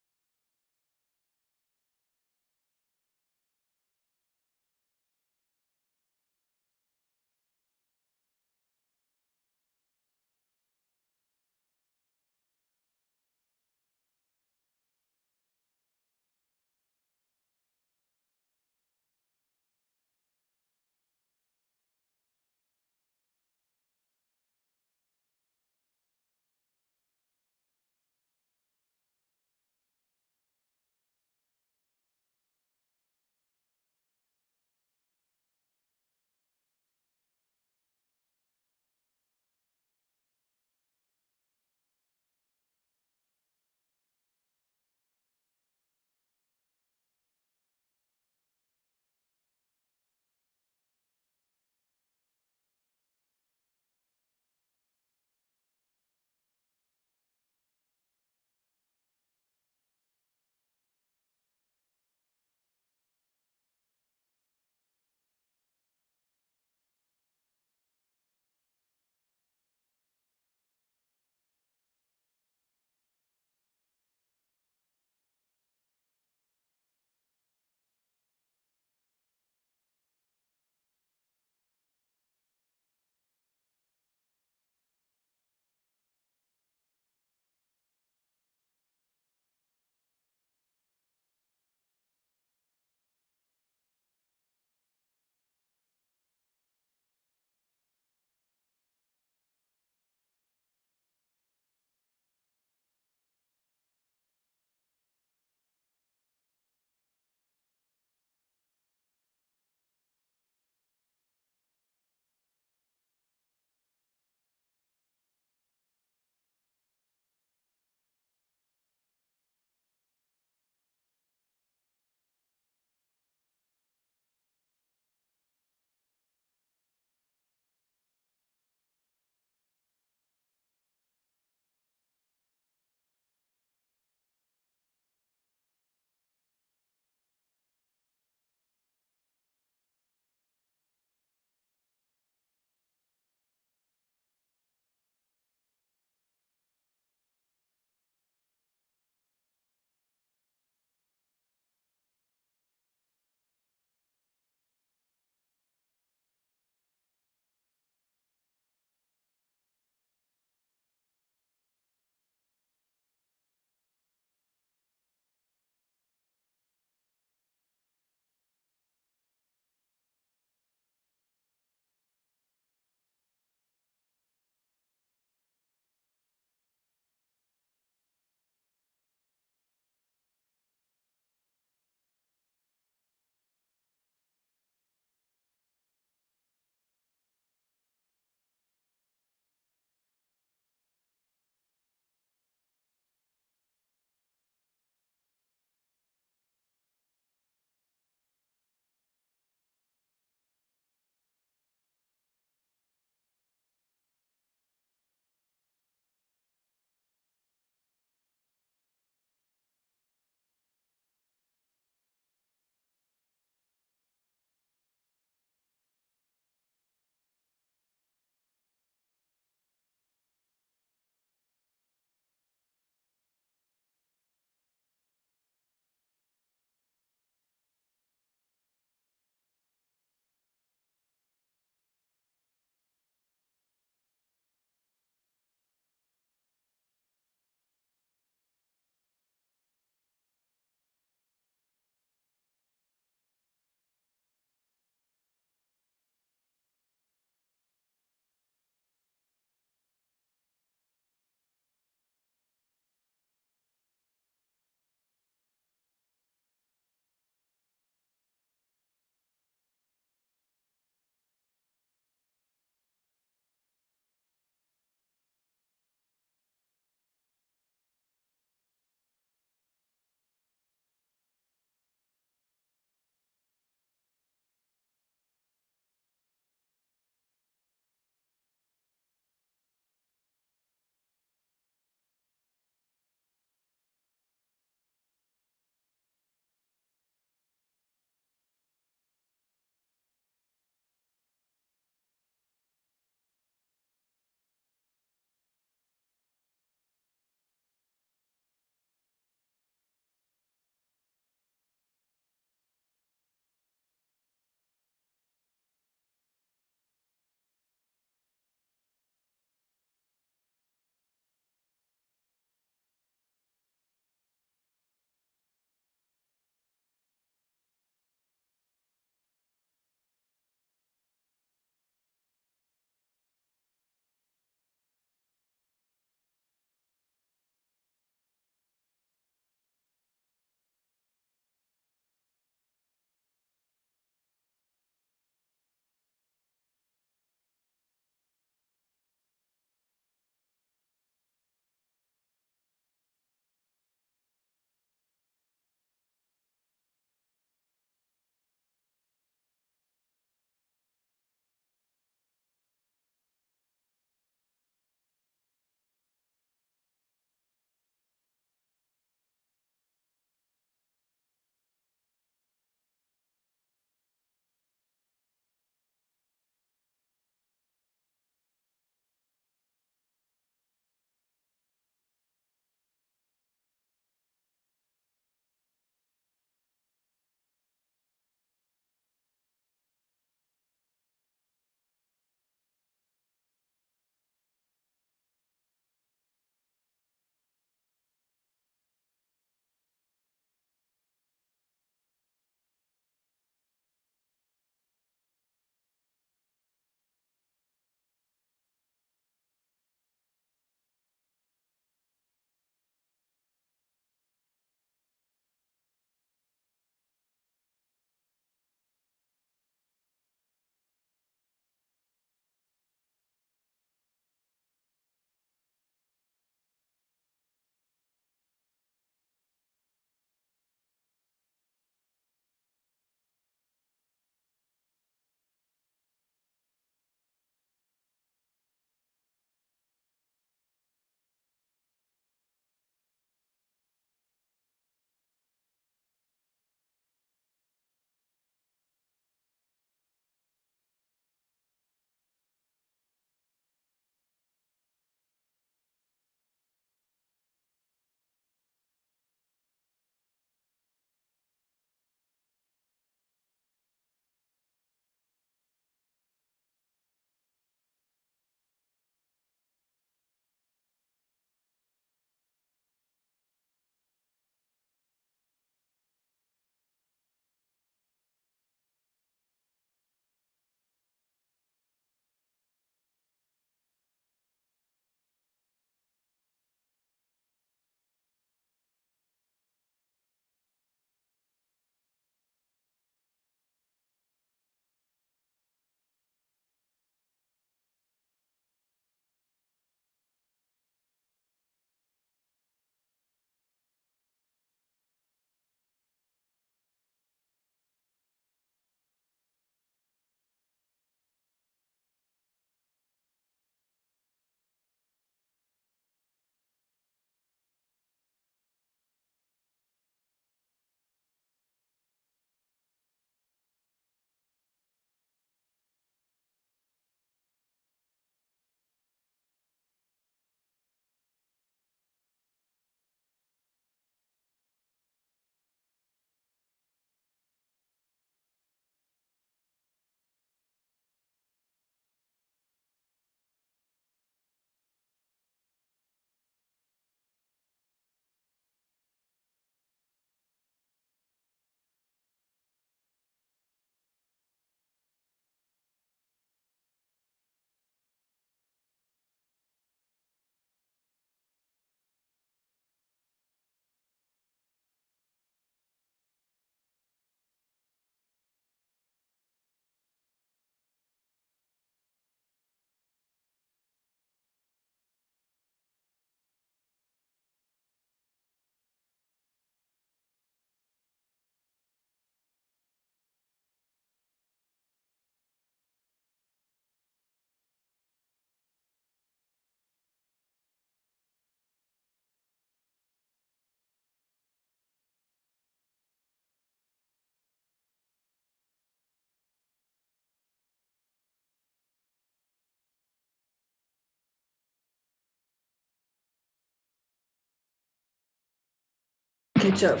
catch up.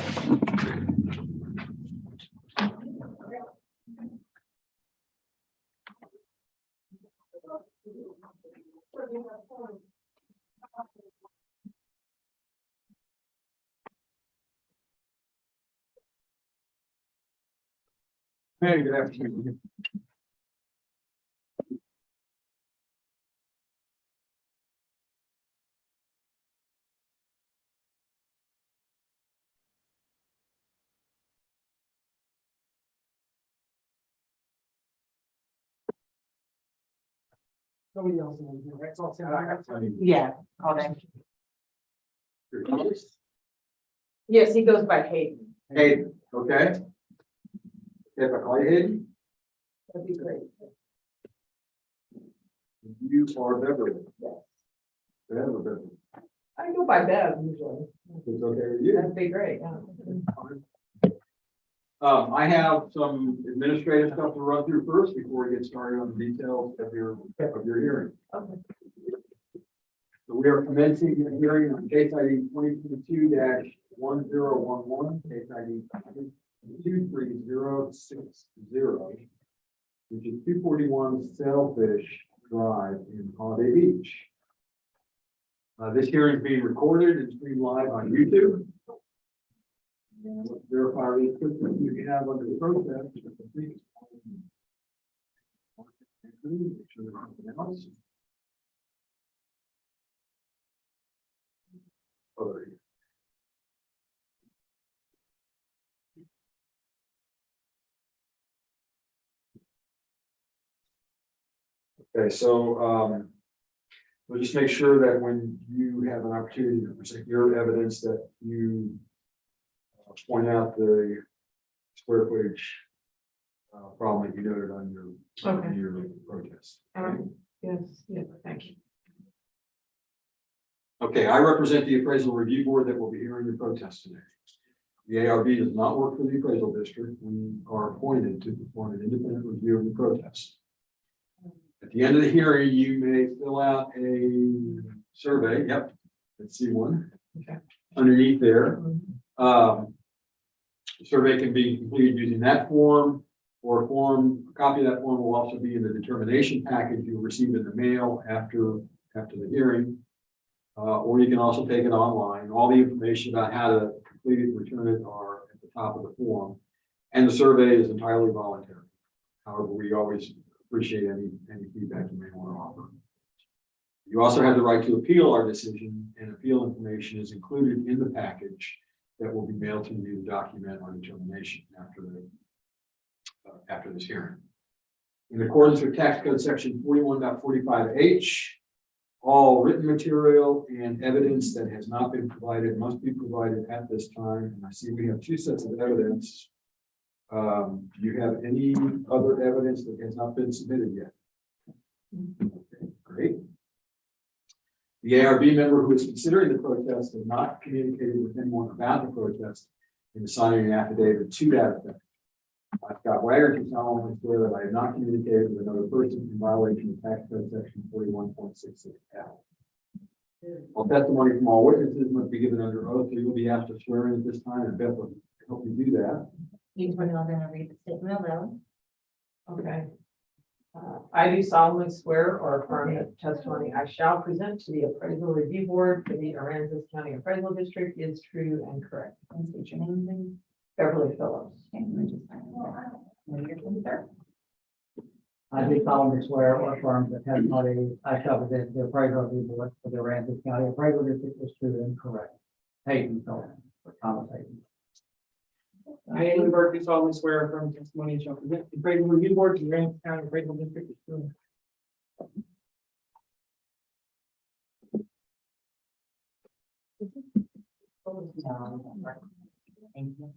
Hey, good afternoon. Nobody else in here, right? It's all same. Yeah, all day. Yes, he goes by Hayden. Hayden, okay? If I call you Hayden, That'd be great. you are Beverly. Beverly. I go by Bev usually. It's okay with you. That'd be great, yeah. I have some administrative stuff to run through first before we get started on the details of your hearing. Okay. So we are commencing the hearing on case ID 2022-1011, case ID 23060, which is 241 Sailfish Drive in Holiday Beach. This hearing is being recorded and streamed live on YouTube. And let's verify the equipment you have under the process. Make sure there's nothing else. Oh, there you go. Okay, so we'll just make sure that when you have an opportunity to present your evidence that you point out the square footage problem that you noted on your protest. Yes, yeah, thank you. Okay, I represent the appraisal review board that will be hearing your protest today. The ARB does not work for the appraisal district. We are appointed to perform an independent review of the protest. At the end of the hearing, you may fill out a survey. Yep, let's see one. Okay. Underneath there. The survey can be completed using that form, or a copy of that form will also be in the determination package you'll receive in the mail after the hearing. Or you can also take it online. All the information about how to complete it and return it are at the top of the form. And the survey is entirely voluntary. However, we always appreciate any feedback you may want to offer. You also have the right to appeal our decision, and appeal information is included in the package that will be mailed to you to document our determination after this hearing. In accordance with tax code section 41.45H, all written material and evidence that has not been provided must be provided at this time. And I see we have two sets of evidence. Do you have any other evidence that has not been submitted yet? Okay, great. The ARB member who is considering the protest has not communicated with anyone about the protest in signing an affidavit to that effect. Scott Wagner can solemnly swear that I have not communicated with another person in violation of tax code section 41.66L. All testimony from all witnesses must be given under oath, so you'll be asked to swear in at this time, and Beth will help you do that. He's going to read the statement aloud. Okay. I do solemnly swear or affirm that the testimony I shall present to the appraisal review board for the Aransas County Appraisal District is true and correct. And state your name, please. Beverly Phillips. Okay, let me just sign it. When you're done, sir. I do solemnly swear or affirm that testimony I shall present to the appraisal review board for the Aransas County Appraisal District is true and correct. Hayden Phillips, for Thomas Hayden. I, Andrew Burke, do solemnly swear affirm testimony shall present the appraisal review board to the Aransas County Appraisal District is true. Thank you.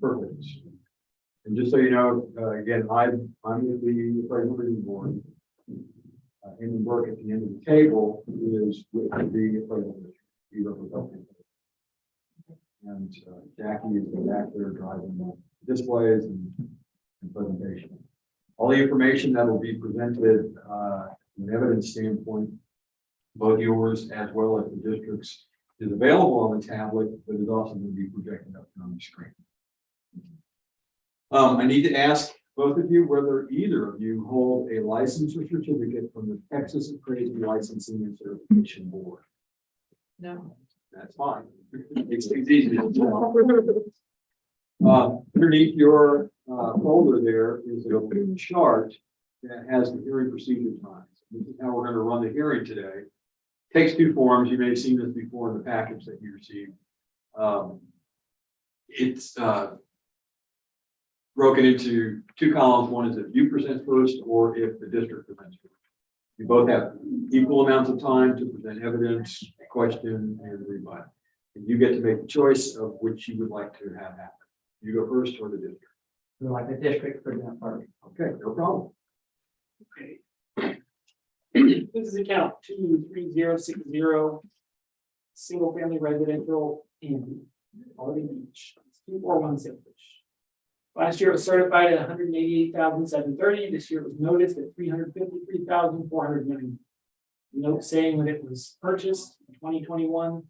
Perfect. And just so you know, again, I'm with the appraisal review board. Amy Burke at the end of the table is with the appraisal district. He represents it. And Jackie is back there driving the displays and presentation. All the information that will be presented from an evidence standpoint both yours as well as the district's, is available on the tablet, but is also going to be projected up on the screen. I need to ask both of you whether either of you hold a license or certificate from the Texas Appraisal Licensing and Certification Board. No. That's fine. It's easy. Underneath your folder there is a chart that has the hearing procedure times. This is how we're going to run the hearing today. Takes two forms. You may have seen this before in the package that you received. It's broken into two columns. One is if you present first or if the district presents first. You both have equal amounts of time to present evidence, question, and rebut. And you get to make the choice of which you would like to have happen. You go first or the district. We like the district for that part. Okay, no problem. Okay. This is account 23060, single family residential in Holiday Beach, 2416. Last year it was certified at 188,730. This year it was noticed at 353,490. Note saying that it was purchased in 2021.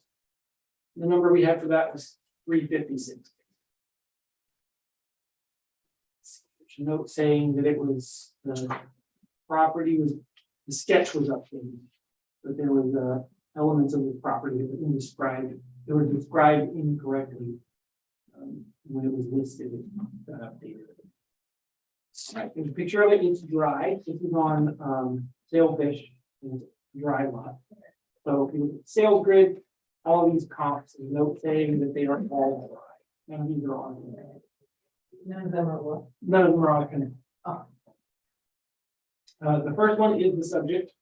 The number we had for that was 356. Note saying that it was the property was the sketch was updated, but there was elements of the property that were described. They were described incorrectly when it was listed. Got updated. Right, there's a picture of it. It's dry. This is on Sailfish and dry lot. So if you look at sales grid, all of these comps, there's note saying that they are all dry. None of these are on. None of them are what? None of them are on. The first one is the subject.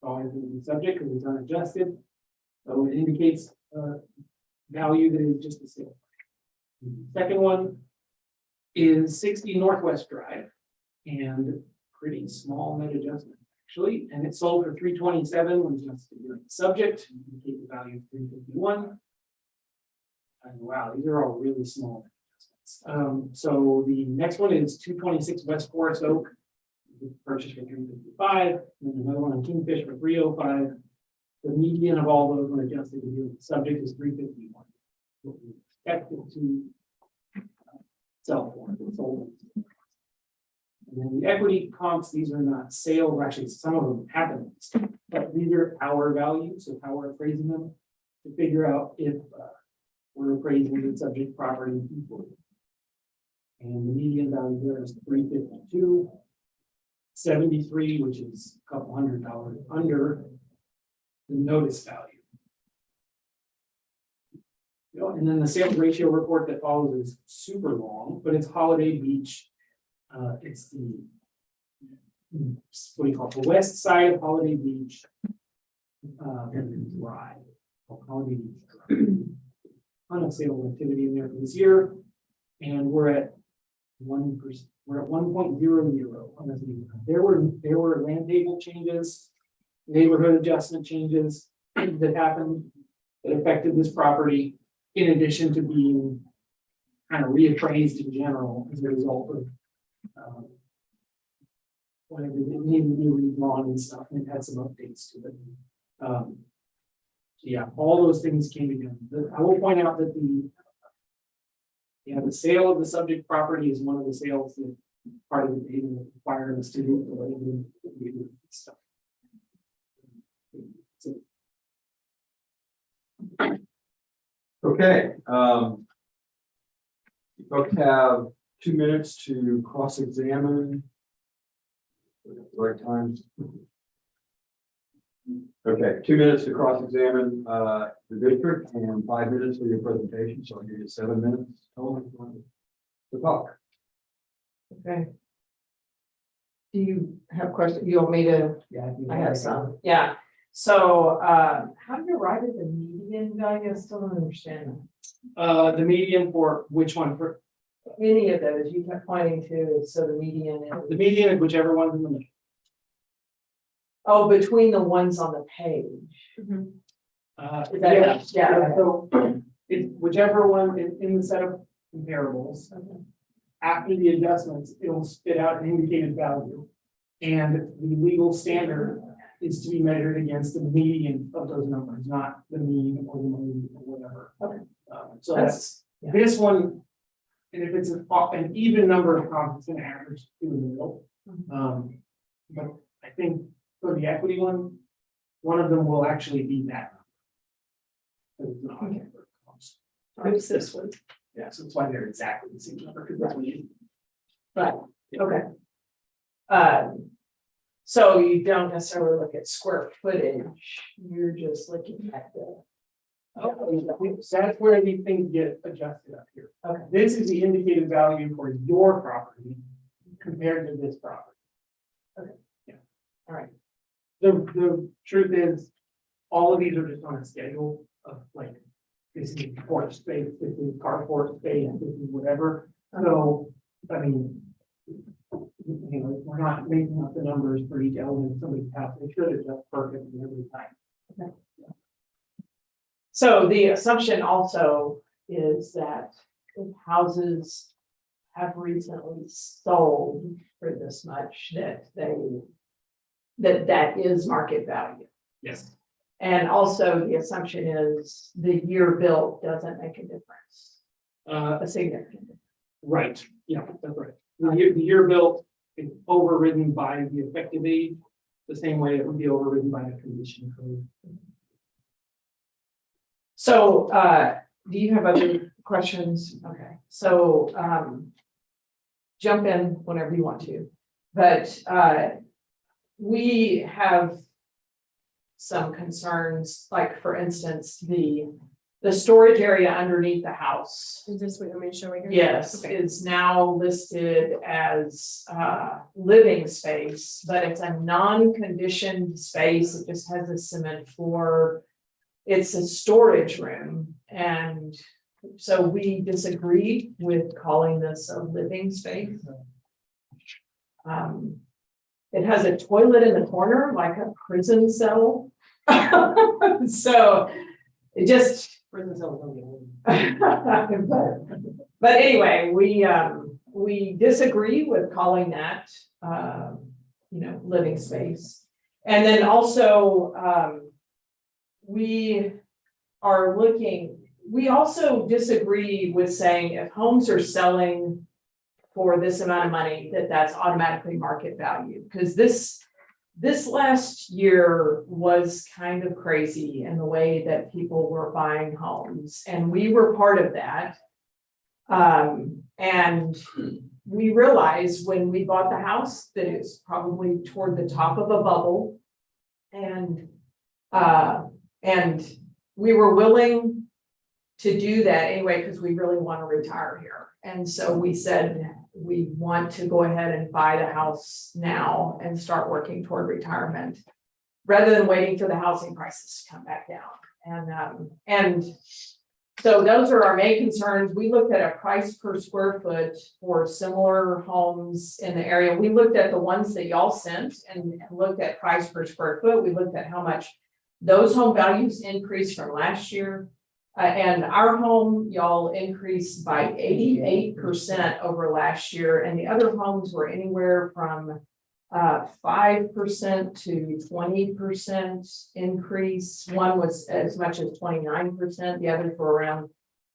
Always the subject because it's unadjusted. So it indicates value that is just the same. Second one is 60 Northwest Drive and pretty small net adjustment actually. And it sold for 327 when adjusted the subject, indicate the value of 351. And wow, these are all really small adjustments. So the next one is 226 West Forest Oak. Purchased for 355, and another one on Kingfish for 305. The median of all those when adjusted to the subject is 351. What we expected to sell for. And then the equity comps, these are not sales, actually some of them happen, but these are our values of how we're appraising them to figure out if we're appraising the subject property equally. And the median value there is 352. 73, which is a couple $100 under the notice value. You know, and then the sales ratio report that follows is super long, but it's Holiday Beach. It's the what do you call it? The west side of Holiday Beach. And dry. Holiday Beach. Ton of sales activity in there for this year, and we're at 1%. We're at 1.00. There were land table changes, neighborhood adjustment changes that happened that affected this property, in addition to being kind of reappraised in general as a result of whatever it needed to be redrawn and stuff, and it had some updates to it. So yeah, all those things came together. I will point out that the sale of the subject property is one of the sales that part of the data that required us to do stuff. So, Okay. You folks have 2 minutes to cross-examine. Right times. Okay, 2 minutes to cross-examine the district and 5 minutes for your presentation. So I'll give you 7 minutes total to talk. Okay. Do you have questions? You want me to? Yeah. I have some, yeah. So, how do you arrive at the median value? I still don't understand the median for which one? For that. Any of those you kept pointing to, so the median is. the median is whichever one's in the middle. Oh, between the ones on the page. Yeah. Yeah. So it's whichever one in the set of comparables. After the adjustments, it'll spit out an indicated value. And the legal standard is to be measured against the median of those numbers, not the mean or the mean or whatever. Okay. So that's, this one, and if it's an even number of comps, it's an average to the middle. But I think for the equity one of them will actually be that. It's not on number of comps. It's this one. Yeah, so that's why they're exactly the same number, because that's what you. Right, okay. So you don't necessarily look at square footage, you're just looking at the. That's where these things get adjusted up here. Okay. This is the indicated value for your property compared to this property. All right, The truth is, all of these are just on a schedule of like, this is porch space, this is carport space, this is whatever. So, I mean, you know, we're not making up the numbers for each element of somebody's house. They should adjust perfectly every time. so the assumption also is that if houses have recently sold for this much, that is market value. Yes. And also the assumption is the year built doesn't make a difference, a significant difference. Right, yeah, that's right. The year built is overridden by the effective age, the same way it would be overridden by the condition code. So, do you have other questions? Okay, so, jump in whenever you want to, but, we have some concerns, like for instance, the storage area underneath the house. Is this what you want me to show right here? Yes, Okay. is now listed as living space, but it's a non-conditioned space. It just has a cement floor. It's a storage room, and so we disagree with calling this a living space. It has a toilet in the corner, like a prison cell. So it just. Prison cell. But anyway, we disagree with calling that, living space. And then also, we also disagree with saying if homes are selling for this amount of money, that's automatically market value. Because this last year was kind of crazy in the way that people were buying homes, and we were part of that. And we realized when we bought the house that it's probably toward the top of a bubble. And we were willing to do that anyway, because we really want to retire here. And so we said, we want to go ahead and buy the house now and start working toward retirement, rather than waiting for the housing prices to come back down. And so those are our main concerns. We looked at a price per square foot for similar homes in the area. We looked at the ones that y'all sent and looked at price per square foot. We looked at how much those home values increased from last year. And our home, y'all increased by 88% over last year, and the other homes were anywhere from 5% to 20% increase. One was as much as 29%, the others were around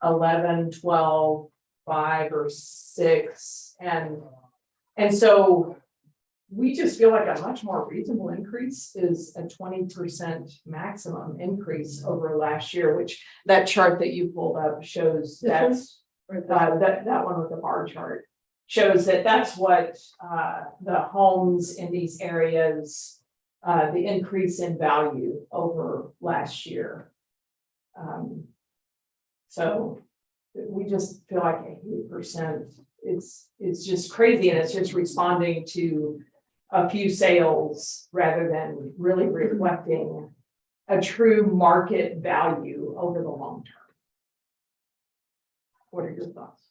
11, 12, 5 or 6. And so we just feel like a much more reasonable increase is a 20% maximum increase over last year, which that chart that you pulled up shows that's that one with the bar chart shows that's what the homes in these areas, the increase in value over last year. So we just feel like 8% it's just crazy, and it's just responding to a few sales rather than really reflecting a true market value over the long term. What are your thoughts?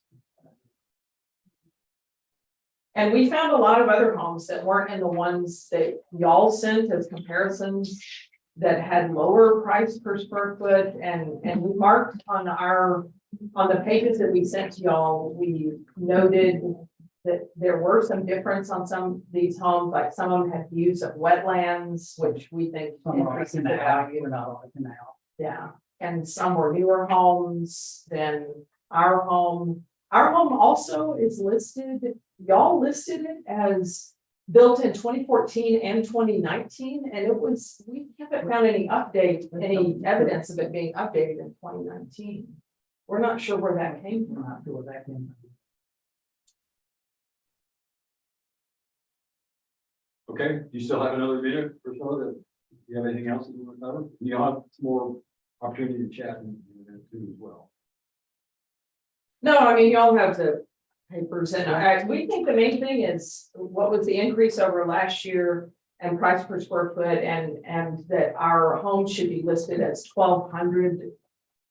And we found a lot of other homes that weren't in the ones that y'all sent as comparisons that had lower price per square foot, and we marked on the pages that we sent to y'all, we noted that there were some difference on some of these homes, like some of them had use of wetlands, which we think increases the value. We're not on a canal. Yeah, and some were newer homes than our home. Our home also is listed, y'all listed it as built in 2014 and 2019, and it was, we haven't found any update, any evidence of it being updated in 2019. We're not sure where that came from. Not sure what that came from. Okay, you still have another minute or so, that you have anything else that you want to cover? You'll have some more opportunity to chat and too as well. No, I mean, y'all have the papers, and we think the main thing is what was the increase over last year and price per square foot, and that our home should be listed as 1,200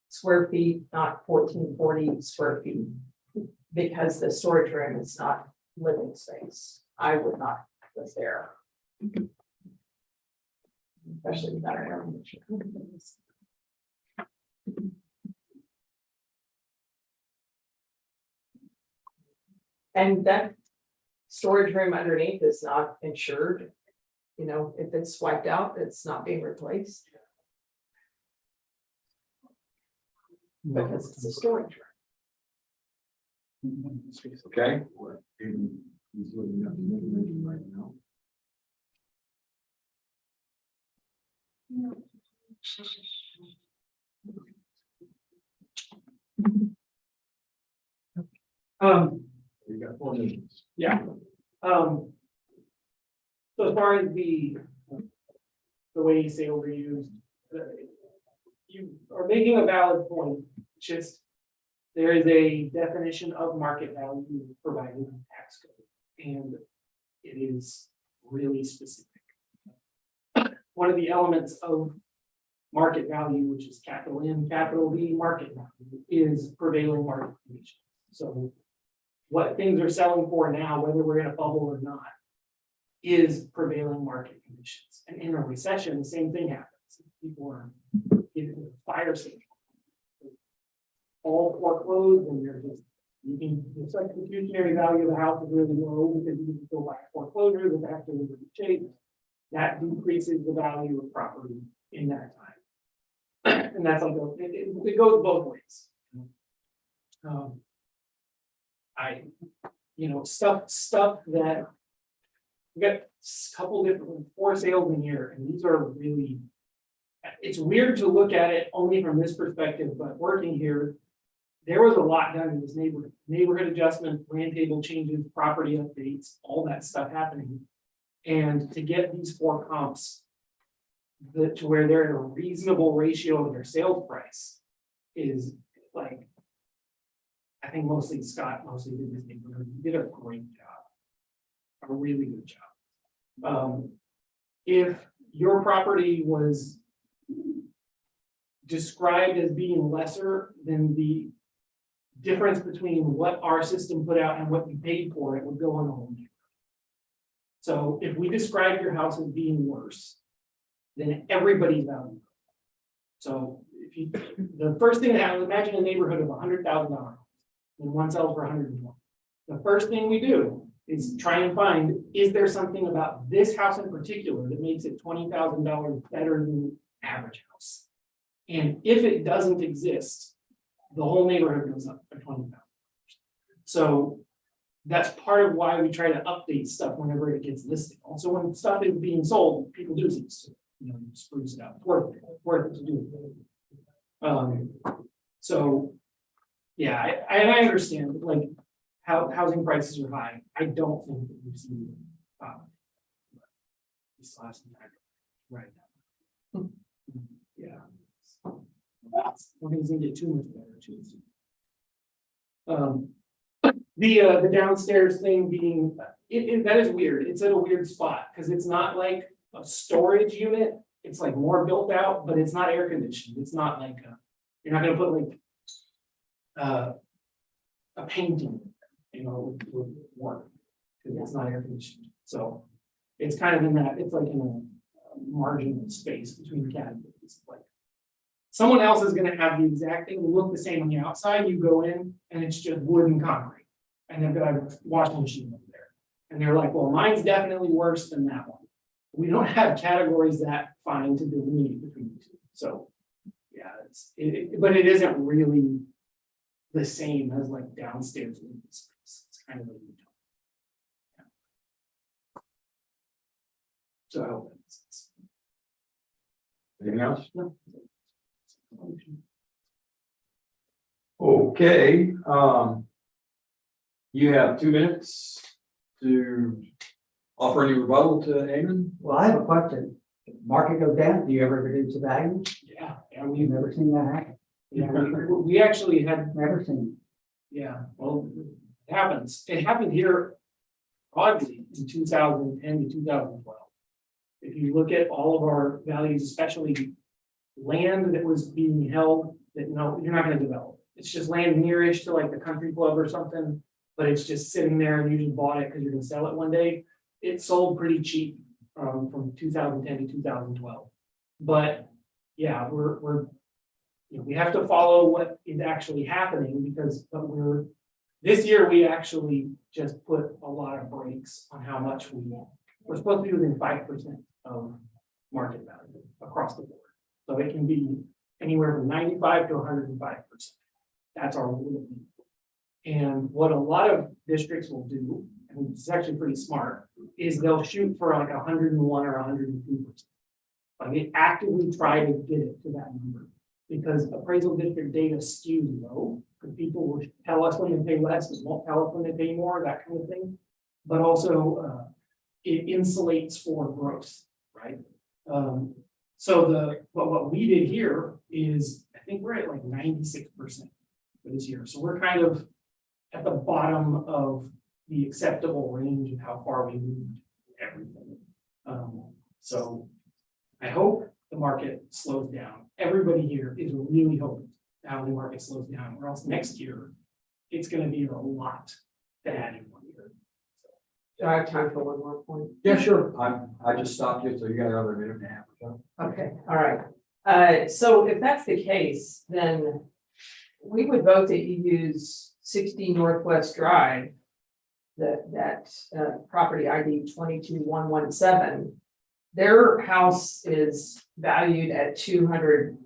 square feet, not 1,440 square feet, because the storage room is not living space. I would not live there. Especially without air conditioning. And that storage room underneath is not insured. You know, if it's wiped out, it's not being replaced. Because it's a storage room. Okay? He's looking at the information right now. You got 4 minutes. Yeah. So as far as the way you say overused, you are making a valid point. Just there is a definition of market value provided in the tax code, and it is really specific. One of the elements of market value, which is capital M, capital V, market value, is prevailing market conditions. So what things are selling for now, whether we're in a bubble or not, is prevailing market conditions. And in a recession, the same thing happens. People are getting a fire sale. All foreclosed, and you're just, you can, the substitutionary value of the house is really low because you can still buy foreclosure that's actually in good shape. That decreases the value of property in that time. And that's like, it goes both ways. Stuff that we got a couple different 4 sales in here, and these are really, it's weird to look at it only from this perspective, but working here, there was a lot done in this neighborhood adjustment, land table changes, property updates, all that stuff happening. And to get these 4 comps to where they're in a reasonable ratio of their sales price is like, I think Scott mostly did this neighborhood. He did a great job, a really good job. If your property was described as being lesser than the difference between what our system put out and what you paid for, it would go on the home. So if we describe your house as being worse, then everybody's value. So if you, the first thing that happens, imagine a neighborhood of $100,000 and one sells for 101. The first thing we do is try and find, is there something about this house in particular that makes it $20,000 better than the average house? And if it doesn't exist, the whole neighborhood goes up by $20,000. So that's part of why we try to update stuff whenever it gets listed. Also, when stuff is being sold, people do things to, spruce it up. It's worth it to do it. So yeah, I understand like how housing prices are high. I don't think that we've seen this last time right now. Yeah. Things can get too much better too. The downstairs thing being, that is weird. It's at a weird spot because it's not like a storage unit. It's like more built out, but it's not air conditioned. It's not like you're not going to put like a painting, with work because it's not air conditioned. So it's kind of in that. It's like in a marginal space between categories. Like someone else is going to have the exact thing look the same on the outside. You go in and it's just wood and concrete. and they've got a washing machine over there. And they're like, well, mine's definitely worse than that one. We don't have categories that fine to delineate between the two, so. Yeah, but it isn't really the same as like downstairs living space. It's kind of a. Yeah. So I hope that makes sense. Anything else? No. Okay, you have 2 minutes to offer any rebuttal to Eamon. Well, I have a question. If the market goes down, do you ever reduce the value? Yeah, You've never seen that happen. we actually had, Never seen. yeah, well, it happens. It happened here broadly in 2010 to 2012. If you look at all of our values, especially land that was being held, that no, you're not gonna develop. It's just land nearish to like the country club or something, but it's just sitting there and you just bought it because you're gonna sell it one day. It sold pretty cheap from 2010 to 2012. But yeah, we're we have to follow what is actually happening because this year we actually just put a lot of brakes on how much we want. We're supposed to be within 5% of market value across the board. So it can be anywhere from 95 to 105%. That's our limit. And what a lot of districts will do, and it's actually pretty smart, is they'll shoot for like 101 or 102%. Like they actively try to get it to that number because appraisal district data skews low because people will tell us when they pay less, and won't tell us when they pay more, that kind of thing. But also it insulates for growth, right? So what we did here is I think we're at like 96% for this year. So we're kind of at the bottom of the acceptable range of how far we moved everything. So I hope the market slows down. Everybody here is really hoping the housing market slows down, or else next year it's going to be a lot to add in 1 year. Do I have time for one more point? Yeah, sure. I just stopped you, so you got another minute and a half or so. Okay, all right. So if that's the case, then we would vote that you use 60 Northwest Drive, that property ID 22117. Their house is valued at $200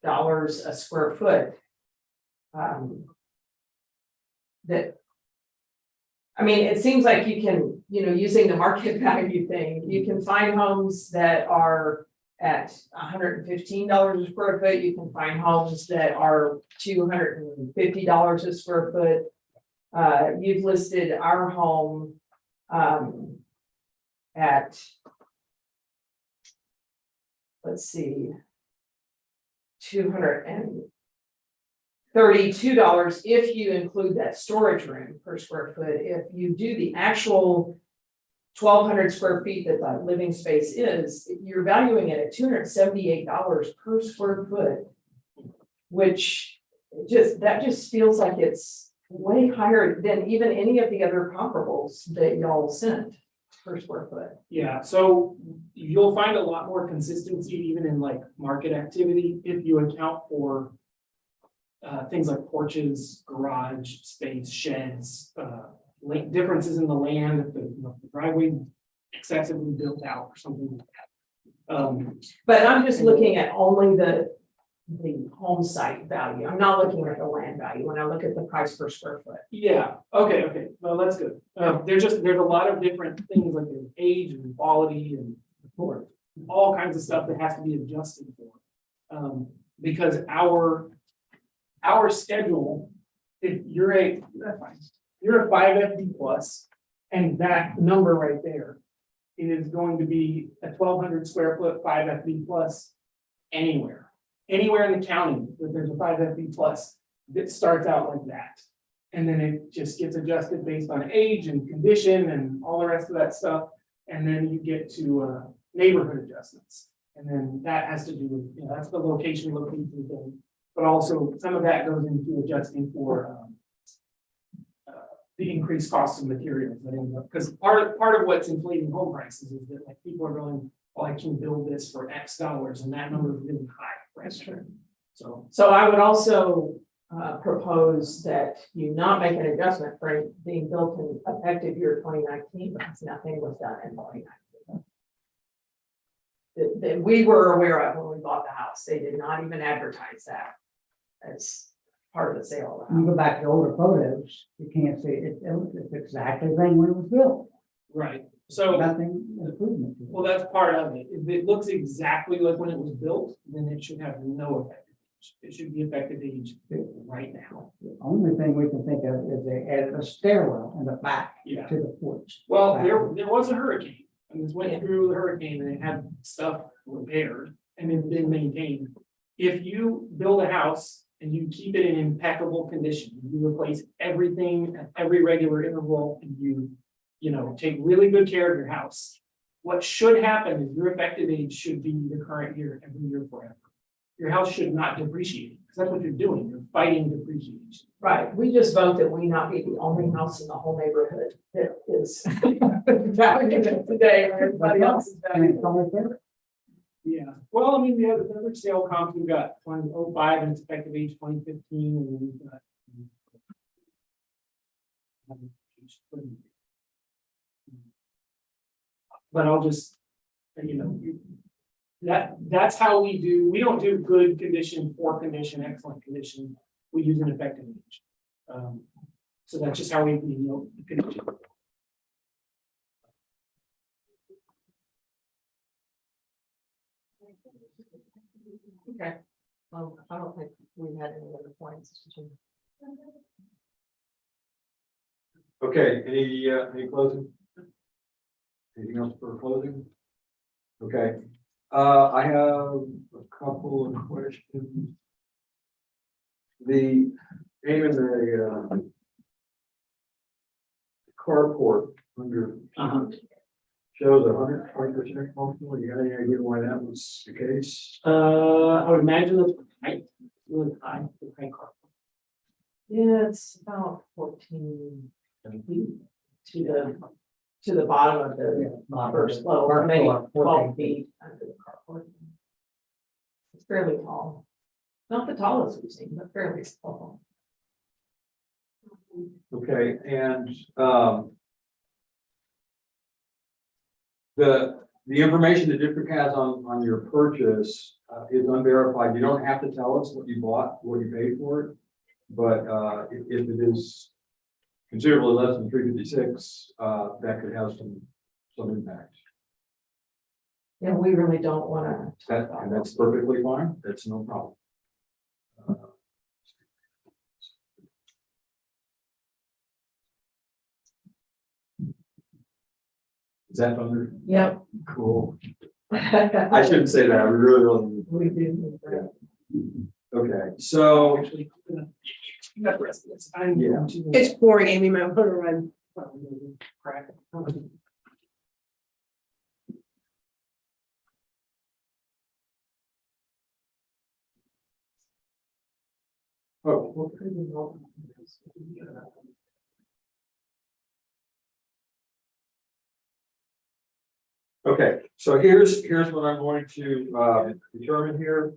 a square foot. I mean, it seems like you can, using the market value thing, you can find homes that are at $115 a square foot. You can find homes that are $250 a square foot. You've listed our home at, let's see, $232 if you include that storage room per square foot. If you do the actual 1,200 square feet that the living space is, you're valuing it at $278 per square foot, which that just feels like it's way higher than even any of the other comparables that y'all sent per square foot. Yeah, so you'll find a lot more consistency even in like market activity if you account for things like porches, garage space, sheds, differences in the land, if the driveway excessively built out or something like that. But I'm just looking at only the home site value. I'm not looking at the land value when I look at the price per square foot. Yeah, okay, well, that's good. There's a lot of different things like the age and quality and all kinds of stuff that has to be adjusted for. Because our schedule, if you're a 5 FD plus, and that number right there is going to be a 1,200 square foot 5 FD plus anywhere in the county that there's a 5 FD plus that starts out like that. And then it just gets adjusted based on age and condition and all the rest of that stuff. And then you get to neighborhood adjustments. And then that has to do with, that's the location thing. But also some of that goes into adjusting for the increased cost of materials that end up, because part of what's inflating home prices is that like people are going, well, I can build this for X dollars and that number is really high. That's true. So I would also propose that you not make an adjustment for it being built in effective year 2019, because nothing was done in 2019. That we were aware of when we bought the house. They did not even advertise that as part of the sale of the You house. go back to older photos, you can't see it, it's exactly the same when it was built, Right, so, nothing improvement. well, that's part of it. If it looks exactly like when it was built, then it should have no effective age. It should be effective age right now. The only thing we can think of is they added a stairwell in the back Yeah. to the porch. Well, there was a hurricane, and this went through the hurricane, and it had stuff repaired and then been maintained. If you build a house and you keep it in impeccable condition, you replace everything at every regular interval, and you know, take really good care of your house. What should happen is your effective age should be the current year, every year forever. Your house should not depreciate, because that's what you're doing, you're fighting depreciation. Right, we just vote that we not be the only house in the whole neighborhood that is valuing it today, when everybody else is I mean, valuing it's only fair. Yeah, well, I mean, the other sale comps, we've got 2005 and it's effective age 2015, and then we've got. But I'll just, you know, that's how we don't do good condition, poor condition, excellent condition. We use an effective age. So that's just how we know the condition. Okay, I don't think we had any other points. Okay, any closing? Anything else for closing? Okay, I have a couple of questions. The aim in the carport under shows 120% functional. You got any idea why that was the case? I would imagine it's height, really high, the height car. Yeah, it's about 14 feet to the bottom of the first level, or maybe 12 feet under the carport. It's fairly tall. Not the tallest we've seen, but fairly tall. Okay, and the information the district has on your purchase is unverified. You don't have to tell us what you bought, what you paid for it. But if it is considerably less than 356, that could have some impact. And we really don't want to. And that's perfectly fine. That's no problem. Is that under? Yep. Cool. I shouldn't say that. We really. We do. Okay, so Actually, that rest of this, I'm. Yeah. It's pouring, Amy, my motor run. Crack. oh, okay, so here's what I'm going to determine here.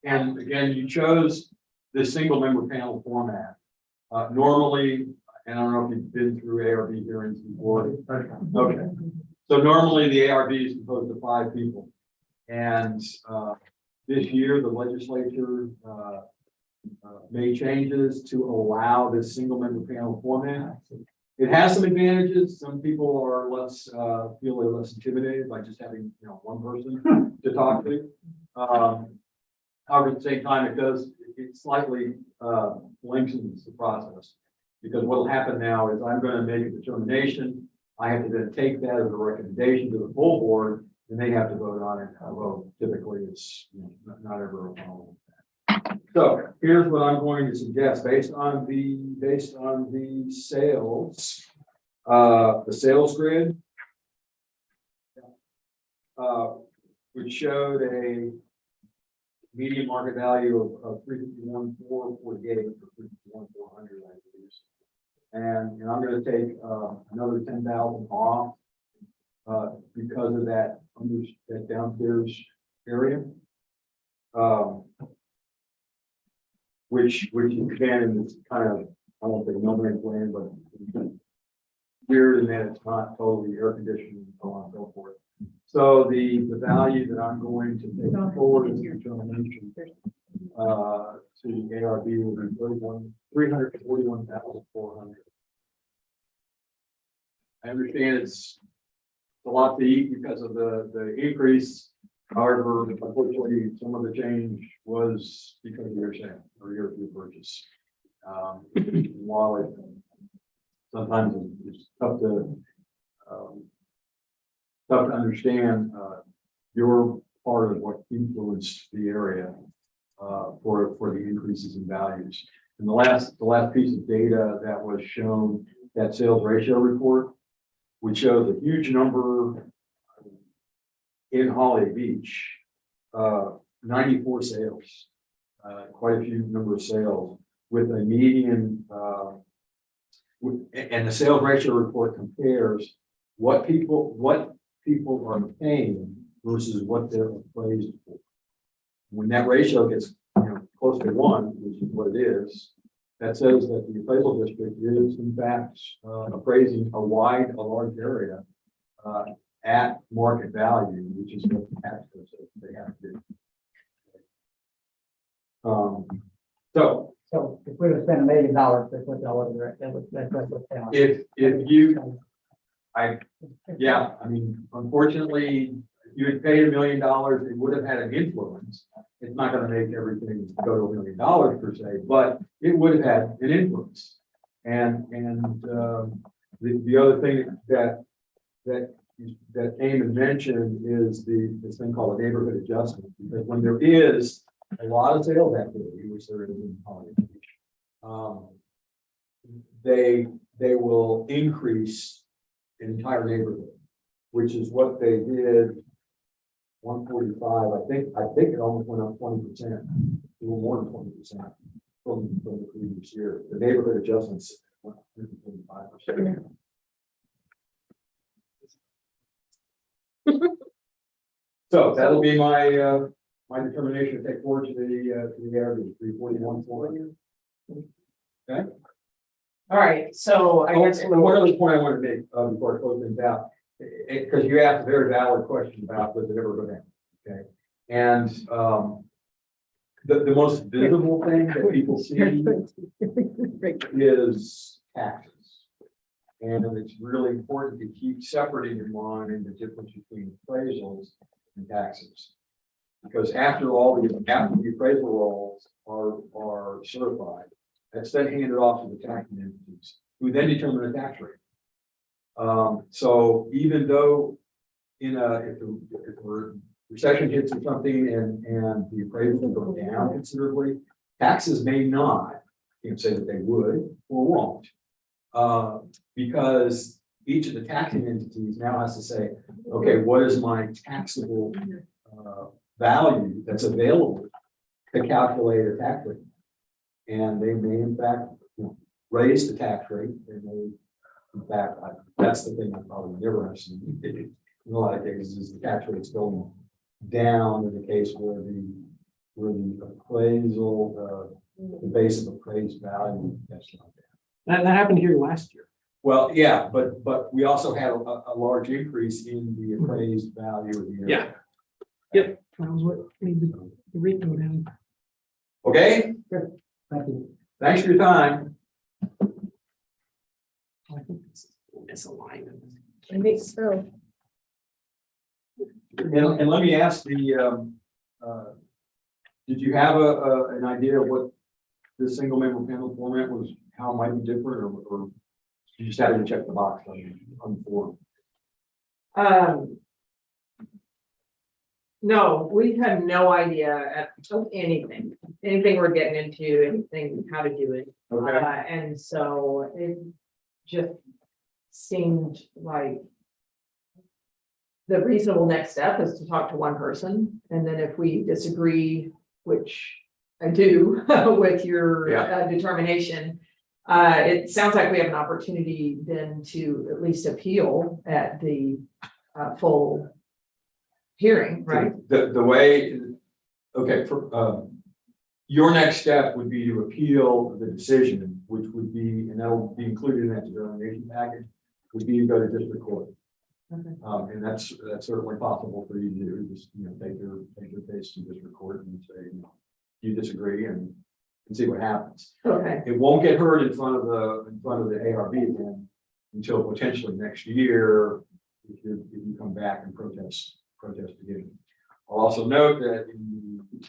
And again, you chose the single member panel format. Normally, and I don't know if you've been through ARB hearings before. Okay, so normally the ARB is composed of 5 people. And this year, the legislature made changes to allow this single member panel format. It has some advantages. Some people are less, feel they're less intimidated by just having, one person to talk to. However, at the same time, it slightly lengthens the process. Because what will happen now is I'm going to make a determination. I have to then take that as a recommendation to the full board, and they have to vote on it. Although typically it's not ever a problem. So here's what I'm going to suggest based on the sales, the sales grid, which showed a median market value of 351,448 for 351,400, I believe. And I'm going to take another 10,000 off because of that downstairs area. which again is kind of, I won't say no man's land, but weird in that it's not totally air conditioned and so on and so forth. So the value that I'm going to take forward as a determination to the ARB will be 341,400. I understand it's a lot to eat because of the increase. However, unfortunately, some of the change was because of your sale or your purchase. While it sometimes it's tough to understand your part of what influenced the area for the increases in values. And the last piece of data that was shown, that sales ratio report, which shows a huge number in Holiday Beach, 94 sales, quite a few number of sales with a median, and the sales ratio report compares what people are paying versus what they're appraised for. When that ratio gets close to 1, which is what it is, that says that the appraisal district is in fact appraising a large area at market value, which is what the taxpayers say they have to do. So if we would spend $1 million, that's what y'all would direct, that's what they want. If you, I mean, unfortunately, if you had paid $1 million, it would have had an influence. It's not going to make everything go to $1 million per se, but it would have had an influence. And the other thing that Eamon mentioned is this thing called a neighborhood adjustment, because when there is a lot of sales activity, which there is in Holiday Beach, they will increase an entire neighborhood, which is what they did. 145, I think it almost went up 20%, a little more than 20% from the previous year. The neighborhood adjustments went up 125%. So that'll be my my determination to take forward to the area 341,400. Okay. All right, so I guess. One other point I want to make before I close things out, because you asked a very valid question about does it ever go down? Okay, and the most visible thing that people see is taxes, and it's really important to keep separating in mind the difference between appraisals and taxes, because after the appraisal rolls are certified, that's then handed off to the taxing entities, who then determine the tax rate. So even though if the recession hits or something and the appraisals go down considerably, taxes may not, you can say that they would or won't, because each of the taxing entities now has to say, okay, what is my taxable value that's available to calculate a tax rate? And they may in fact raise the tax rate. They may, in fact, that's the thing I probably never have seen in a lot of cases is the tax rate's going down in the case where the appraisal, the base of appraised value. That happened here last year. Well, yeah, but we also had a large increase in the appraised value of the area. Yeah. Yep. That was what made the rate go down. Okay, Thank you. thanks for your time. I think it's aligned. I think so. And let me ask did you have an idea of what this single member panel format was, how it might be different, or you just had to check the box on the form? No, we had no idea of anything we're getting into, anything, how to do it. Okay. And so it just seemed like the reasonable next step is to talk to one person. And then if we disagree, which I do with your determination, it sounds like we have an opportunity then to at least appeal at the full hearing, right? The way, okay, for Your next step would be to appeal the decision, which would be, and that'll be included in that determination package, would be to go to district court. And that's certainly possible for you to do, just, take your case to district court and say, you disagree and see what happens. Okay. It won't get heard in front of the ARB again until potentially next year, if you come back and protest again. I'll also note that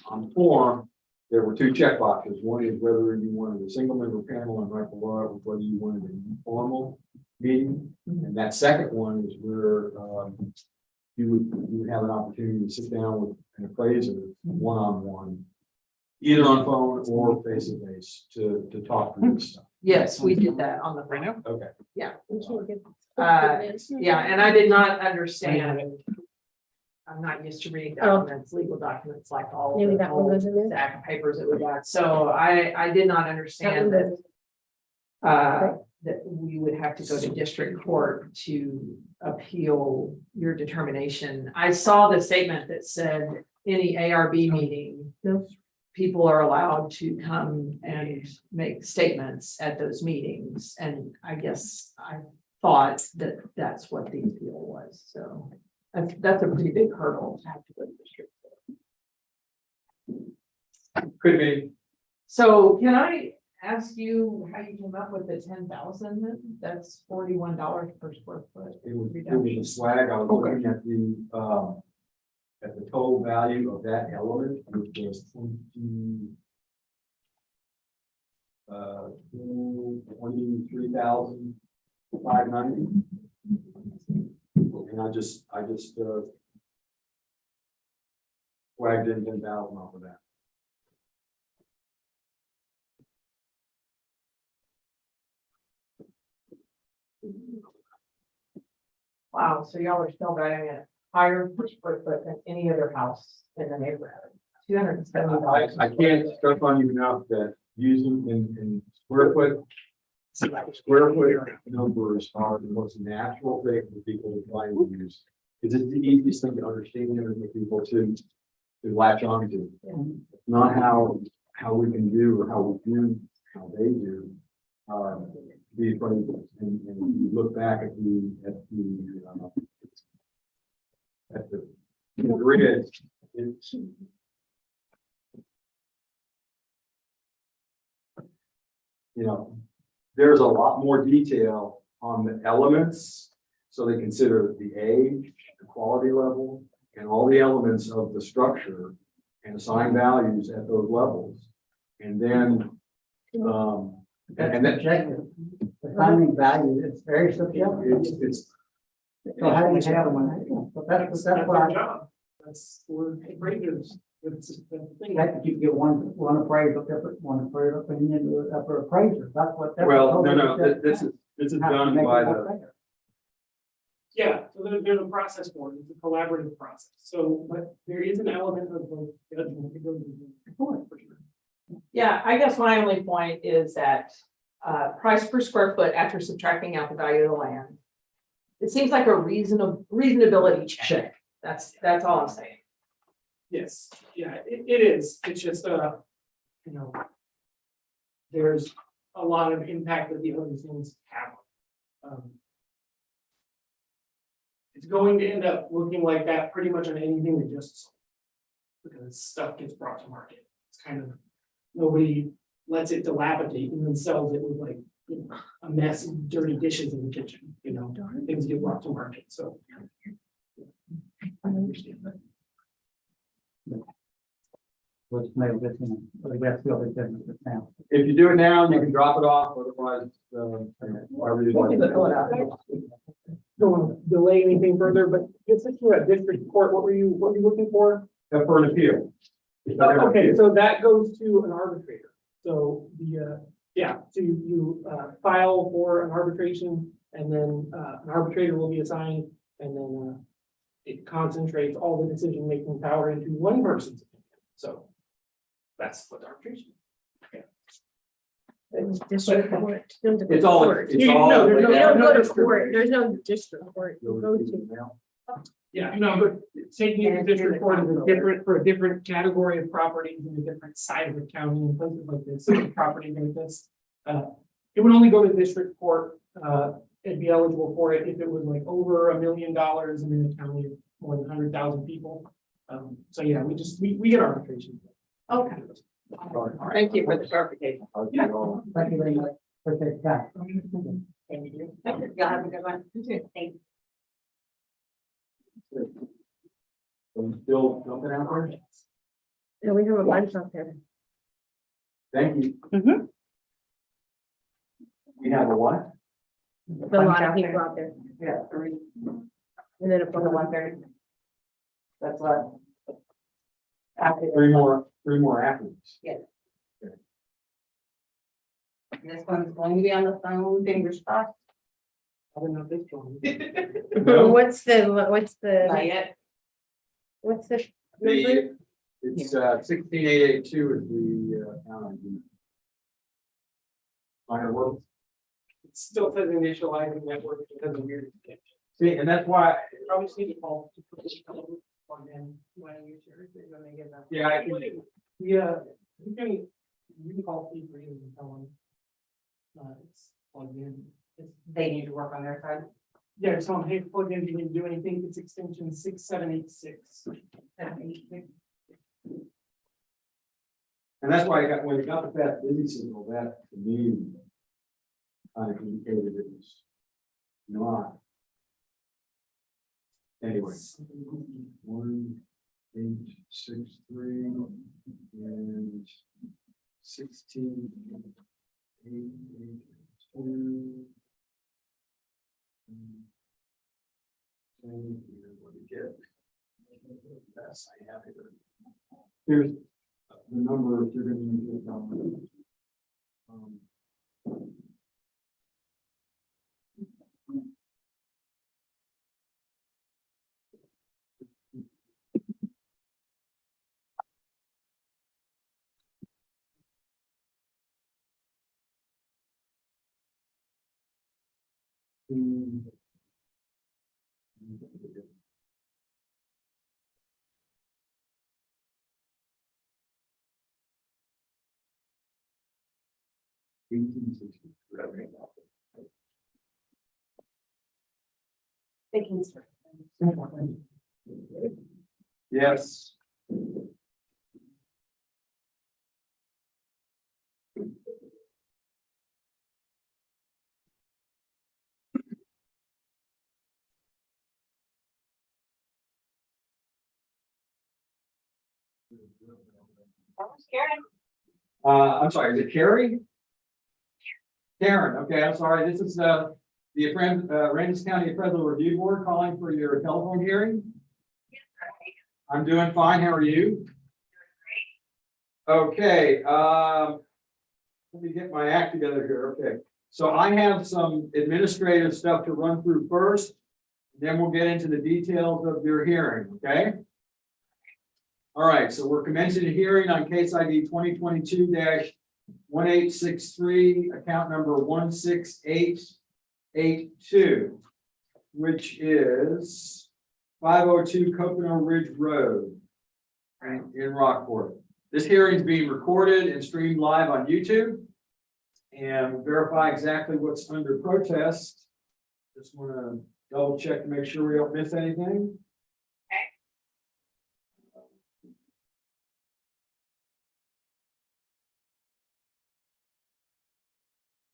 on the form, there were 2 checkboxes. One is whether you wanted a single member panel, and right below it was whether you wanted an informal meeting. And that second one is where you would have an opportunity to sit down with an appraiser one-on-one, either on phone or face-to-face to talk through this stuff. Yes, we did that on the front. Okay. Yeah. Yeah, and I did not understand. I'm not used to reading documents, legal documents like all. Maybe the that one whole goes in there? stack of papers that we got. So I did not understand that. That we would have to go to district court to appeal your determination. I saw the statement that said any ARB meeting. People are allowed to come and make statements at those meetings, and I guess I thought that that's what the appeal was, so. That's a pretty big hurdle to have to go to district court. Could be. So can I ask you how you came up with the 10,000 then? That's $41 per square foot. It was a swag. I was looking at the total value of that element, which was 23,590. And I just swagged in 10,000 off of that. Wow, so y'all are still valuing it higher per square foot than any other house in the neighborhood. $270. I can't stress on you enough that using in square foot numbers are the most natural thing for people to try and use. Because it's the easiest thing to understand and for people to latch on to. It's not how we can do or how we do, how they do. The appraisals, and you look back at the grid, it's there's a lot more detail on the elements. So they consider the age, the quality level, and all the elements of the structure and assign values at those levels. And then, That's objective. The timing value is very subjective. it's So how do you have them? That's what I. job. That's where appraisers. It's the thing. That you get one appraisal, different one appraisal, opinion, upper appraiser. That's what. well, no. This is done by the. Yeah, so there's a process for it. It's a collaborative process. So, but there is an element of like judgment that goes into it, for sure. Yeah, I guess my only point is that price per square foot after subtracting out the value of the land. It seems like a reasonability check. That's all I'm saying. Yes, yeah, it is. It's just, there's a lot of impact that the other things have. It's going to end up looking like that pretty much on anything that just sold. Because stuff gets brought to market. It's kind of, nobody lets it dilapidate and then sells it with like, a mess of dirty dishes in the kitchen, things get brought to market, so. I understand that. What's made this, that's the other thing now. If you do it now, you can drop it off. Otherwise, whatever you'd like to do. Don't want to delay anything further, but just looking at district court, what were you looking for? For an appeal. Okay, so that goes to an arbitrator. So so you file for an arbitration, and then an arbitrator will be assigned, and then it concentrates all the decision-making power into one person's opinion. So that's what arbitration is. It's all. No, there's You don't go to district court, there's no district court. You go to. Yeah, no, but taking the district court is a different, for a different category of properties in a different side of the county and places like this, property like this. It would only go to district court, it'd be eligible for it if it was like over $1 million and in a county of more than 100,000 people. So yeah, we get arbitration. Okay. Thank you for the clarification. Yeah. Thank you very much for taking time. Thank you. Y'all have a good one. You too. Thank you. Are you still jumping out there? Yeah, we have a bunch up there. Thank you. Mhm. We have a what? A lot of people out there. Yeah, 3, And then for the 1:30. That's what. After Three more afterwards. This one's going to be on the phone, fingers crossed. I don't know this one. No. What's the, Not yet. what's the? It's 16882 is the account ID. Not gonna work. It still says initializing network because of weird. See, and that's why, Probably just need to call. Plug in. Why don't you share it? They're gonna get that. yeah, I can, Yeah, you can call P3 and tell them. It's plugged in. They need to work on their side. Yeah, so hey, plug in, you can do anything, it's extension 6786. and that's why I got, when it got the fast busy signal, that to me kind of indicated it was not. Anyway. 1863 and 16,882. And what do you get? Yes, I have it. Here's the number you're going to use. Yes. I'm sorry, is it Carrie? Karen, okay, I'm sorry, this is the Aransas County Appraisal Review Board calling for your telephone hearing. I'm doing fine, how are you? Okay, let me get my act together here, okay. So I have some administrative stuff to run through first, then we'll get into the details of your hearing, okay? All right, so we're commencing a hearing on case ID 2022-1863, account number 16882, which is 502 Coconut Ridge Road in Rockport. This hearing is being recorded and streamed live on YouTube, and we'll verify exactly what's under protest. Just want to double check to make sure we don't miss anything.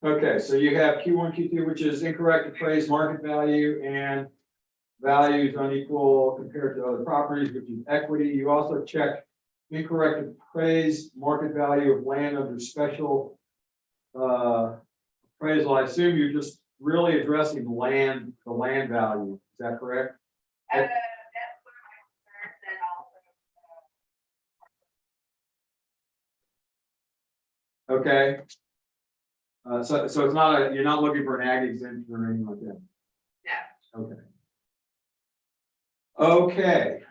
Okay, so you have Q1, Q2, which is incorrect appraised market value and values unequal compared to other properties, which is equity. You also check incorrect appraised market value of land under special appraisal. I assume you're just really addressing the land value. Is that correct? That's what my concern said also. Okay. So it's not you're not looking for an ag exemption or anything like that? Yeah. Okay.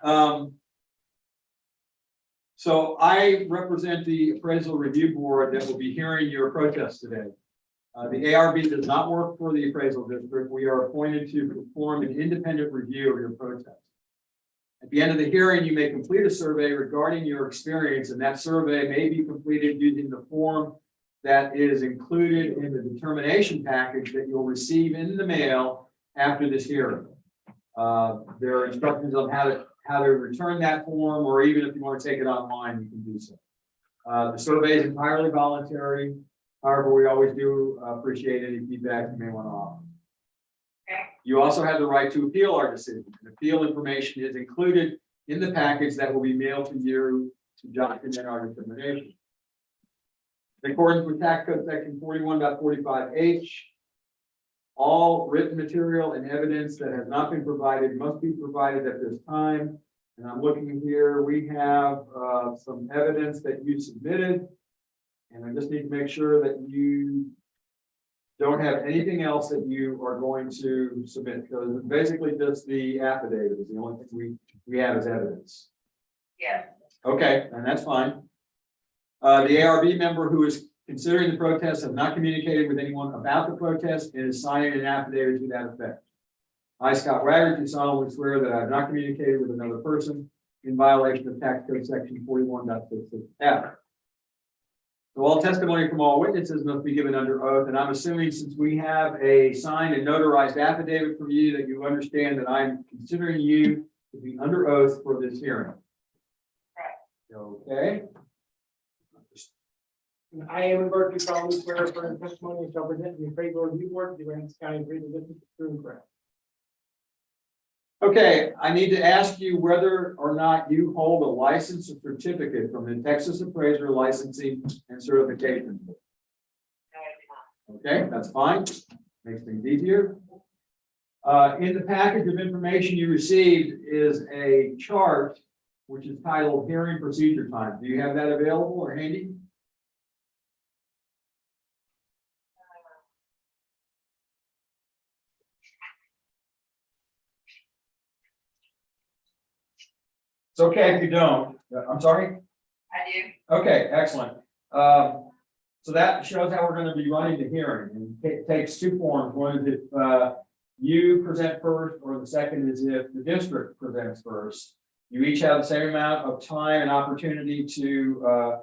So I represent the Appraisal Review Board that will be hearing your protest today. The ARB does not work for the appraisal district. We are appointed to perform an independent review of your protest. At the end of the hearing, you may complete a survey regarding your experience, and that survey may be completed using the form that is included in the determination package that you'll receive in the mail after this hearing. There are instructions on how to return that form, or even if you want to take it online, you can do so. The survey is entirely voluntary. However, we always do appreciate any feedback you may want to offer. You also have the right to appeal our decision. Appeal information is included in the package that will be mailed to you to document our determination. In accordance with Tax Code Section 41.45H, all written material and evidence that has not been provided must be provided at this time. And I'm looking here, we have some evidence that you submitted. And I just need to make sure that you don't have anything else that you are going to submit, because basically just the affidavit is the only thing we have as evidence. Yeah. Okay, and that's fine. The ARB member who is considering the protest has not communicated with anyone about the protest and is signing an affidavit to that effect. I, Scott Waggart, do solemnly swear that I have not communicated with another person in violation of Tax Code Section 41.66F. So all testimony from all witnesses must be given under oath, and I'm assuming since we have a signed and notarized affidavit from you that you understand that I'm considering you to be under oath for this hearing. Okay. I am in Berkeley, solemnly swear affirmative testimony shall present in the appraisal review board, the Aransas County appraisal district, true and correct. Okay, I need to ask you whether or not you hold a license or certificate from the Texas Appraiser Licensing and Certification Board. Okay, that's fine. Makes things easier. In the package of information you received is a chart which is titled Hearing Procedure Time. Do you have that available or handy? It's okay if you don't. I'm sorry? I do. Okay, excellent. So that shows how we're going to be running the hearing, and it takes two forms. One is if you present first, or the second is if the district presents first. You each have the same amount of time and opportunity to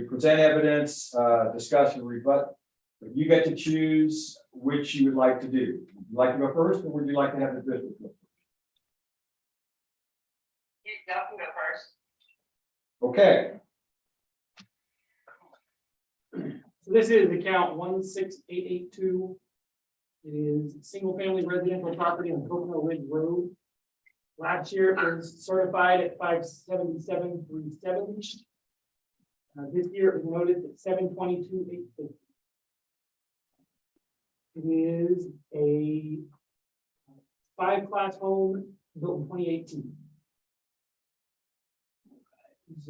present evidence, discuss and rebut. But you get to choose which you would like to do. Would you like to go first, or would you like to have the district go first? You can go first. Okay. So this is account 16882. It is single family residential property on Coconut Ridge Road. Last year it was certified at 577,370. This year it was noted at 722,850. It is a 5-class home built in 2018. It's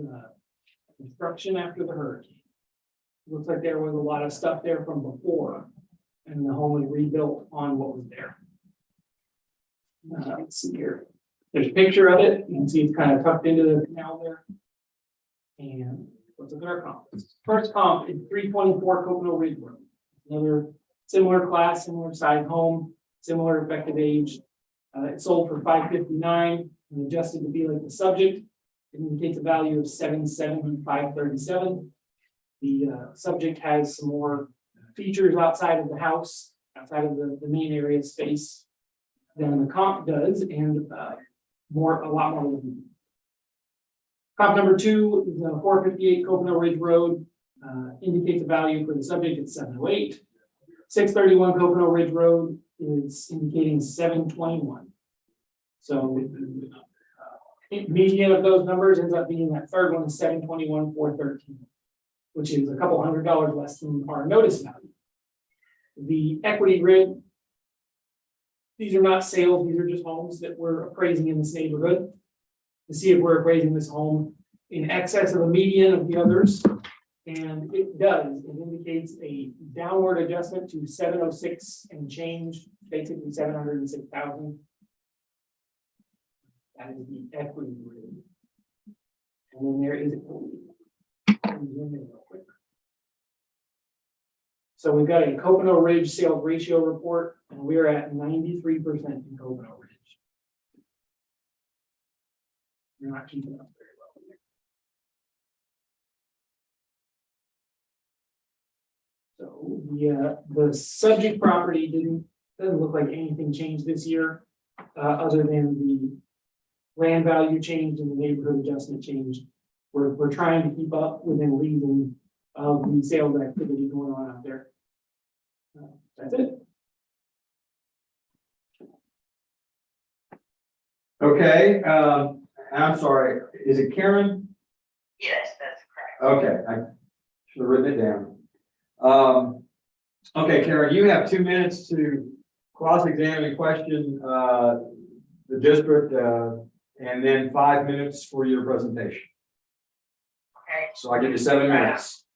construction after the hurricane. Looks like there was a lot of stuff there from before, and the home was rebuilt on what was there. Let's see here. There's a picture of it. You can see it's kind of tucked into the canal there. And let's look at our comps. First comp is 324 Coconut Ridge Road. Another similar class, similar size home, similar effective age. It sold for $559 and adjusted to be like the subject. It indicates a value of $770,537. The subject has some more features outside of the house, outside of the main area space than the comp does, and a lot more living. Comp number 2 is 458 Coconut Ridge Road, indicates a value for the subject at 708. 631 Coconut Ridge Road is indicating 721. So median of those numbers ends up being that third one, 721, 413, which is a couple $100 less than our notice value. The equity grid, these are not sales, these are just homes that we're appraising in this neighborhood to see if we're appraising this home in excess of a median of the others. And it does, it indicates a downward adjustment to 706 and change, basically 706,000. That is the equity grid. And then there is So we've got a Coconut Ridge sales ratio report, and we're at 93% in Coconut Ridge. You're not keeping up very well. So the subject property doesn't look like anything changed this year, other than the land value change and the neighborhood adjustment change. We're trying to keep up within reason of the sales activity going on out there. That's it. Okay, I'm sorry, is it Karen? Yes, that's correct. Okay, I should have written it down. Okay, Karen, you have 2 minutes to cross-examine and question the district, and then 5 minutes for your presentation. Okay. So I give you 7 minutes.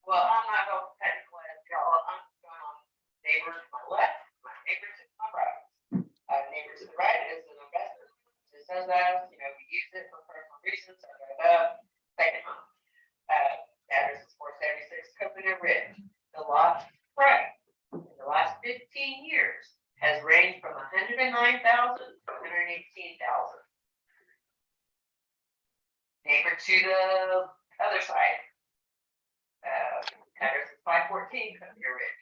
Well, I'm not going technical as y'all. I'm going on neighbors to my left, my neighbors to my right. Neighbors to the right is an investment. It says that, we use it for personal reasons. Second home. Address is 476 Coconut Ridge. The lot price in the last 15 years has ranged from 109,000 to 118,000. Neighbor to the other side. Address is 514 Coconut Ridge.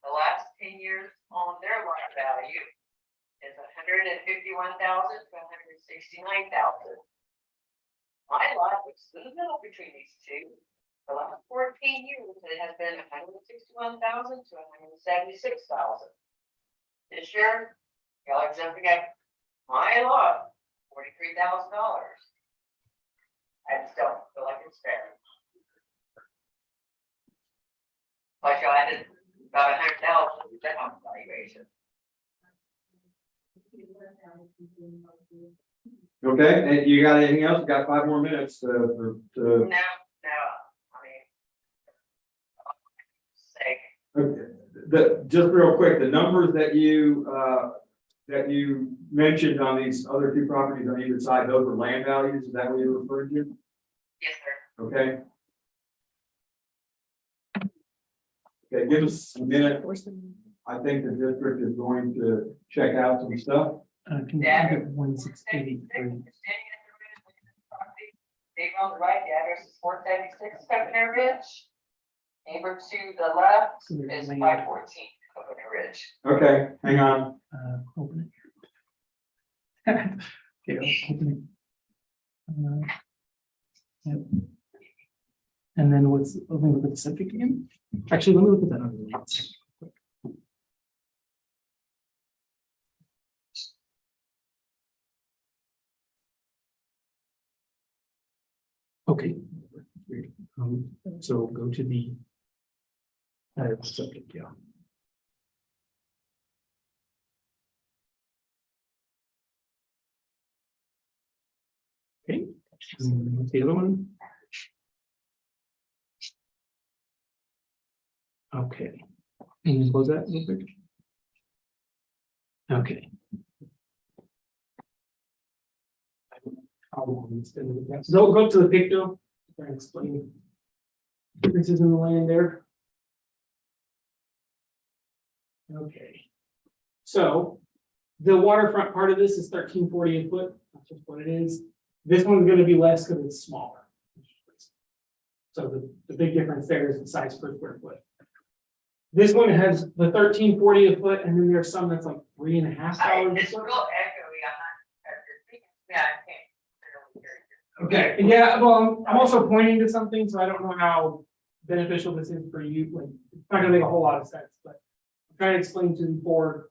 The last 10 years on their lot value is 151,000 to 169,000. My lot, which is in the middle between these two, the last 14 years, it has been 161,000 to 176,000. This year, y'all are jumping up my lot, $43,000. I just don't feel like it's fair. Plus, y'all added about 100,000 to the house valuation. Okay, and you got anything else? You got 5 more minutes to No, I mean, say, okay. Just real quick, the numbers that you mentioned on these other 2 properties on either side, those are land values, is that what you're referring to? yes, sir. Okay. Okay, give us a minute. I think the district is going to check out some stuff. Can you get 1683? Neighbor on the right, the address is 476 Coconut Ridge. Neighbor to the left is 514 Coconut Ridge. Okay, hang on. Open it. Okay, I'll open it. Yep. And then let me look at the subject again. Actually, let me look at that other one. Okay. So go to the subject, yeah. Okay, and what's the other one? Okay, and you close that real quick. Okay. So go to the picture and explain differences in the land there. Okay, so the waterfront part of this is 1340 a foot. That's just what it is. This one's going to be less because it's smaller. So the big difference there is the size per square foot. This one has the 1340 a foot, and then there's some that's like $3.50 a It's foot. real echoey. Yeah, I can't really hear you. Okay, yeah, well, I'm also pointing to something, so I don't know how beneficial this is for you. Like, it's not gonna make a whole lot of sense, but I'm trying to explain to the board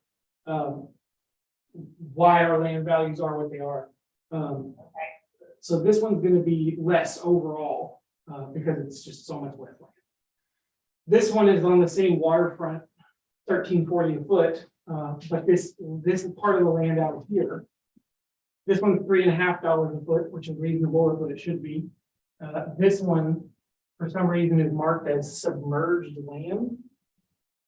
why our land values are what they are. So this one's gonna be less overall because it's just so much less land. This one is on the same waterfront, 1340 a foot, but this is part of the land out here. This one's $3.50 a foot, which is reasonable, is what it should be. This one, for some reason, is marked as submerged land.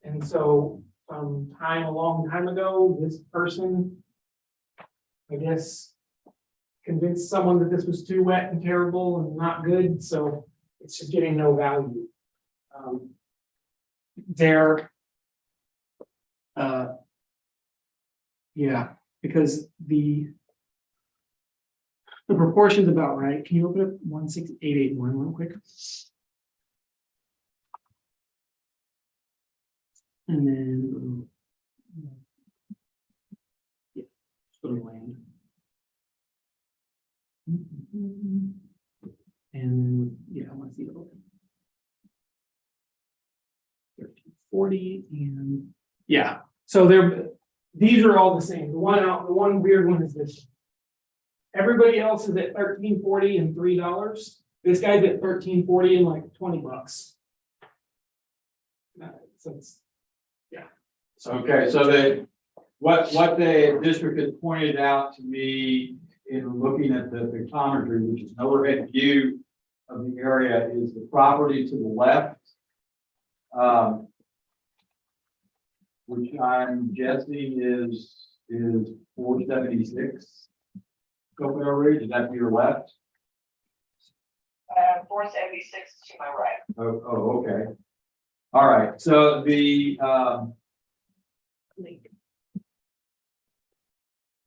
And so, a long time ago, this person, I guess, convinced someone that this was too wet and terrible and not good, so it's just getting no value. There. Yeah, because the proportion's about right. Can you open up 16881 real quick? And then. Yeah, just go to land. And yeah, I want to see it open. 1340 and yeah, so these are all the same. The one weird one is this. Everybody else is at $13.40 and $3. This guy's at $13.40 and like $20. So it's, yeah. Okay, so what the district has pointed out to me in looking at the pictometry, which is an overhead view of the area, is the property to the left. Which I'm guessing is 476. Coconut Ridge, is that to your left? 476 to my right. Oh, okay. All right, so the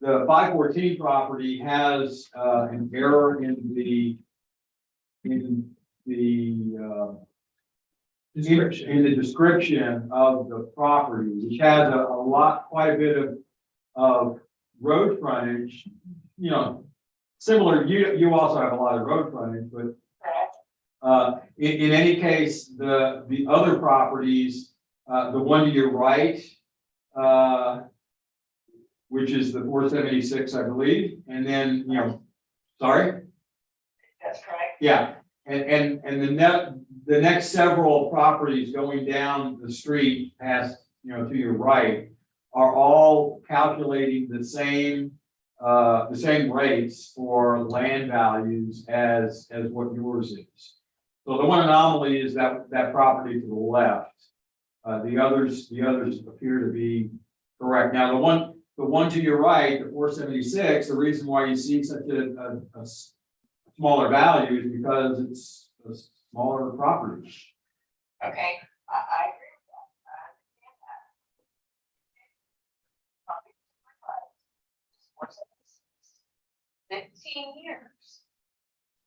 514 property has an error in the description of the property, which has quite a bit of road frontage. You know, similar. You also have a lot of road frontage, but in any case, the other properties, the one to your right, which is the 476, I believe, and then sorry. That's correct. Yeah, and the next several properties going down the street past, to your right, are all calculating the same rates for land values as what yours is. So the one anomaly is that property to the left. The others appear to be correct. Now the one to your right, the 476, the reason why you see such a smaller value is because it's a smaller property. Okay, I agree with that. I understand that. 15 years.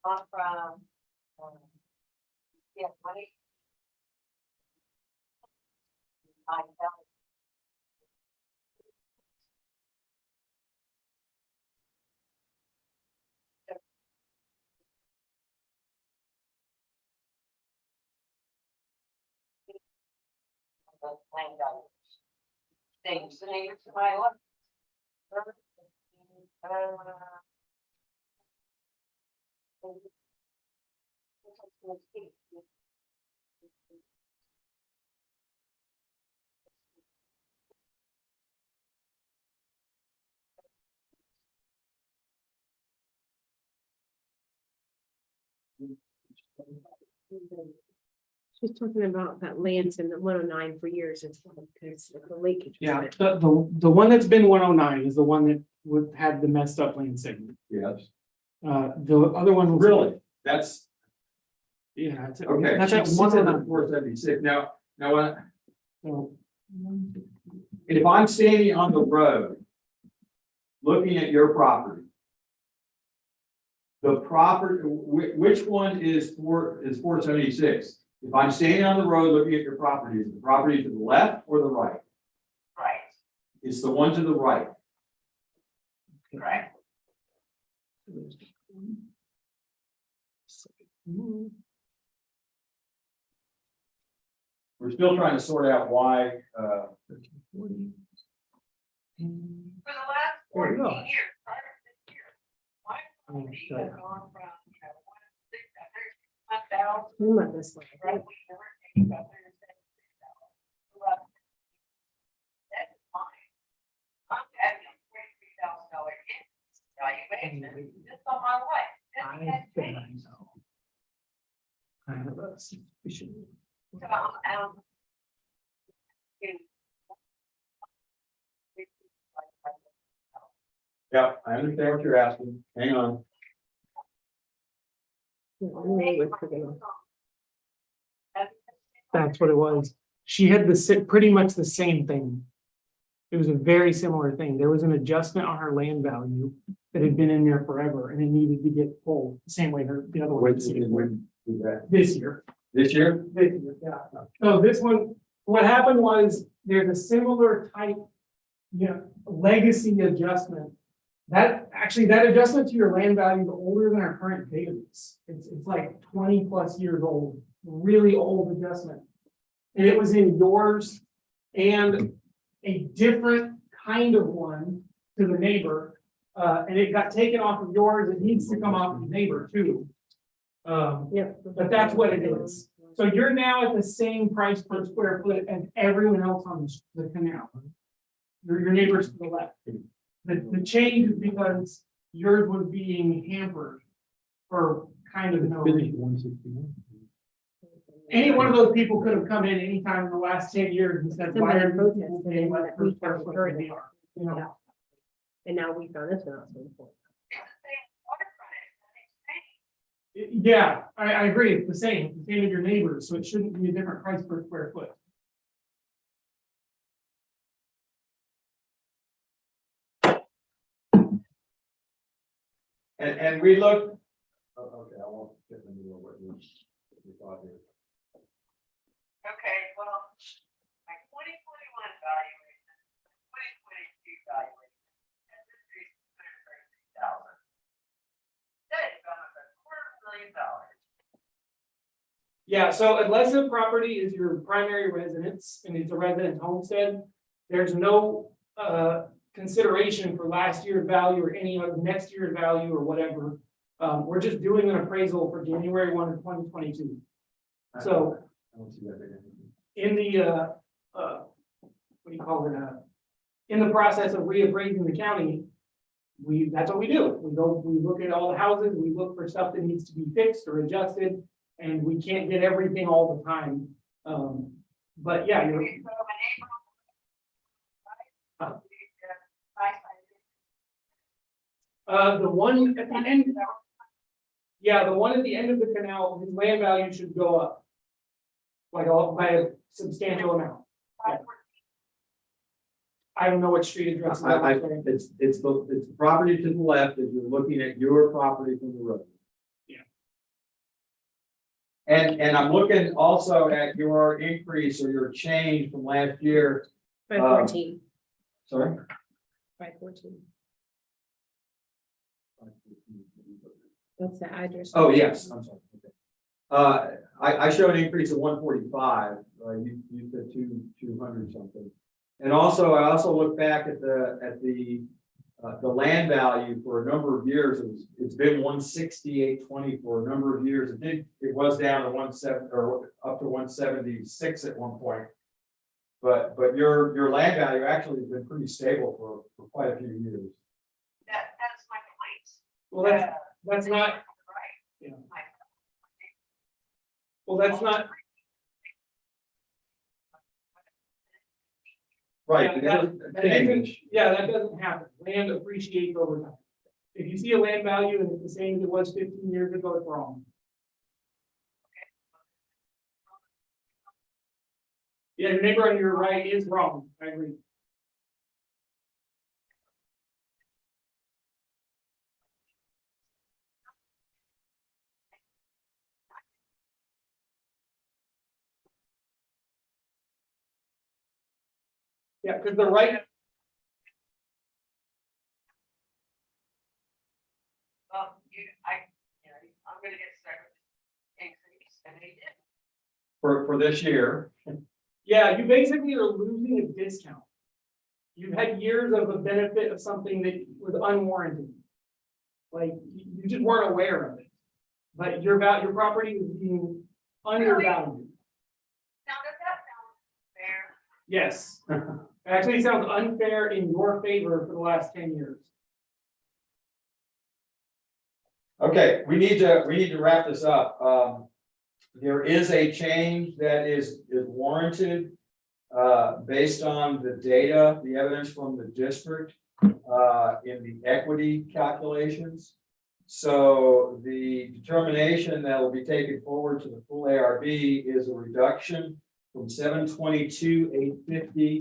Gone from, money. Land values. Things the neighbors to my left. She's talking about that land's in the 109 for years, it's because of the leakage. Yeah, the one that's been 109 is the one that would have the messed up land segment. Yes. The other one. Really? That's Yeah. It's, okay. That's at 109. 476. Now what? So, If I'm standing on the road, looking at your property, the property, which one is 476? If I'm standing on the road looking at your property, is the property to the left or the right? Right. It's the one to the right. Right. We're still trying to sort out why. For the last 14 years, prior to this year, my property has gone from, 1,000, This way. right? We never paid about $176. That is mine. I'm having a $43,000 valuation just on my life. I bet I know. I have a suspicion. So, Yeah, I understand what you're asking. Hang on. that's what it was. she had pretty much the same thing. It was a very similar thing. There was an adjustment on her land value that had been in there forever and it needed to get pulled the same way the other one. When did that? This year. This year? Yeah. So this one, what happened was there's a similar type, legacy adjustment. That adjustment to your land value is older than our current database. It's like 20+ years old, really old adjustment. And it was in yours and a different kind of one to the neighbor. And it got taken off of yours. It needs to come off of the neighbor too. But that's what it is. So you're now at the same price per square foot as everyone else on the canal. Your neighbors to the left. The change is because yours was being hampered for kind of no reason. Any one of those people could have come in anytime in the last 10 years and said, why are you paying less per square foot than we are? And now we found this one out. Yeah, I agree. It's the same as your neighbors, so it shouldn't be a different price per square foot. And we looked. Okay, I won't get into what you thought here. Okay, well, my 2021 valuation, 2022 valuation, has increased to $233,000. That is almost $250,000. Yeah, so unless the property is your primary residence and it's a resident homestead, there's no consideration for last year's value or any of next year's value or whatever. We're just doing an appraisal for January 1 of 2022. So I don't see that big. in the what do you call it? In the process of reappraising the county, that's what we do. We look at all the houses, we look for stuff that needs to be fixed or adjusted, and we can't get everything all the time. But yeah, the one at the end. Yeah, the one at the end of the canal, his land value should go up. Like by a substantial amount. Yeah. I don't know what street address. It's the property to the left as you're looking at your property from the road. Yeah. And I'm looking also at your increase or your change from last year. 514. Sorry? 514. That's the address. Oh, yes, I'm sorry. Okay. I show an increase of 145. You said 200 something. And also, I also look back at the land value for a number of years. It's been 168.20 for a number of years. It was down to 170 or up to 176 at one point. But your land value actually has been pretty stable for quite a few years. That's my point. Well, that's not. Right. Yeah. Well, that's not. Right. That doesn't happen. Land appreciates over time. If you see a land value and it's the same as it was 15 years ago, it's wrong. Yeah, your neighbor on your right is wrong. I agree. Yeah, because the right. Well, I'm gonna get stuck with this increase, and they did. For this year. Yeah, you basically are losing a discount. You've had years of a benefit of something that was unwarranted. Like you just weren't aware of it. But your property is being undervalued. Now, does that sound fair? Yes. Actually, it sounds unfair in your favor for the last 10 years. Okay, we need to wrap this up. There is a change that is warranted based on the data, the evidence from the district in the equity calculations. So the determination that will be taken forward to the full ARB is a reduction from 722,850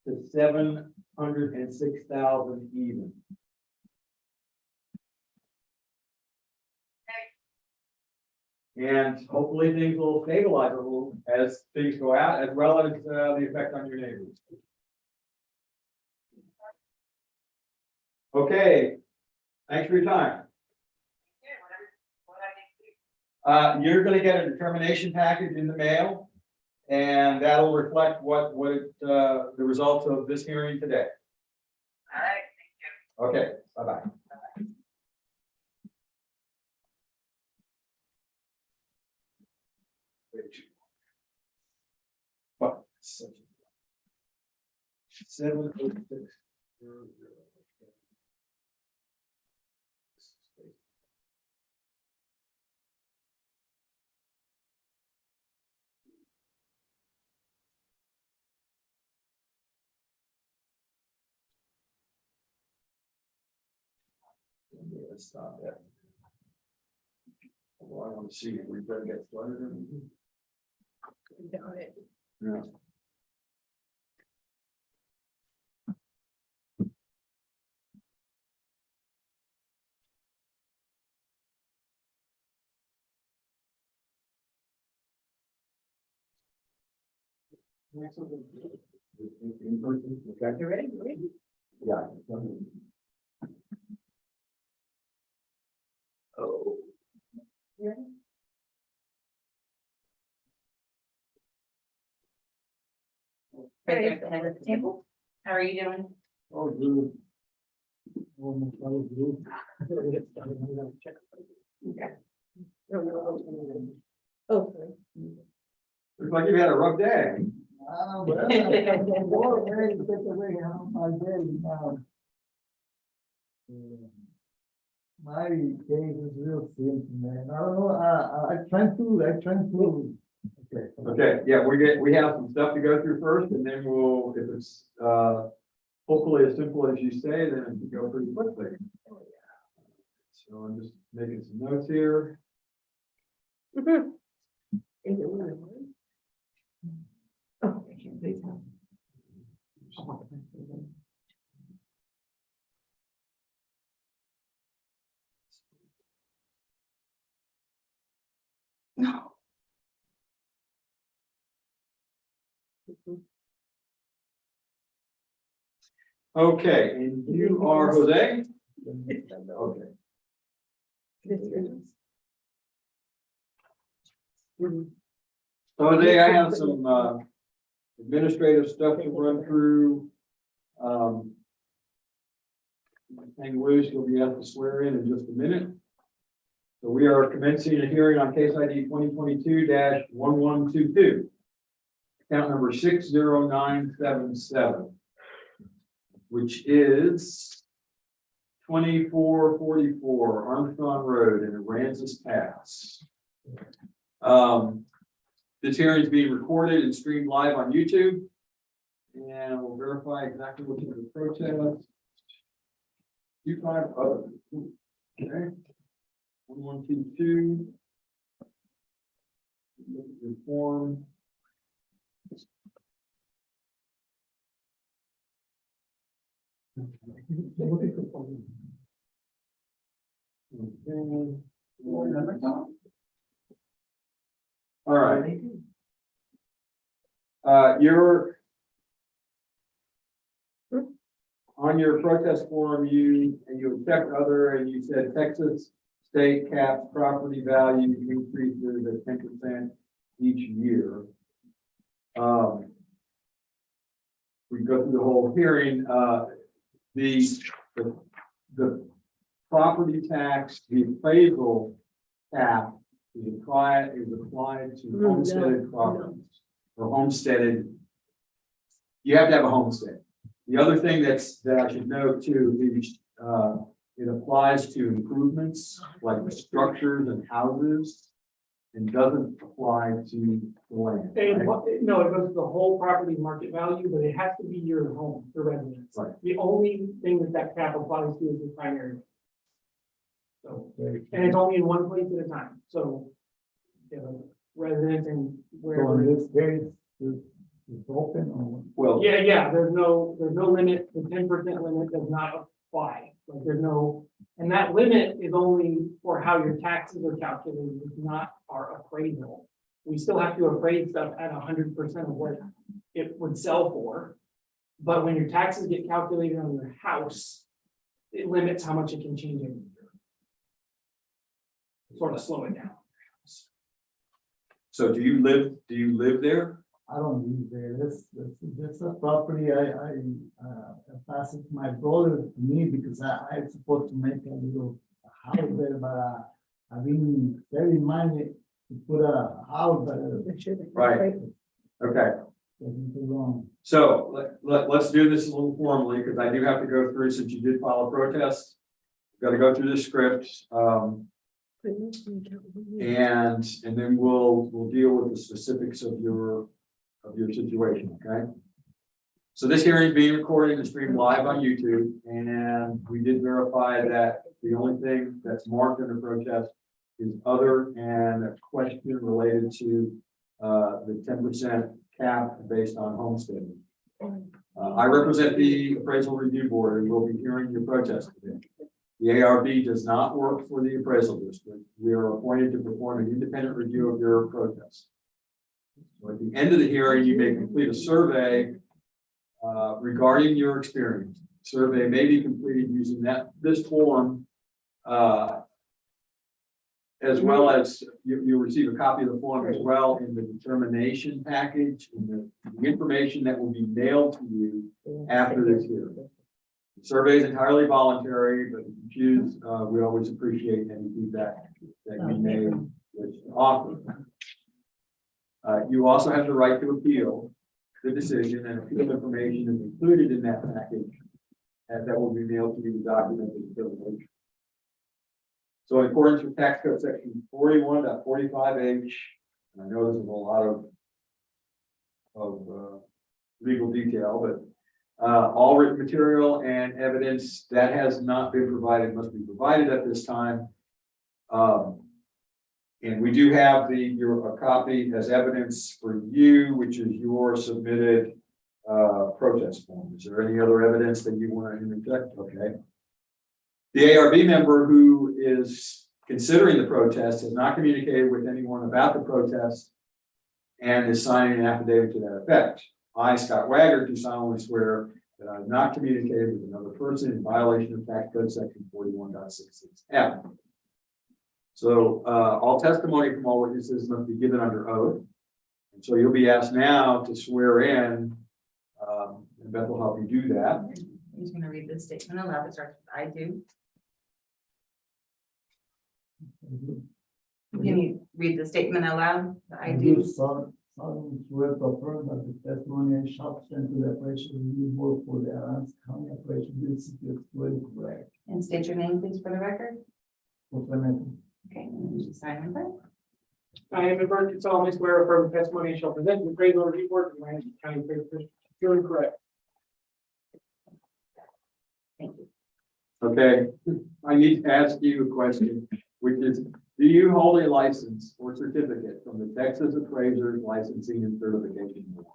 to 706,000 even. And hopefully things will stabilize a little as things go out, as well as the effect on your neighbors. Okay, thanks for your time. You're gonna get a determination package in the mail, and that'll reflect the results of this hearing today. All right, thank you. Okay, bye-bye. What? 706. Let's stop that. Well, I want to see if we're gonna get flooded or anything. Got it. Yeah. In person, okay? You ready? Yeah. Oh. You ready? Ready at the head of the table? How are you doing? Oh, good. Okay. Oh, sorry. Looks like you had a rough day. My case is real simple, man. I don't know, I trying to. Okay. Okay, yeah, we have some stuff to go through first, and then we'll, if it's, hopefully as simple as you say, then it can go pretty quickly. So I'm just making some notes here. Oh, I can't please help. No. Okay, and you are Jose? Okay. So Jose, I have some administrative stuff to run through. Hang loose, you'll be asked to swear in just a minute. So we are commencing a hearing on case ID 2022-1122. Account number 60977. Which is 2444 Armstrong Road in Aransas Pass. This hearing is being recorded and streamed live on YouTube. And we'll verify exactly what the protest. 25, okay. 1122. Look at your form. All right. You're on your protest form, you checked other, and you said Texas state caps property value increases at 10% each year. We go through the whole hearing, the property tax, the appraisal cap is applied to homesteaded properties or homesteaded. You have to have a homestead. The other thing that I should note too is it applies to improvements like structures and houses and doesn't apply to land. And Right? no, it goes to the whole property market value, but it has to be your home, your residence. Right. The only thing that cap applies to is the primary. So, and it's only in one place at a time, so. You know, residence and So wherever. in this case, It's open or? Well, Yeah, there's no limit, the 10% limit does not apply, like there's no. And that limit is only for how your taxes are calculated, it's not our appraisal. We still have to appraise stuff at 100% of what it would sell for. But when your taxes get calculated on your house, it limits how much it can change in a year. Sort of slow it down. so do you live there? I don't live there. That's a property I pass it to my brother to me because I supposed to make a little house there, but I've been very minded to put a house there. Right. Okay, Taking too long. so let's do this a little formally, because I do have to go through, since you did file a protest. Got to go through the script, and then we'll deal with the specifics of your situation, okay? So this hearing is being recorded and streamed live on YouTube, and we did verify that the only thing that's marked in the protest is other and a question related to the 10% cap based on homesteading. I represent the Appraisal Review Board and will be hearing your protest today. The ARB does not work for the appraisal district. We are appointed to perform an independent review of your protest. So at the end of the hearing, you may complete a survey regarding your experience. Survey may be completed using this form, as well as you'll receive a copy of the form as well in the determination package and the information that will be mailed to you after this hearing. The survey is entirely voluntary, but if you choose, we always appreciate any feedback that you may wish to offer. You also have the right to appeal the decision, and appeal information is included in that package, and that will be mailed to you to document the determination. So in accordance with tax code section 41.45H, and I know this is a lot of legal detail, but all written material and evidence that has not been provided must be provided at this time. And we do have a copy as evidence for you, which is your submitted protest form. Is there any other evidence that you want to interject? Okay. The ARB member who is considering the protest has not communicated with anyone about the protest and is signing an affidavit to that effect. I, Scott Wagger, do solemnly swear that I have not communicated with another person in violation of tax code section 41.66F. So all testimony from all witnesses must be given under oath. And so you'll be asked now to swear in, and Beth will help you do that. I'm just gonna read this statement aloud. It starts with I do. Can you read the statement out loud? The I do. Solemnly swear to affirm that the testimony I shall send to the Appraisal Review Board for the Aransas County Appraisal District is correct. And state your name, please, for the record. Okay, and you sign and print. I am advised to solemnly swear affirm the testimony I shall present to the appraisal review board of Aransas County Appraisal Feeling correct. Thank you. Okay, I need to ask you a question, which is, do you hold a license or certificate from the Texas Appraisers Licensing and Certification Board?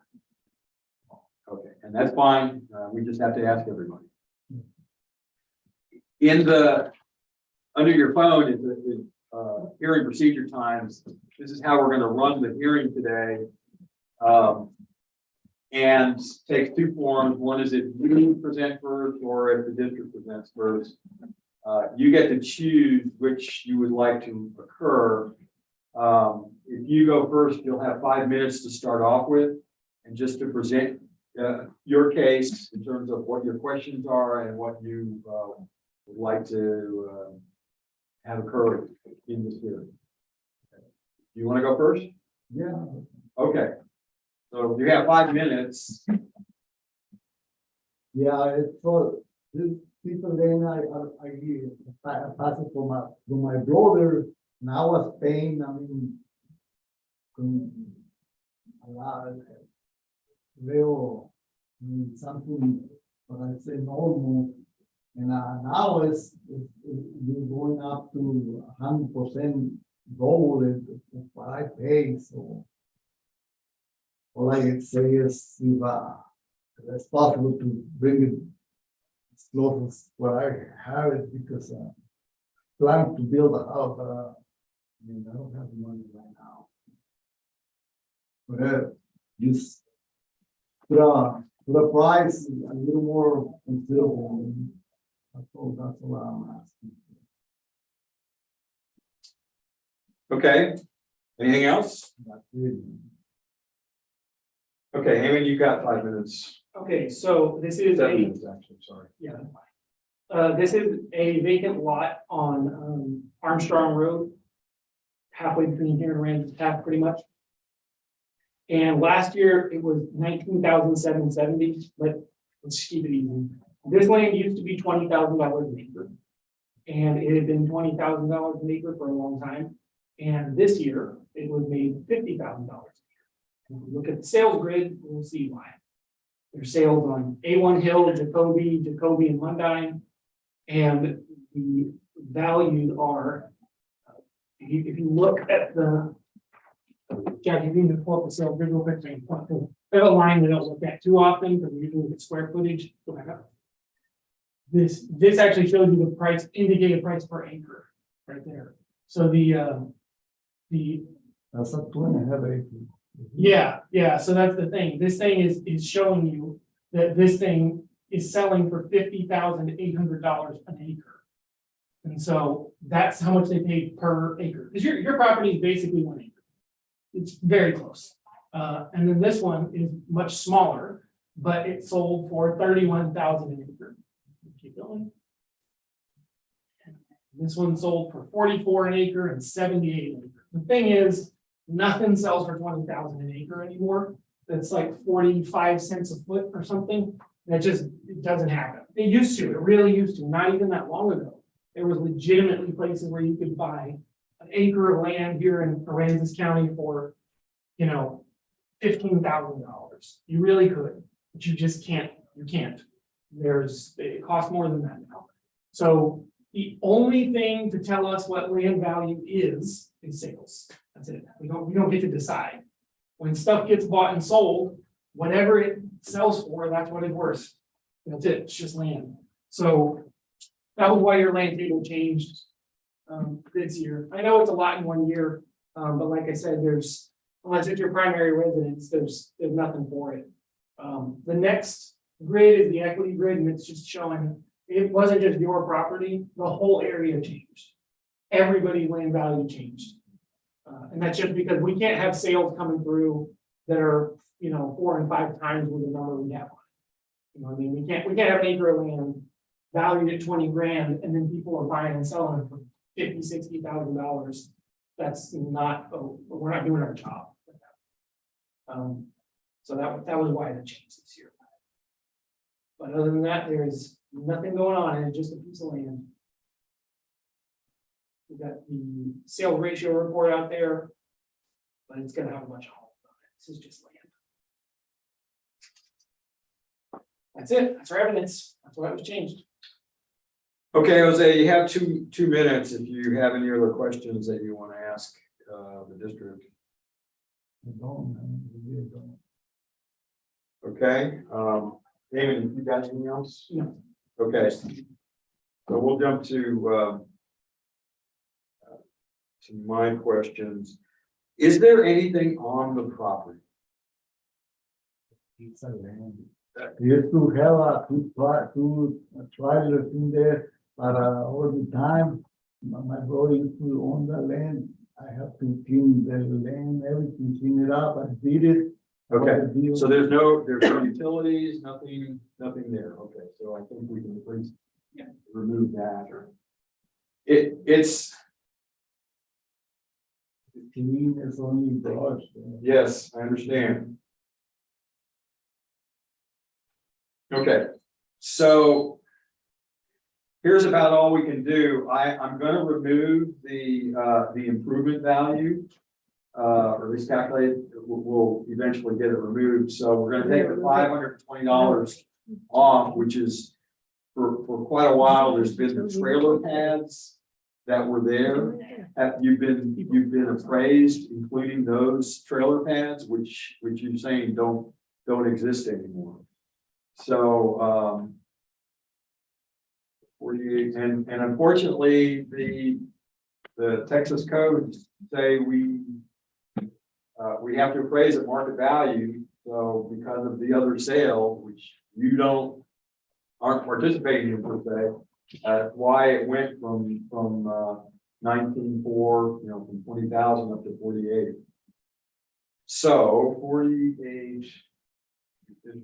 Okay, and that's fine. We just have to ask everybody. Under your phone, it's the hearing procedure times. This is how we're going to run the hearing today. And takes two forms. One is if you present first or if the district presents first. You get to choose which you would like to occur. If you go first, you'll have 5 minutes to start off with, and just to present your case in terms of what your questions are and what you would like to have occur in this hearing. You want to go first? Yeah. Okay. So you have 5 minutes. Yeah, it's so this people then I pass it to my brother, and I was paying, I mean, a lot, real, something, but I say normal, and now it's going up to 100% gold, is what I pay, so. all I can say is if it's possible to bring it as close as what I have it because plan to build a house, I mean, I don't have the money right now. But just put a price a little more considerable. That's all I'm asking. Okay, anything else? That's it. Okay, Amy, you got 5 minutes. Okay, so this is 7 a, minutes, actually, sorry. yeah. This is a vacant lot on, Armstrong Road. Halfway between here and Aransas Tap, pretty much. And last year it was 19,770, but let's keep it even. This land used to be $20,000 an acre. And it had been $20,000 an acre for a long time. And this year it was made $50,000 an acre. If we look at the sales grid, we'll see why. There's sales on A1 Hill, Jacoby, and Mundine. And the values are, if you look at the, Jack, you need to pull up the sales grid real quick. There's a line we don't look at too often, but we usually look at square footage. Go back up. This actually shows you the price, indicated price per acre, right there. So the That's a 2.5 acres. yeah, so that's the thing. This thing is showing you that this thing is selling for $50,800 an acre. And so that's how much they paid per acre. Because your property is basically 1 acre. It's very close. And then this one is much smaller, but it sold for $31,000 an acre. Keep going. This one sold for 44 an acre and 78 an acre. The thing is, nothing sells for 20,000 an acre anymore. That's like 45 cents a foot or something. That just, it doesn't happen. It used to, it really used to, not even that long ago. There was legitimately places where you could buy an acre of land here in Aransas County for, $15,000. You really could, but you just can't, you can't. It costs more than that now. So the only thing to tell us what land value is sales. That's it. We don't get to decide. When stuff gets bought and sold, whatever it sells for, that's what it's worth. That's it. It's just land. So that was why your land table changed this year. I know it's a lot in 1 year, but like I said, unless it's your primary residence, there's nothing for it. The next grid is the equity grid, and it's just showing it wasn't just your property, the whole area changed. Everybody's land value changed. And that's just because we can't have sales coming through that are, 4 and 5 times with the number we have. I mean, we can't have an acre of land valued at 20 grand, and then people are buying and selling it for $50,000-$60,000. That's not, we're not doing our job. So that was why it changed this year. But other than that, there's nothing going on. It's just a piece of land. We got the sales ratio report out there, but it's gonna have a bunch of homes on it. This is just land. That's it. That's our evidence. That's why it was changed. Okay, Jose, you have two minutes if you have any other questions that you want to ask the district. I don't, I really don't. Okay, David, you got anything else? No. Okay, so we'll jump to my questions. Is there anything on the property? It's a land. We used to have two trailers in there, but all the time, my brother used to own the land. I have to clean the land, everything, clean it up. I did it. Okay, so there's no utilities, nothing there. Okay, so I think we can at least remove that. Or it's clean is only brush. yes, I understand. Okay, so here's about all we can do. I'm going to remove the improvement value, or at least calculate. We'll eventually get it removed. So we're going to take the $520 off, which is for quite a while. There's been the trailer pads that were there, you've been appraised, including those trailer pads, which you're saying don't exist anymore. So, 48, and unfortunately, the Texas codes say we have to appraise at market value. So because of the other sale, which you aren't participating in per se, why it went from 19.4, from 20,000 up to 48. So 48, 50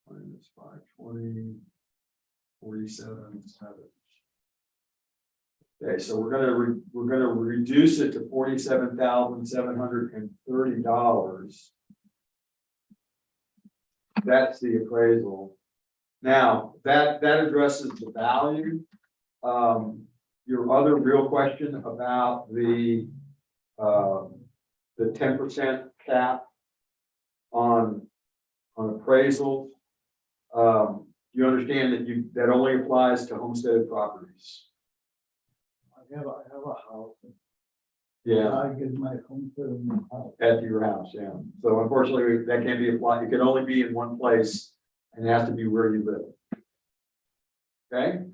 minus 520, 47. Okay, so we're gonna reduce it to $47,730. That's the appraisal. Now, that addresses the value. Your other real question about the 10% cap on appraisal. You understand that that only applies to homesteaded properties. I have a house. Yeah. I get my home in my house. At your house, yeah. So unfortunately, that can't be applied. It can only be in one place and it has to be where you live. Okay?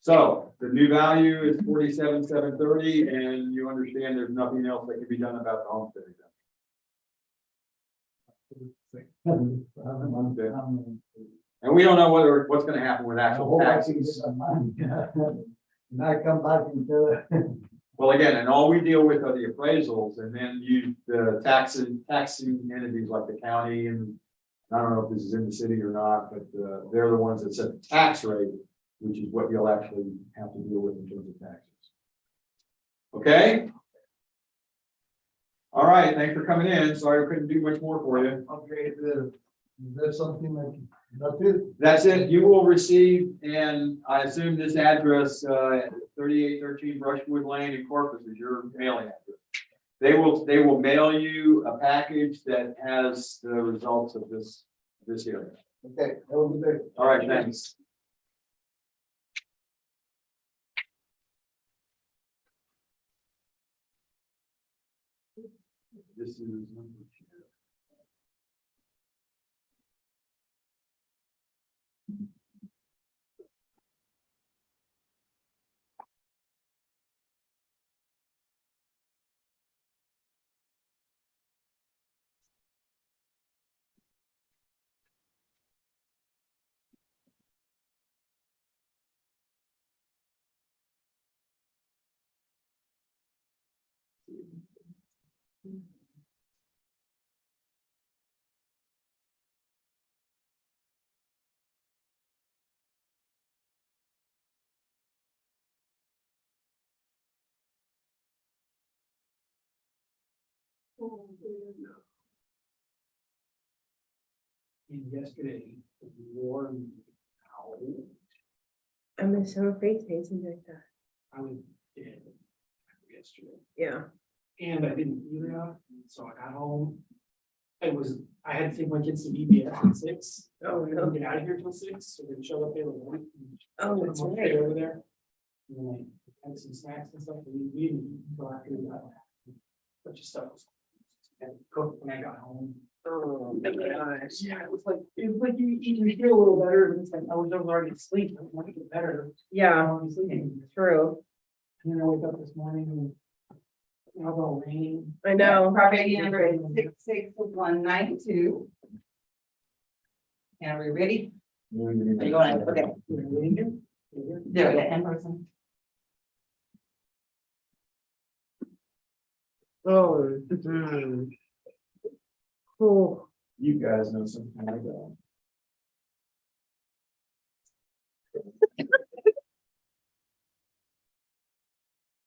So the new value is 47,730, and you understand there's nothing else that can be done about the homestead exemption. And we don't know what's going to happen with actual taxes. And I come back into it. Well, again, and all we deal with are the appraisals, and then the taxing entities like the county, and I don't know if this is in the city or not, but they're the ones that set the tax rate, which is what you'll actually have to deal with in terms of taxes. Okay. All right, thanks for coming in. Sorry I couldn't do much more for you. Okay, there's something like, that's it. That's it. You will receive, and I assume this address, 3813 Brushwood Lane in Corpus is your mailing address. They will mail you a package that has the results of this hearing. Okay, that will be good. All right, thanks. This is number 2. And yesterday, warm out. I'm so afraid to say something like that. I was dead yesterday. Yeah. And I didn't feel it, so I got home. I had to take my kids to EBS at 6. Oh, We no. don't get out of here till 6, so they show up there with one. Oh, that's I'm right. over there. And then I had some snacks and stuff, and we didn't eat until after we got back. Bunch of stuff. And cooked when I got home. Oh, my gosh. Yeah, it was like you feel a little better, and it's like I was already asleep, I want to get better. Yeah, I'm sleeping. true. And then I wake up this morning and it's all raining. I know. Property number is 66192. And are we ready? Are you going? Okay. Do it in person. Oh. Mhm. Oh. You guys know something like that.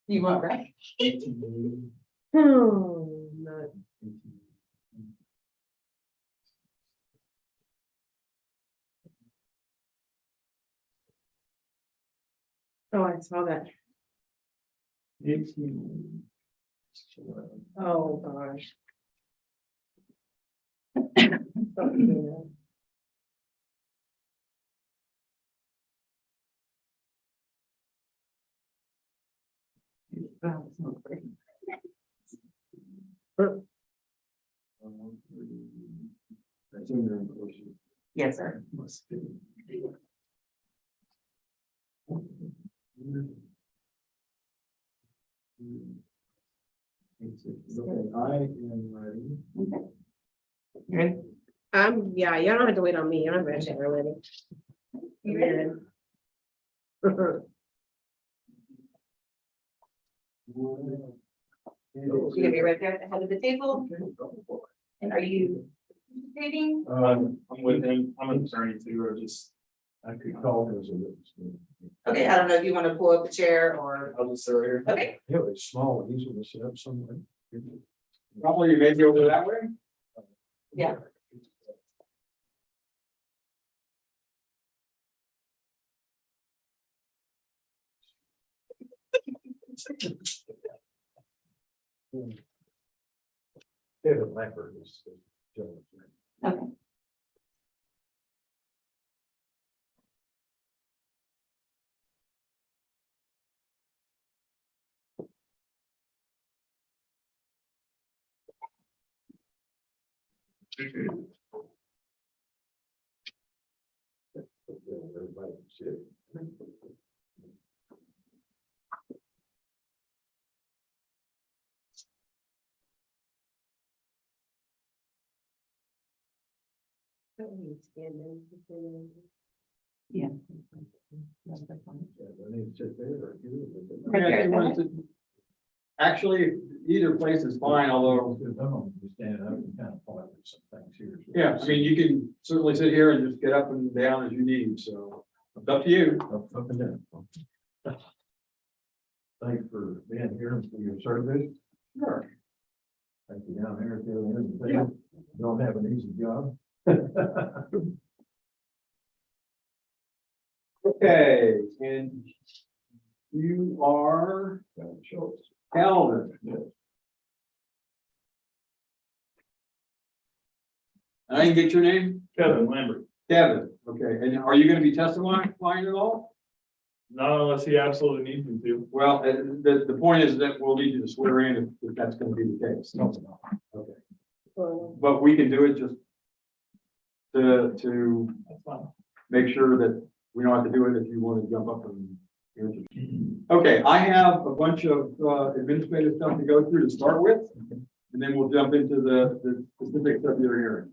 You want, right? Oh, no. Oh, I saw that. Oh, gosh. That's in there, of course. Yes, sir. Okay, I am ready. Good. Yeah, you don't have to wait on me. I'm ready already. You gonna be right there at the head of the table? And are you participating? I'm with him, I'm an attorney too, or just, I could call him as a witness. Okay, I don't know if you want to pull up a chair or, I'll just sit right here. okay, Yeah, it's small, easy to sit up somewhere. Probably maybe over that way. yeah. David Lambert is the gentleman's name. Okay. Everybody can see it. Yeah. Yeah, I need to sit there or here. Right there. Yeah, if you want to- Actually, either place is fine, although. Stand up and kind of point at some things here. Yeah, I mean, you can certainly sit here and just get up and down as you need, so it's up to you. Up and down. Thanks for being here and for your service. Sure. Thank you down there. Yeah. Don't have an easy job. Okay, and you are Calvin. And I didn't get your name? Kevin Lambert. Kevin, okay, and are you gonna be testifying at all? Not unless he absolutely needs me to. Well, the point is that we'll need you to swear in if that's gonna be the case. Okay, but we can do it just to That's fine. make sure that we don't have to do it if you want to jump up and answer. Okay, I have a bunch of administrative stuff to go through to start with, and then we'll jump into the specifics of your hearing.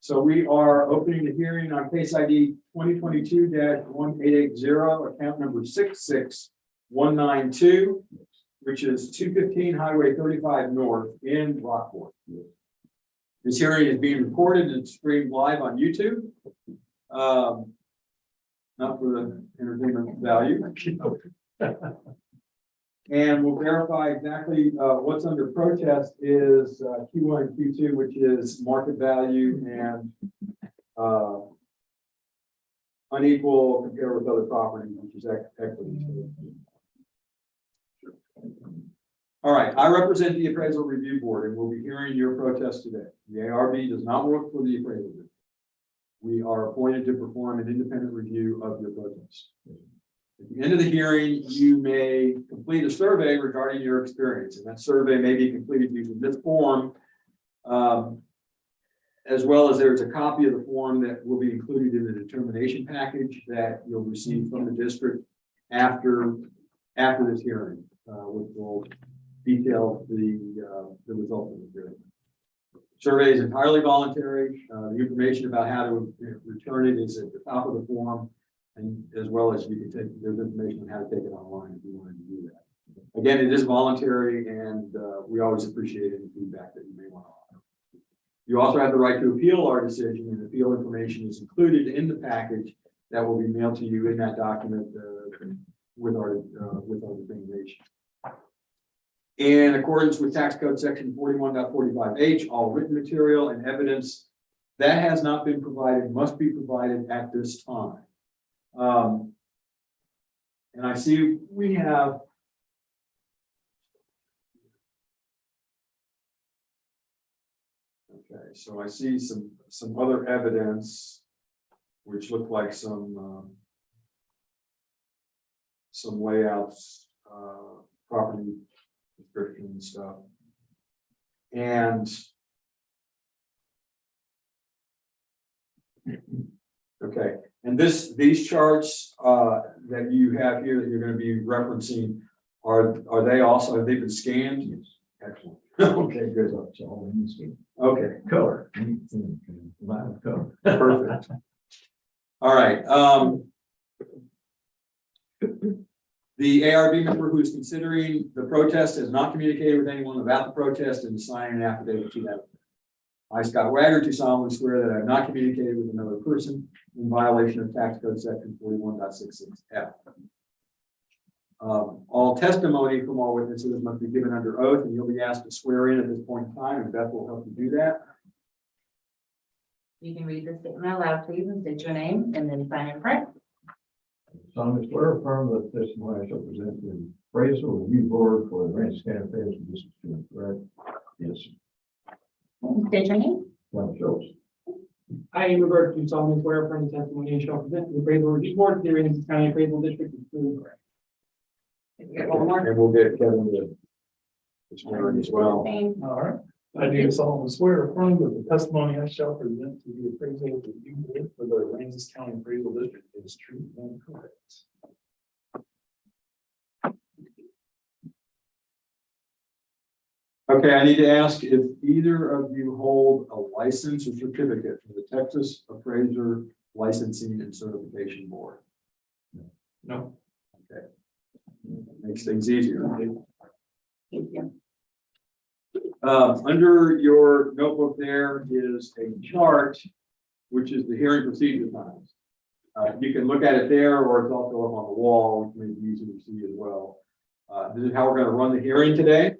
So we are opening the hearing on case ID 2022-1880, account number 66192, which is 215 Highway 35 North in Rockport. This hearing is being recorded and streamed live on YouTube. Not for the entertainment value. And we'll verify exactly what's under protest is Q1 and Q2, which is market value and unequal compared with other properties, which is equity. All right, I represent the Appraisal Review Board and we'll be hearing your protest today. The ARB does not work for the appraisal group. We are appointed to perform an independent review of your protest. At the end of the hearing, you may complete a survey regarding your experience, and that survey may be completed using this form, as well as there's a copy of the form that will be included in the determination package that you'll receive from the district after this hearing, which will detail the result of the hearing. Survey is entirely voluntary. The information about how to return it is at the top of the form, and as well as you can take, there's information on how to take it online if you wanted to do that. Again, it is voluntary, and we always appreciate any feedback that you may want to offer. You also have the right to appeal our decision, and appeal information is included in the package that will be mailed to you in that document with our determination. In accordance with tax code section 41.45H, all written material and evidence that has not been provided must be provided at this time. And I see we have okay, so I see some other evidence which look like some layouts property description and stuff. And okay, and these charts that you have here that you're going to be referencing, are they also, have they been scanned? Yes. Excellent. Okay, good. Okay, Color. Line of color. perfect. All right. The ARB member who is considering the protest has not communicated with anyone about the protest and is signing an affidavit to that. I, Scott Wagner, do solemnly swear that I have not communicated with another person in violation of tax code section 41.66F. All testimony from all witnesses must be given under oath, and you'll be asked to swear in at this point in time, and Beth will help you do that. You can read the statement aloud, please, and state your name, and then sign in print. Solemnly swear or affirm that the testimony I shall present to the appraisal review board for the Aransas County Affairs and District, correct? Yes. State your name. John Schultz. I, Amber Burke, do solemnly swear affirm the testimony and shall present to the appraisal review board, the Aransas County Appraisal District is true and correct. And we'll get Kevin to swear in as well. All right. I do solemnly swear or affirm that the testimony I shall present to the appraisal review board for the Aransas County Appraisal District is true and correct. Okay, I need to ask if either of you hold a license or certificate from the Texas Appraiser Licensing and Certification Board. No. Okay. Makes things easier. Thank you. Under your notebook, there is a chart, which is the hearing procedure times. You can look at it there, or it's also up on the wall, which may be easy to see as well. This is how we're going to run the hearing today.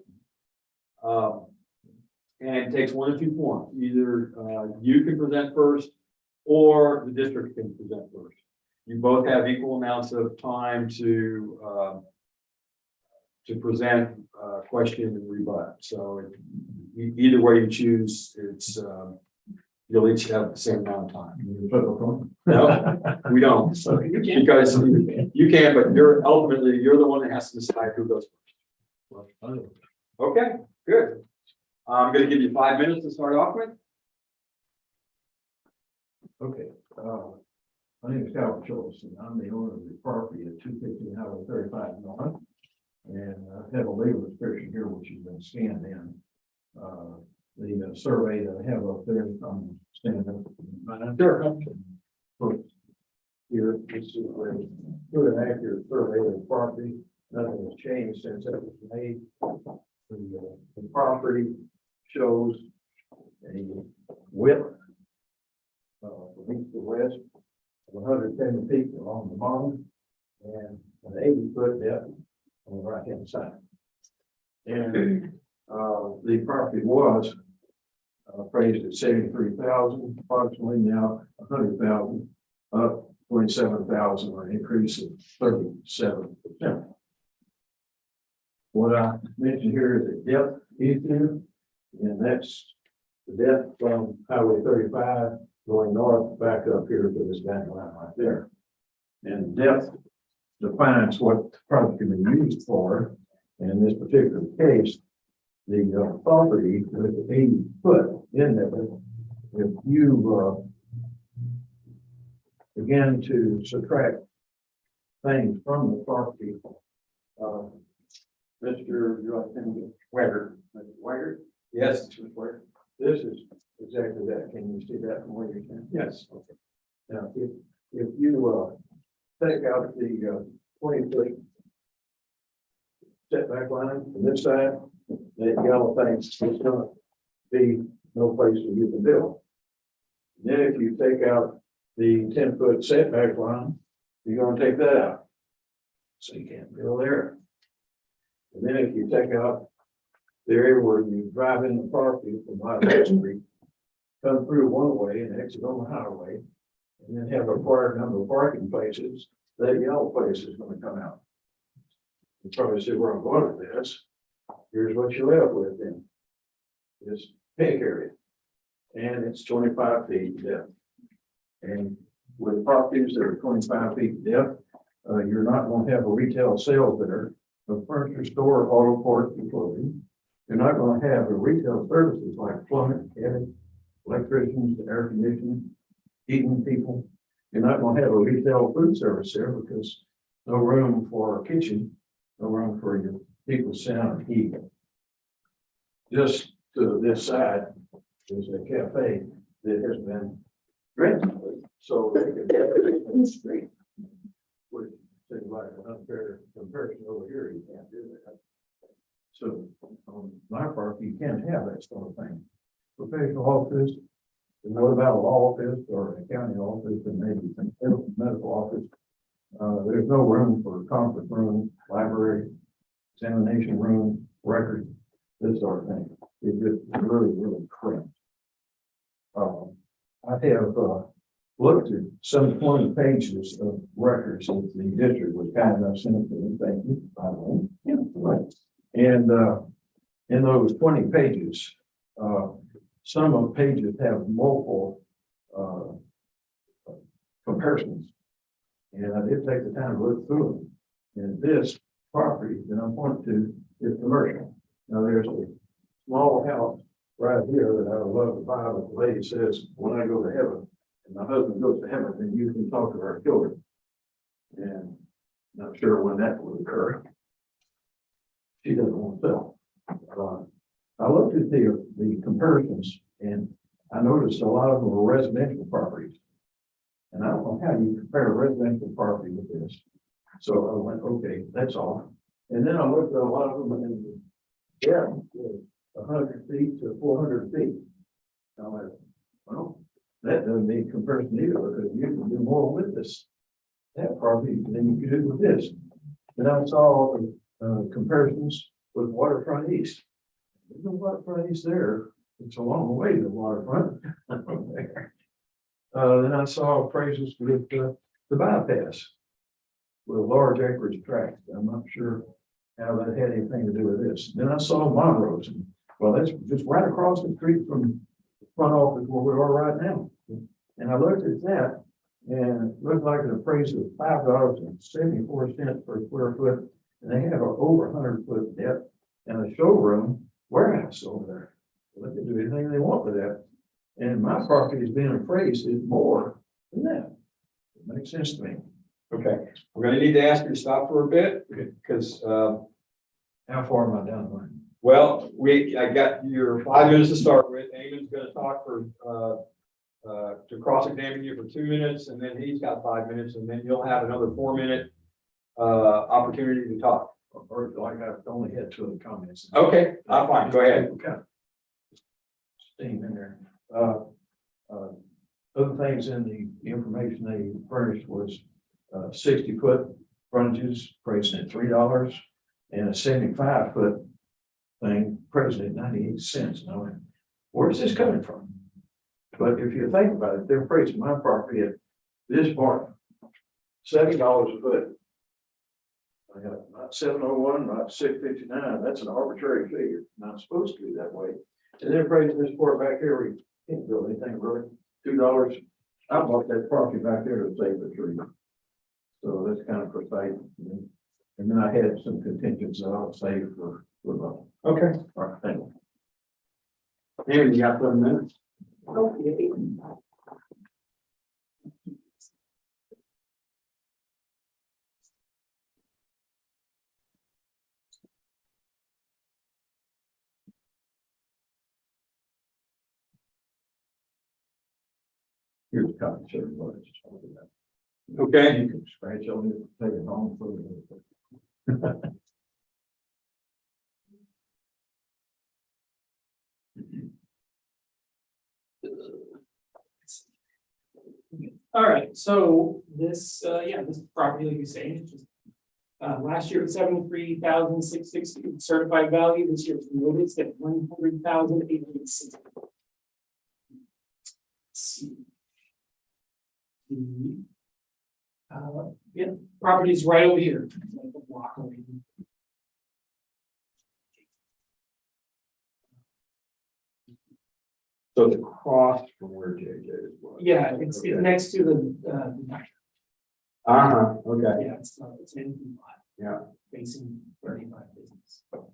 And it takes one of two forms. Either you can present first, or the district can present first. You both have equal amounts of time to present, question and rebut. So either way you choose, it's you'll each have the same amount of time. No, we don't. Because you can, but you're the one that has to decide who goes first. Okay, good. I'm going to give you 5 minutes to start off with. Okay. My name is Calvin Schultz, and I'm the owner of the property at 215 Highway 35 North. And I have a legal description here, which has been scanned in. The survey that I have up there, I'm standing up. Sure. Here, this is an accurate survey of the property. Nothing has changed since it was made. The property shows a width from east to west of 110 feet along the bottom and an 80-foot depth on the right-hand side. And the property was appraised at 73,000, approximately now 100,000, up 27,000, or an increase of 37%. What I mentioned here is the depth issue, and that's the depth from Highway 35 going north back up here to this bank line right there. And depth defines what the property can be used for. In this particular case, the property with 80 foot in there, if you begin to subtract things from the property, Mr. Wagner. Wagner? Yes. Mr. Wagner. This is exactly that. Can you see that from where you can? Yes. Okay. Now, if you take out the 20-foot setback line from this side, that yellow thing is going to be no place for you to build. Then if you take out the 10-foot setback line, you're going to take that out. So you can't build there. And then if you take out the area where you drive in the property from Highway Street, come through one way and exit on the highway, and then have a required number of parking places, that yellow place is going to come out. You probably see where I'm going with this. Here's what you're left with then. This pink area. And it's 25 feet depth. And with properties that are 25 feet depth, you're not going to have a retail sale there. a furniture store, auto parts and clothing. You're not gonna have a retail services like plumbing, cabin, electricians, air conditioning, heating people. You're not gonna have a retail food service there because no room for a kitchen, no room for your people to sit down and eat. Just to this side is a cafe that has been rented, so they can have it in the street. Which seems like an unfair comparison over here, you can't do that. So on my part, you can't have that sort of thing. Professional office, and what about a law office or a county office and maybe some medical office? There's no room for a conference room, library, examination room, record, this sort of thing. It's just really, really cramped. I have looked at some 20 pages of records that the district was kind enough sent to me. Thank you, by the way. Yeah, right. And in those 20 pages, some of the pages have multiple comparisons. And I did take the time to look through them. And this property that I'm pointing to is commercial. Now there's a small house right here that I would love to buy, but the lady says, when I go to heaven, and my husband goes to heaven, then you can talk to our children. And not sure when that will occur. She doesn't want to sell. I looked at the comparisons and I noticed a lot of them were residential properties. And I don't know how you compare a residential property with this. So I went, okay, that's all. And then I looked at a lot of them and yeah, 100 feet to 400 feet. I went, well, that doesn't need comparison either because you can do more with this, that property than you can do with this. Then I saw comparisons with waterfront east. There's no waterfront east there. It's a long way to the waterfront. There. Then I saw appraisals with the bypass with a large acreage tract. I'm not sure how that had anything to do with this. Then I saw Monroe's. Well, that's just right across the street from the front office where we are right now. And I looked at that and it looked like an appraisal of $5.74 per square foot. And they have an over 100-foot depth and a showroom warehouse over there. They can do anything they want with that. And my property is being appraised at more than that. It makes sense to me. Okay, we're gonna need to ask you to stop for a bit because, how far am I down the line? well, I got your 5 minutes to start with. Eamon's gonna talk for, to cross-examine you for 2 minutes, and then he's got 5 minutes, and then you'll have another 4-minute opportunity to talk. Or like I've only had 2 other comments. Okay, I'm fine. Go ahead. Okay. Steam in there. Other things in the information they furnished was 60-foot frontages priced at $3 and a 75-foot thing priced at 98 cents. Now, where's this coming from? But if you think about it, they're pricing my property at this part, $7 a foot. I got not 701, not 659. That's an arbitrary figure. Not supposed to be that way. And they're pricing this part back here. We can't build anything really. $2. I bought that property back there to save the tree. So that's kind of precise. And then I had some contingencies that I'll save for money. Okay. All right, thank you. Eamon, you got 7 minutes? Okay. Here's a copy of everybody. Okay. You can scratch on it, take it home for it. All right, so this, this property, like you say, is just, last year it was 73,660 certified value. This year it's noticed at 100,860. Property's right over here. It's like a block away. So it's across from where JJ is. Yeah, it's next to the. Okay. Yeah, it's in. Yeah. Facing 35 business. All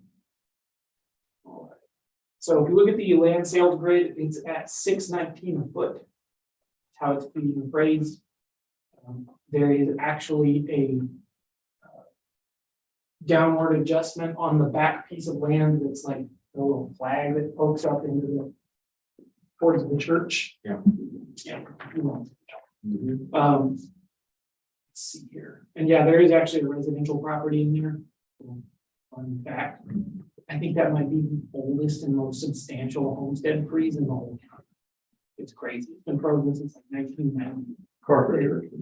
right. So if you look at the land sales grid, it's at $6.19 a foot. That's how it's being appraised. There is actually a downward adjustment on the back piece of land that's like a little flag that pokes up into the towards the church. Yeah. Yeah. Mhm. Let's see here, and yeah, there is actually a residential property in there. Fun fact, I think that might be the oldest and most substantial homestead freeze in the whole county. It's crazy, it's been frozen since like 1990. Corporate.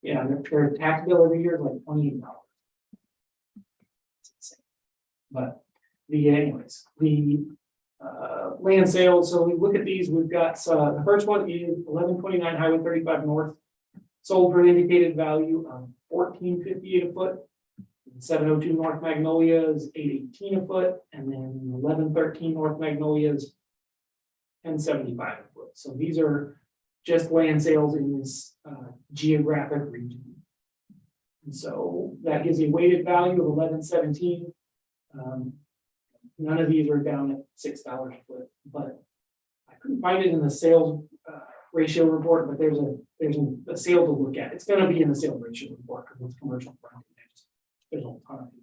Yeah, their tax bill every year is like $28. But anyways, the land sales, so we look at these, we've got, the first one is 1129 Highway 35 North. Sold for an indicated value of $14.58 a foot. 702 North Magnolia is $8.18 a foot, and then 1113 North Magnolia is $10.75 a foot. So these are just land sales in this geographic region. And so that gives a weighted value of 1117. None of these are down at $6 a foot, but I couldn't find it in the sales ratio report, but there's a sale to look at. It's going to be in the sales ratio report because it's commercial frontage. There's a ton of it.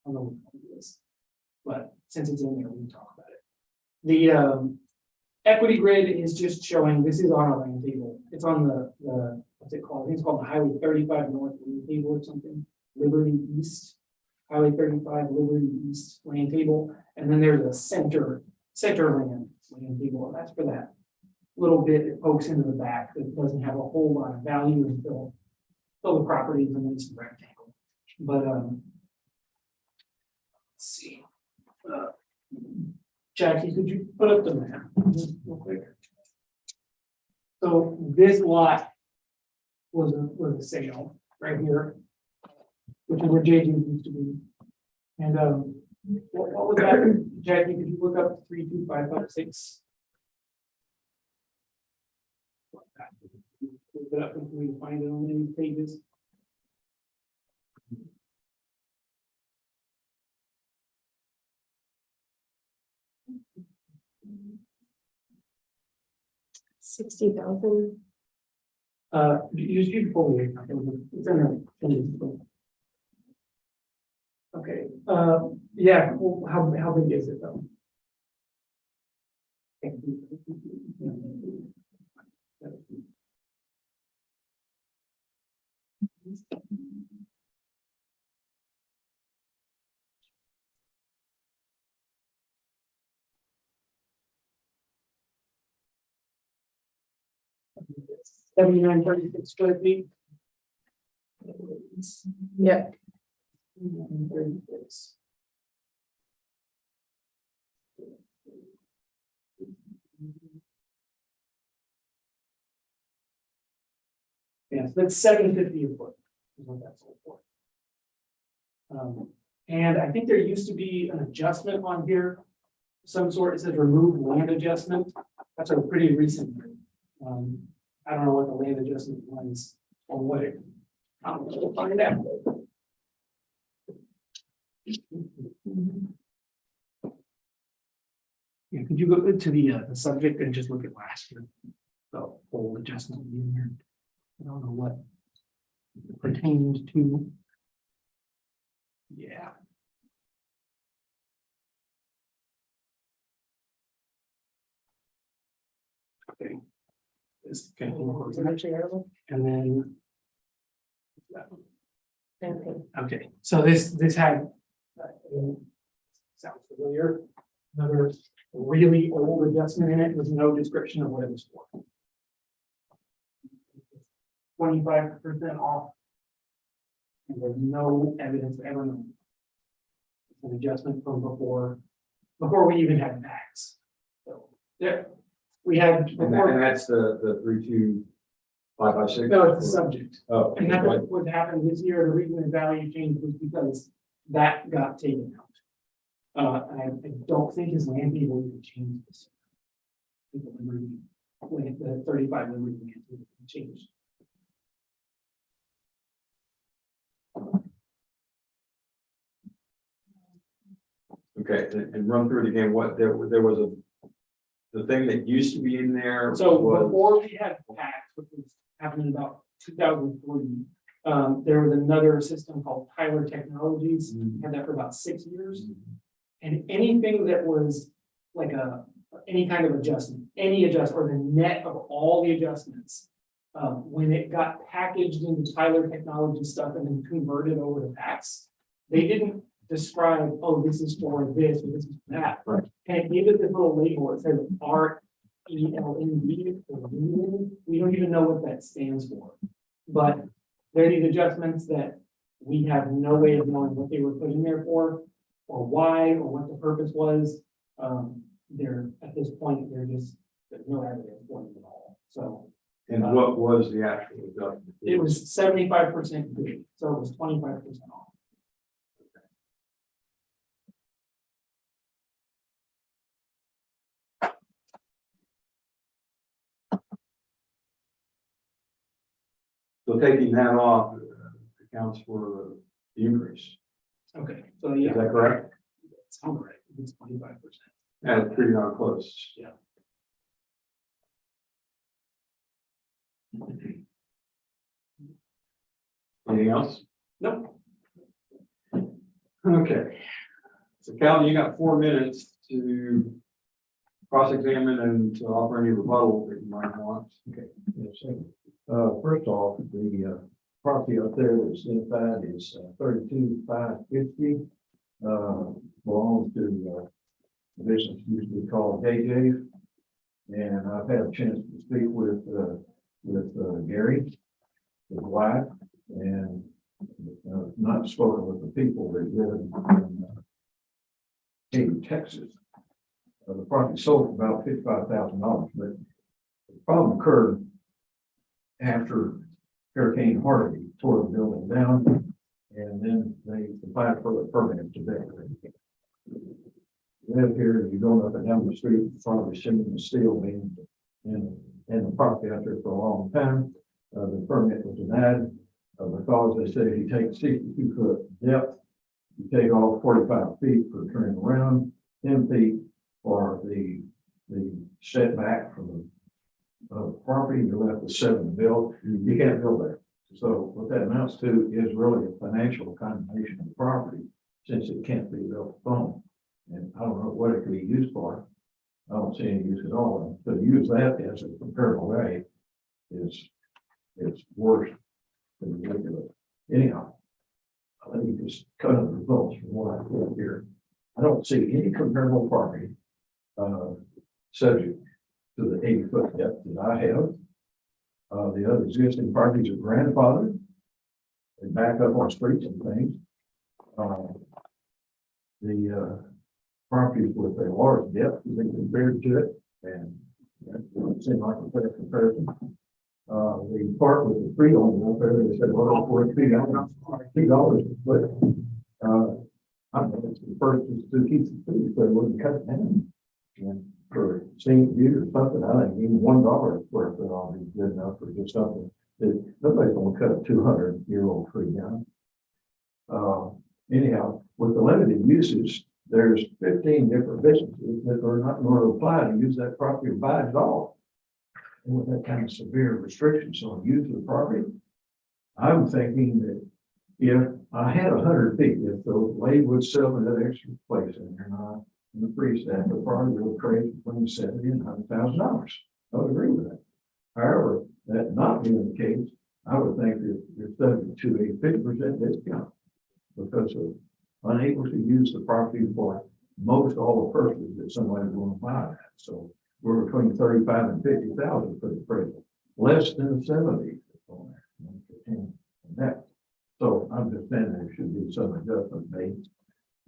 I don't know what it is, but since it's in there, we can talk about it. The equity grid is just showing, this is on a land table. It's on the what's it called? I think it's called the Highway 35 North land table or something. Liberty East, Highway 35 Liberty East land table. And then there's a center land table. And that's for that little bit that pokes into the back that doesn't have a whole lot of value until the property is in this rectangle. But let's see. Jackie, could you put up the map real quick? So this lot was a sale right here, which is where JJ used to be. And what was that? Jackie, could you look up 32556? Look it up and we can find it on any pages. $60,000. You should pull it. It's in there. Okay, yeah, well, how big is it though? $79.36 square feet. Yeah. 36. Yes, that's $750 a foot. Is what that's all for. And I think there used to be an adjustment on here, some sort. It says remove land adjustment. That's a pretty recent thing. I don't know what the land adjustment was or what it. We'll find out. Yeah, could you go to the subject and just look at last year? The whole adjustment in there. I don't know what it pertained to. Yeah. Okay. This can and then. Okay, so this had. Sounds familiar. Another really old adjustment in it with no description of what it was for. 25% off. And there's no evidence ever known. It's an adjustment from before we even had tax. So there, we had. And that's the 32556. No, it's the subject. Oh. And that's what happened this year. The reason the value changed was because that got taken out. I don't think his land table even changed this year. The 35 Liberty land table changed. Okay, and run through it again, what, there was the thing that used to be in there. So was- before we had PACT, which was happening about 2003, there was another system called Tyler Technologies, had that for about 6 years. And anything that was like any kind of adjustment, or the net of all the adjustments, when it got packaged into Tyler Technology stuff and then converted over to PACS, they didn't describe, oh, this is for this, or this is for that. Right. And it gave it this little label, it says RELND, or Renewable. We don't even know what that stands for. But there are these adjustments that we have no way of knowing what they were put in there for, or why, or what the purpose was. They're, at this point, there's no evidence for them at all. So And what was the actual adjustment? it was 75% good, so it was 25% off. So taking that off accounts for the increase. Okay, so yeah. Is that correct? Sounds right, it's 25%. That's pretty darn close. Yeah. Anything else? Nope. Okay. So Calvin, you got 4 minutes to cross-examine and to offer any rebuttal that you might want. Okay, yes, thank you. First off, the property up there that's identified is 32,550. Belongs to a business used to be called KJ. And I've had a chance to speak with Gary, his wife, and not spoken with the people that live in Katy, Texas. The property sold for about $55,000, but the problem occurred after Hurricane Harvey tore the building down, and then they applied for a permit today. You live here, you're going up and down the street, probably seeing the steel being in the property out there for a long time. The permit was denied because they said if you take 62-foot depth, you take off 45 feet for turning around, 10 feet for the setback from the property, you're left with 7 to build. You can't build there. So what that amounts to is really a financial condemnation of the property, since it can't be built upon. And I don't know what it could be used for. I don't see any use at all. And to use that as a comparable way is worse than ridiculous. Anyhow, let me just cut the results from what I put here. I don't see any comparable property subject to the 80-foot depth that I have. The other existing properties are grandfathered. They back up on streets and things. The properties with a large depth when compared to it, and that doesn't seem like a fair comparison. The part with the tree on it up there, they said, well, for $2 a foot. I don't know, it's the first is to keep the tree, so they wouldn't cut it down. And for scenic view or something, I think even $1 a square foot ought to be good enough for just something that nobody's gonna cut a 200-year-old tree down. Anyhow, with the limited uses, there's 15 different businesses that are not going to apply to use that property or buy it at all. And with that kind of severe restrictions on use of the property, I'm thinking that if I had 100 feet, if the lady would sell me that extra place in there, and I increase that, the property would trade between $70,000 and $100,000. I would agree with that. However, that not being the case, I would think that you're subject to a 50% discount because of unable to use the property for most all the purposes that somebody's going to buy that. So we're between 35 and 50,000 for the appraisal, less than 70 on there. And that, so I'm just saying there should be some adjustment made,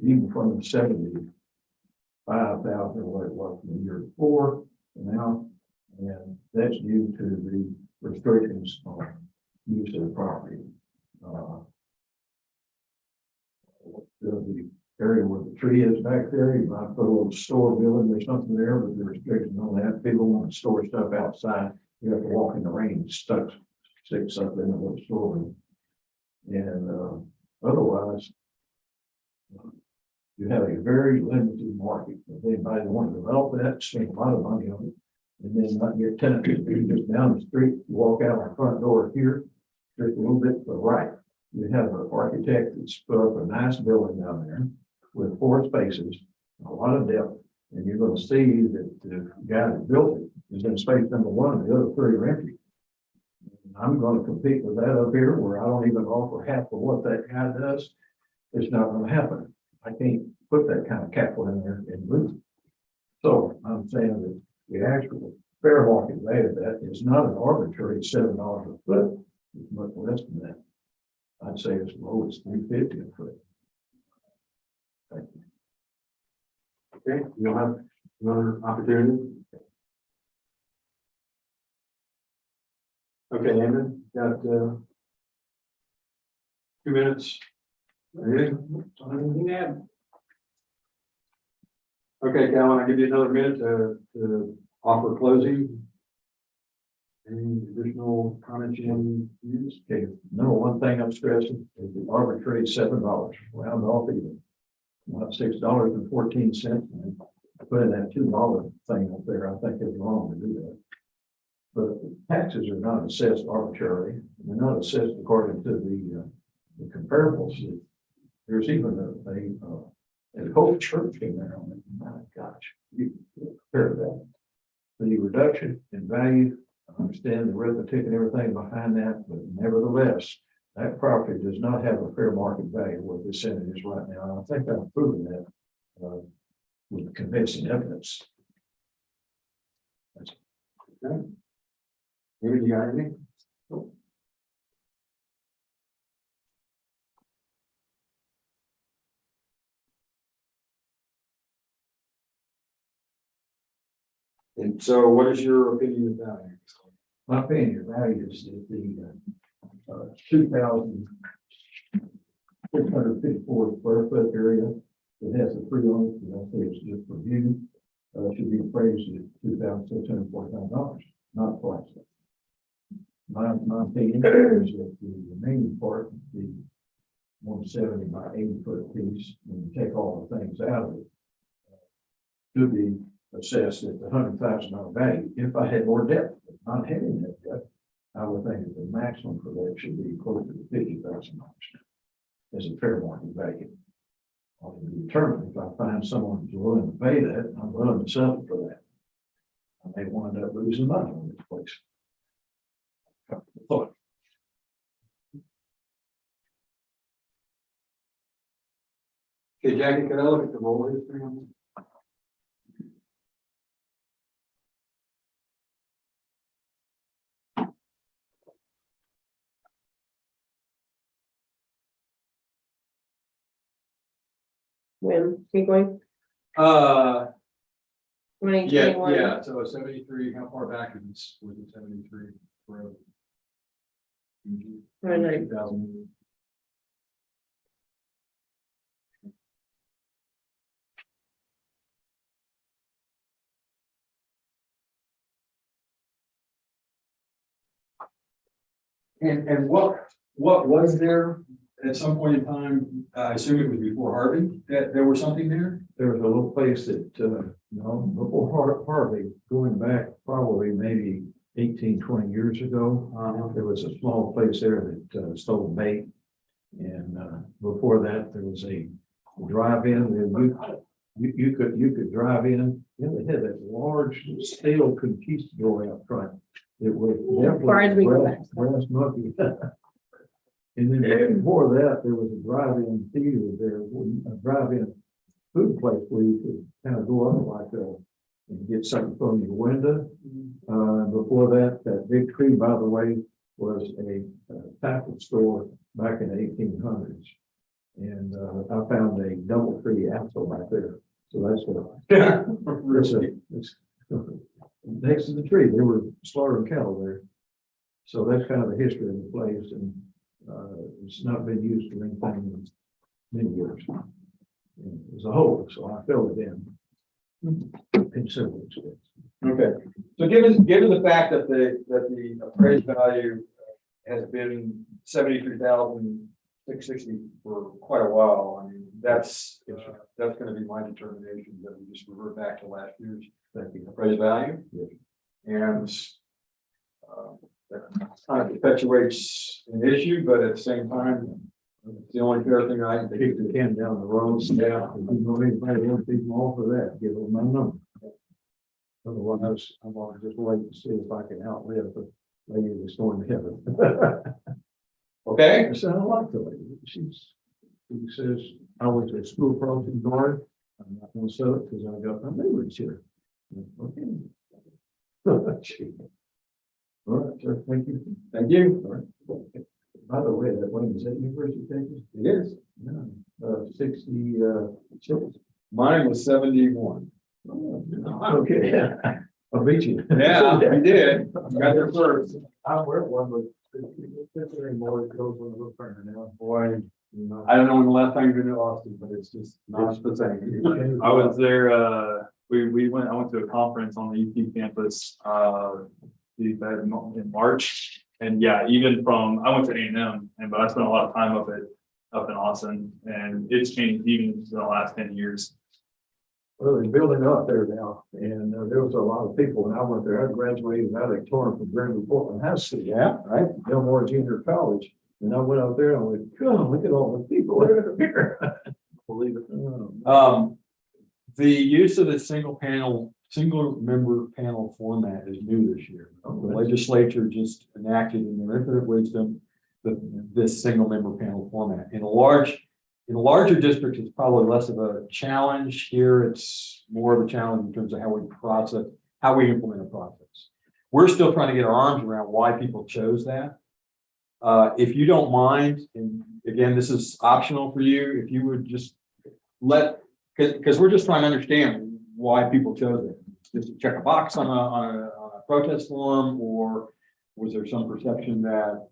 even from the 75,000 what it was from the year before to now, and that's due to the restrictions on use of the property. The area where the tree is back there, you might put a little store building or something there, but the restrictions on that, people want to store stuff outside, you have to walk in the rain and stick stuff in the little store. And otherwise, you have a very limited market. If anybody want to develop that, spend a lot of money on it, and then not get tenants, you just down the street, you walk out our front door here, just a little bit to the right. You have an architect that's put up a nice building down there with 4 spaces, a lot of depth, and you're gonna see that the guy that built it is in space number 1, the other 3 are empty. And I'm gonna compete with that up here where I don't even offer half of what that guy does. It's not gonna happen. I can't put that kind of capital in there and move. So I'm saying that the actual fair market value of that is not an arbitrary $7 a foot. It's much less than that. I'd say as low as $3.50 a foot. Thank you. Okay, you'll have another opportunity. Okay, Amy, got 2 minutes. Anything? Okay, Calvin, I'll give you another minute to offer closing. Any additional comments you want to use? Okay, number one thing I'm stressing is the arbitrary $7, round off even. Not $6.14. Putting that $2 thing up there, I think is wrong to do that. But taxes are not assessed arbitrarily. They're not assessed according to the comparables. There's even a whole church in there on it. My gosh, you compare that. The reduction in value, I understand the arithmetic and everything behind that, but nevertheless, that property does not have a fair market value where this center is right now. And I think I've proven that with convincing evidence. Okay. Maybe you got anything? And so what is your opinion of that? My opinion of value is that the 2,654 square foot area that has a free on it, and I say it's just for view, should be appraised at $2,645, not twice that. My opinion is that the remaining part, the 170 by 80 foot piece, when you take all the things out of it, should be assessed at the $100,000 value. If I had more depth, but not having that depth, I would think that the maximum for that should be closer to $50,000 as a fair market value. I'll determine if I find someone who's willing to pay that, I'm willing to settle for that. I may wind up losing money on this place. Thought. Okay, Jackie, can I look at the roll history on this? When, keep going, Yeah, 2021. so 73, how far back is this, was it 73? Road? 2000. And what was there at some point in time, I assume it was before Harvey, that there was something there? There was a little place that, before Harvey, going back probably maybe 18, 20 years ago, there was a small place there that sold bait. And before that, there was a drive-in where you could drive in. You know, they had that large steel conquistador out front. It was Far as we go back. brass monkey. And then before that, there was a drive-in theater there, a drive-in food place where you could kind of go up like and get something from your window. Before that, that big tree, by the way, was a tackle store back in the 1800s. And I found a double tree axle back there. So that's what it's next to the tree. They were slaughtering cattle there. So that's kind of the history of the place. And it's not been used for anything in many years as a whole. So I filled it in several expenses. Okay, so given the fact that the appraised value has been 73,000 660 for quite a while. I mean, that's gonna be my determination, that we just revert back to last year's appraised value. And that kind of perpetuates an issue, but at the same time, it's the only fair thing I can think. Kick the can down the road. Yeah. If you know anybody wants people all for that, give them my number. Otherwise, I'm gonna just wait and see if I can outlive the lady that's going to heaven. Okay. I said, I like the lady. She says, I was a school crossing guard. I'm not gonna sell it because I got my neighbors here. Okay. All right, sir, thank you. Thank you. All right. By the way, that one is at University of Texas? It is. Yeah, 66. Mine was 71. Okay, I'll beat you. Yeah, you did. You got there first. I wear one, but it's anymore. It goes on a little further now. Boy, I don't know when the last time you've been to Austin, but it's just not the same. I was there, I went to a conference on the UT campus, in March. And yeah, I went to A&M, but I spent a lot of time up in Austin, and it's changed even in the last 10 years. Well, they're building up there now, and there was a lot of people when I went there. I graduated valedictorian from Grand Portland High School. Yeah, right. Gilmore Junior College, and I went out there and I went, God, look at all the people that are here. Believe it. The use of the single member panel format is new this year. The legislature just enacted in their infinite wisdom this single member panel format. In a larger district, it's probably less of a challenge. Here, it's more of a challenge in terms of how we implement a process. We're still trying to get our arms around why people chose that. If you don't mind, and again, this is optional for you, if you would just because we're just trying to understand why people chose it. Just check a box on a protest form, or was there some perception that,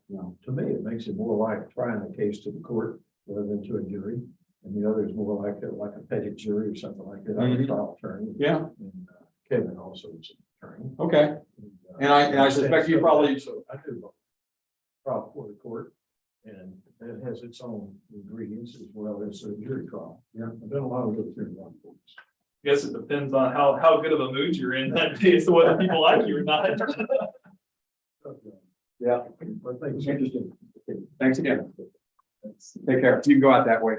to me, it makes it more like trying a case to the court rather than to a jury. And the other is more like a petty jury or something like that. I'm a trial attorney. Yeah. And Kevin also is an attorney. Okay. And I suspect you probably. So I do trial for the court, and it has its own ingredients as well as a jury trial. Yeah, I've done a lot of those here in one courts. I guess it depends on how good of a mood you're in that day as to whether people like you or not. Yeah. Well, thanks. Interesting. Thanks again. Take care. You can go out that way.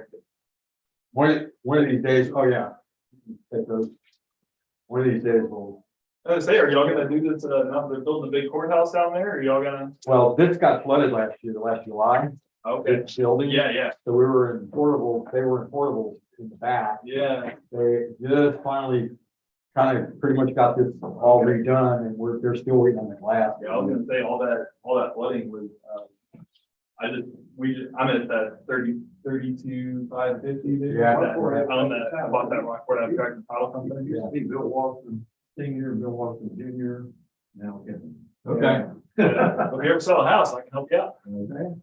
One of these days, oh yeah. Take those. One of these days we'll. I was gonna say, are y'all gonna do this, now they're building a big courthouse down there, or y'all gonna? Well, this got flooded last July. Okay. This building. Yeah. So they were in portables in the back. Yeah. They just finally kind of pretty much got this all redone, and they're still waiting on the glass. Yeah, I was gonna say, all that flooding was, I'm at that 32, 550 there. Yeah. I bought that Rockport Abstract Title Company. Used to be Bill Walton Senior, Bill Walton Junior, now Kevin. Okay. If you ever sell a house, I can help you out. Okay.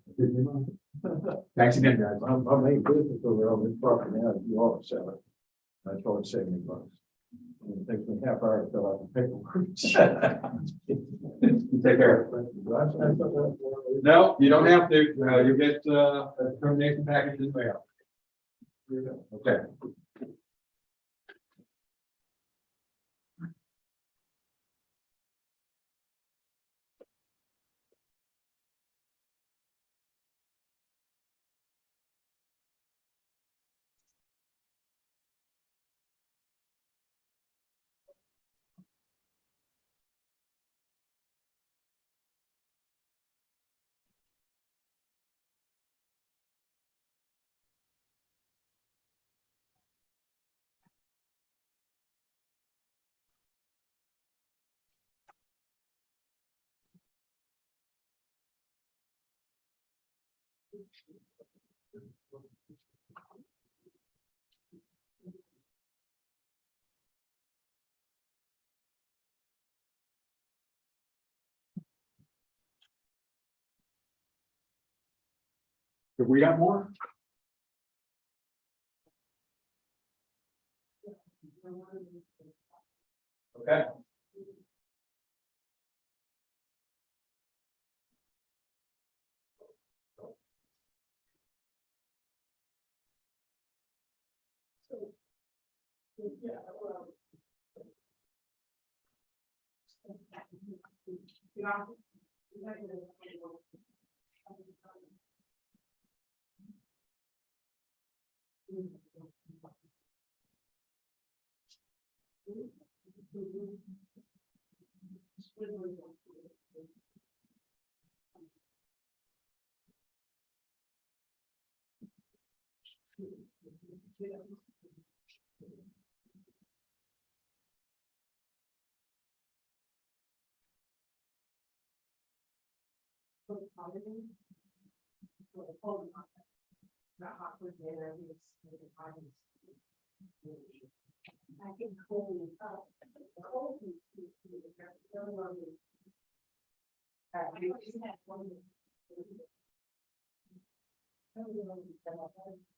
Thanks again, guys. I made business over on this property now, if you want to sell it. I told it $70. And it takes me half hour to fill out the paperwork. You take care. No, you don't have to. You get a termination package in the mail. Okay. Have we got more? Okay.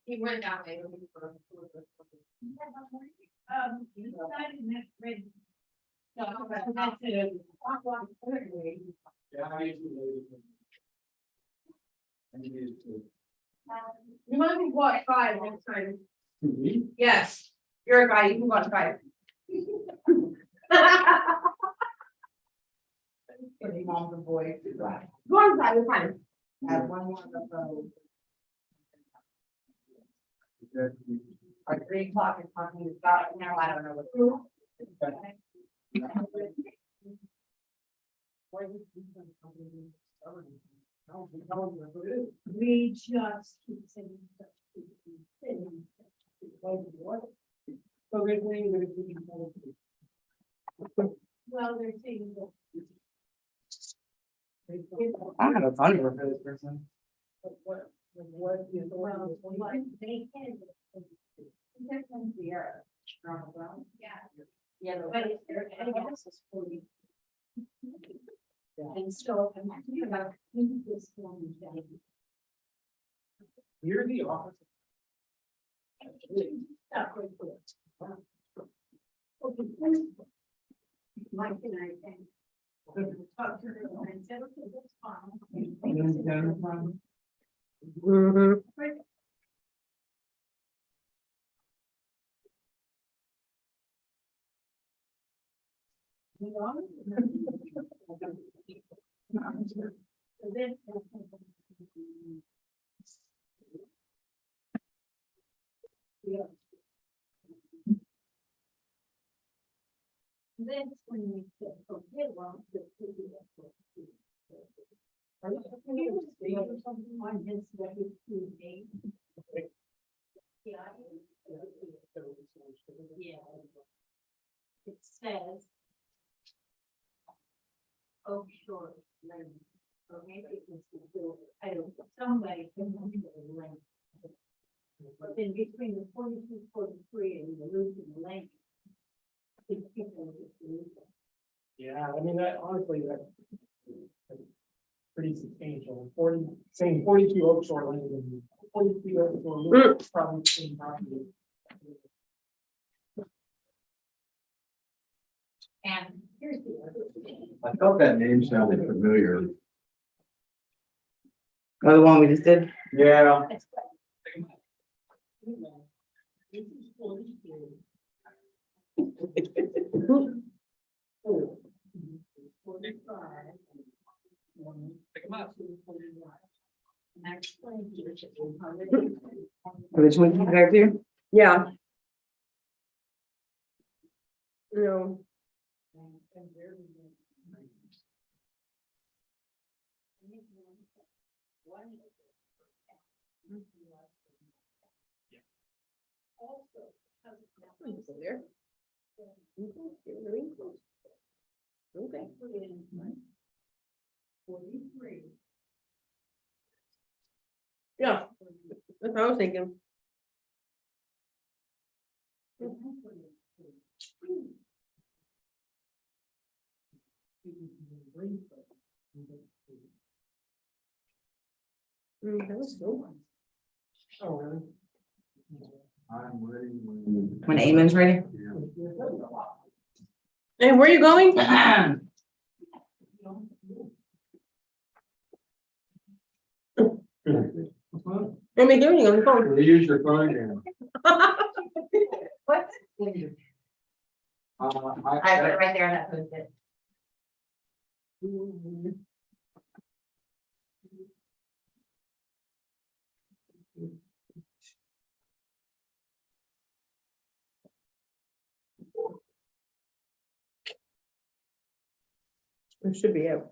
He went down there. That's it. You might be what, 5 next time? Yes, you're a guy, you can watch 5. Mom's a boy. Go on, 5, you're fine. I have one more on the phone. Or 3 o'clock is talking to Scott now, I don't know what. We just keep saying stuff. Well, they're saying that. I have a funny one for this person. What is the well, what they can. That's from the era. Yeah. Yeah, But it's their, and this is 40. And so I'm thinking about this one. You're the office. Mike and I think. Talk to her and said, okay, that's fine. Then when we get okay, well, something like this, that is too big. Yeah. Yeah. It says. Oh, sure, learning. Or maybe it's the, I don't, somebody can look at the length. But then between the 42, 43 and the loop and the length. Yeah, I mean, that honestly, that's pretty substantial. 40, saying 42 Oak Shore Lane and 43 Oak Shore Loop is probably the same property. And here's the other thing. I thought that name sounded familiar. Oh, the one we just did? Yeah. This is 43. Which one you back there? Yeah. No. There. Okay. 43. Yeah, that's what I was thinking. That was cool. Oh, really? I'm ready. When Eamon's ready? And where are you going? What am I doing on the phone? Use your phone now. What's it? I put it right there on that post-it. It should be out.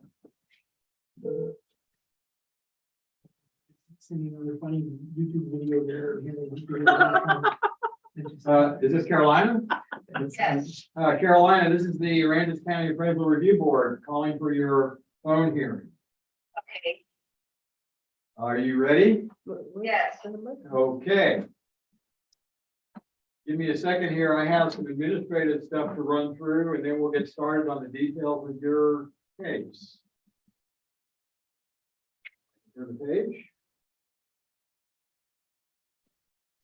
Sending another funny YouTube video there. Is this Carolina? Yes. Carolina, this is the Aransas County Appraisal Review Board calling for your phone hearing. Okay, Are you ready? yes. Okay. Give me a second here. I have some administrative stuff to run through and then we'll get started on the details of your case. Turn the page.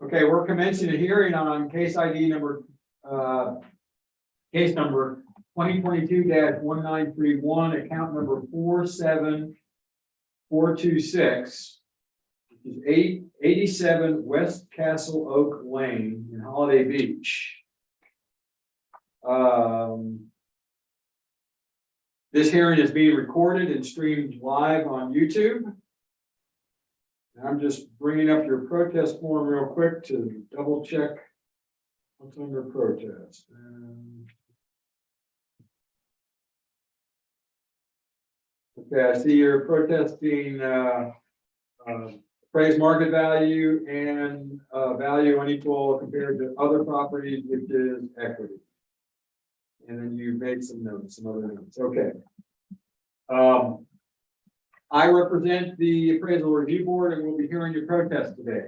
Okay, we're commencing a hearing on case ID number, case number 2022-1931, account number 47426, which is 887 West Castle Oak Lane in Holiday Beach. This hearing is being recorded and streamed live on YouTube. I'm just bringing up your protest form real quick to double check what's under protest. Okay, I see you're protesting appraised market value and value unequal compared to other properties, which is equity. And then you made some notes, some other notes. Okay. I represent the Appraisal Review Board and we'll be hearing your protest today.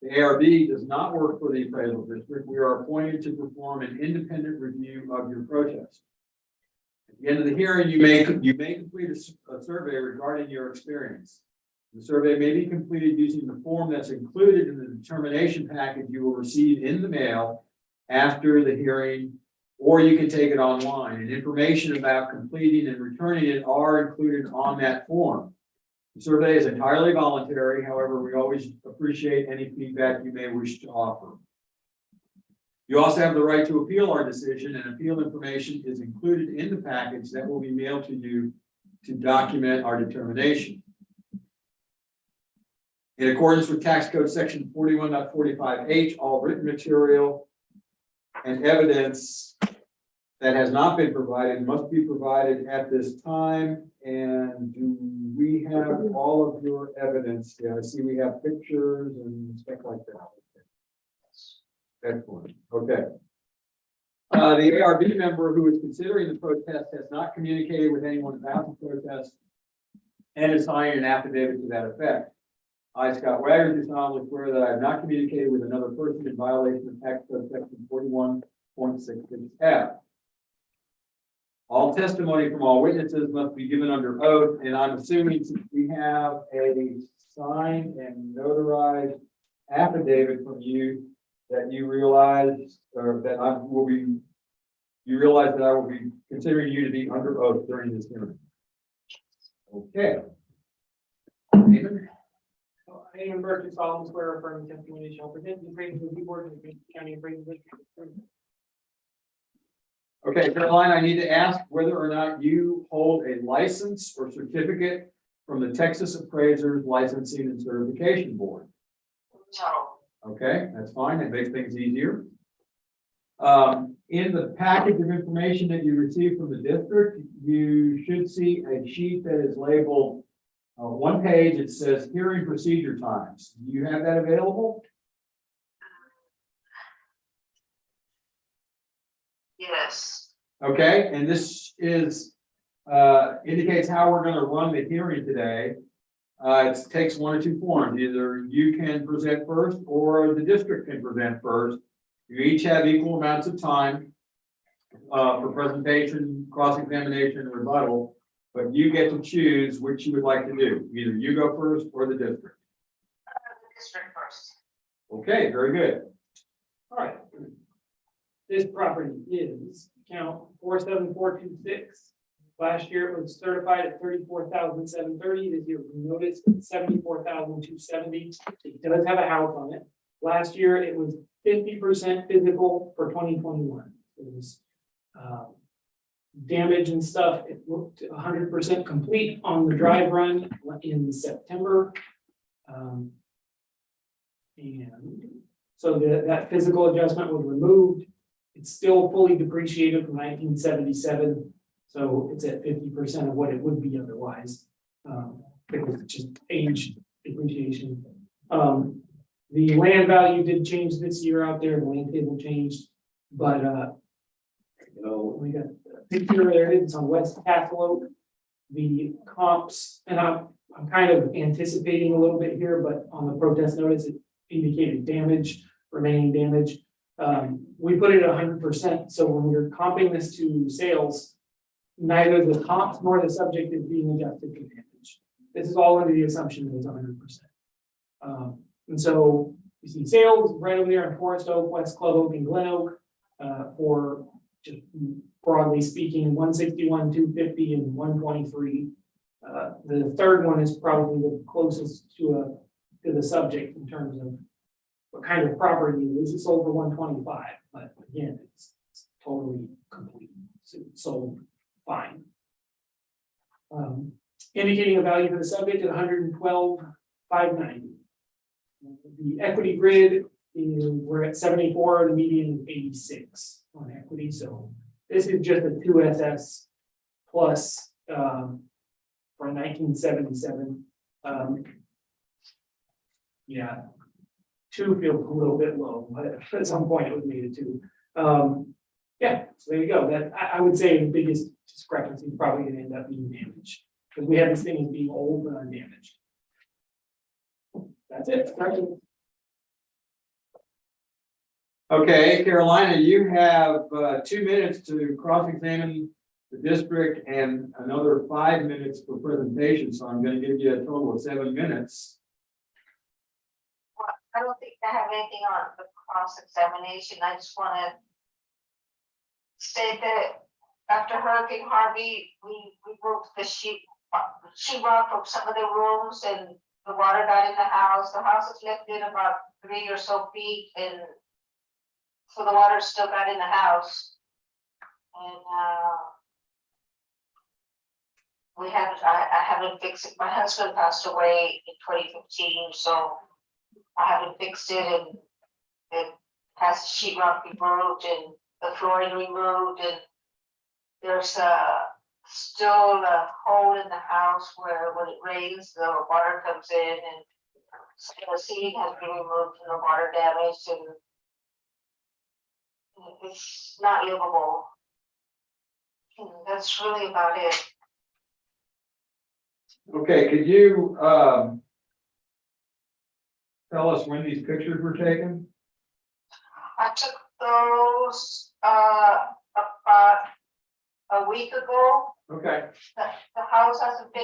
The ARB does not work for the appraisal district. We are appointed to perform an independent review of your protest. At the end of the hearing, you may complete a survey regarding your experience. The survey may be completed using the form that's included in the determination package you will receive in the mail after the hearing, or you can take it online, and information about completing and returning it are included on that form. The survey is entirely voluntary. However, we always appreciate any feedback you may wish to offer. You also have the right to appeal our decision, and appeal information is included in the package that will be mailed to you to document our determination. In accordance with Tax Code Section 41.45H, all written material and evidence that has not been provided must be provided at this time. And do we have all of your evidence? Yeah, I see we have pictures and stuff like that. Excellent. Okay. The ARB member who is considering the protest has not communicated with anyone about the protest and is signing an affidavit to that effect. I, Scott Wagner, do solemnly swear that I have not communicated with another person in violation of Tax Code Section 41.66F. All testimony from all witnesses must be given under oath, and I'm assuming since we have a signed and notarized affidavit from you that you realize, or that you realize that I will be considering you to be under oath during this hearing. Okay. David? Anyone Burke, solemnly swear or affirm testimony shall present the appraisal review board of the county appraisal district. Okay, Caroline, I need to ask whether or not you hold a license or certificate from the Texas Appraisers Licensing and Certification Board. No. Okay, that's fine. It makes things easier. In the package of information that you received from the district, you should see a sheet that is labeled one page. It says hearing procedure times. Do you have that available? Yes. Okay, and this is indicates how we're going to run the hearing today. It takes one or two forms. Either you can present first or the district can present first. You each have equal amounts of time for presentation, cross-examination, and rebuttal, but you get to choose which you would like to do. Either you go first or the district. The district first. Okay, very good. All right. This property is account 47426. Last year it was certified at 34,730. This year we noticed 74,270. It does have a house on it. Last year, it was 50% physical for 2021. It was damage and stuff. It looked 100% complete on the drive run in September. And so that physical adjustment was removed. It's still fully depreciated from 1977. So it's at 50% of what it would be otherwise. Because it's just age depreciation. The land value did change this year out there, the land table changed, but we got a picture there, it's on West Castle. The comps, and I'm kind of anticipating a little bit here, but on the protest notice, it indicated damage, remaining damage. We put it at 100%, so when we're comping this to sales, neither the comps nor the subject is being adjusted for damage. This is all under the assumption that it's 100%. And so you see sales right over there in Forest Oak, West Club Oak, and Glen Oak, for just broadly speaking, 161, 250, and 123. The third one is probably the closest to the subject in terms of what kind of property it is. It's sold for 125, but again, it's totally complete. So it's sold fine. Indicating a value for the subject at 112,590. The equity grid is, we're at 74, the median is 86 on equity. So this is just a 2SS plus from 1977. Yeah, 2 feels a little bit low, but at some point it was made a 2. Yeah, so there you go. That I would say the biggest discrepancy is probably going to end up being damage, because we have this thing as being old but undamaged. That's it. Okay, Carolina, you have 2 minutes to cross-examine the district and another 5 minutes for presentation. So I'm going to give you a total of 7 minutes. Well, I don't think I have anything on the cross-examination. I just want to say that after Hurricane Harvey, we broke the sheetrock from some of the rooms, and the water got in the house. The house is lifted about 3 or so feet, and so the water still got in the house. And I haven't fixed it. My husband passed away in 2015, so I haven't fixed it, and it has sheetrock removed and the flooring removed, and there's still a hole in the house where when it rains, the water comes in, and so the ceiling has been removed from the water damage, and it's not livable. And that's really about it. Okay, could you tell us when these pictures were taken? I took those about a week ago. Okay. The house hasn't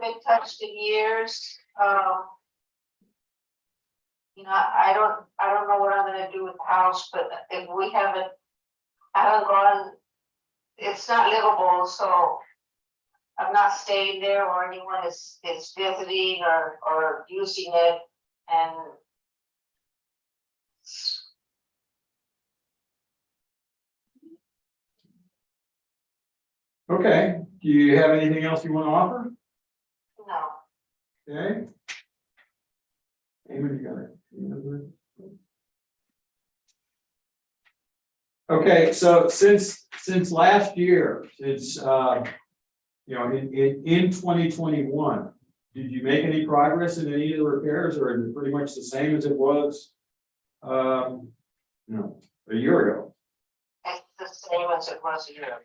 been touched in years. I don't know what I'm gonna do with the house, but if we haven't gone, it's not livable, so I'm not staying there, or anyone is visiting or using it, and Okay, do you have anything else you want to offer? no. Okay. Amy, you got it. Okay, so since last year, since in 2021, did you make any progress in any of the repairs, or is it pretty much the same as it was a year ago? It's the same as it was a year ago.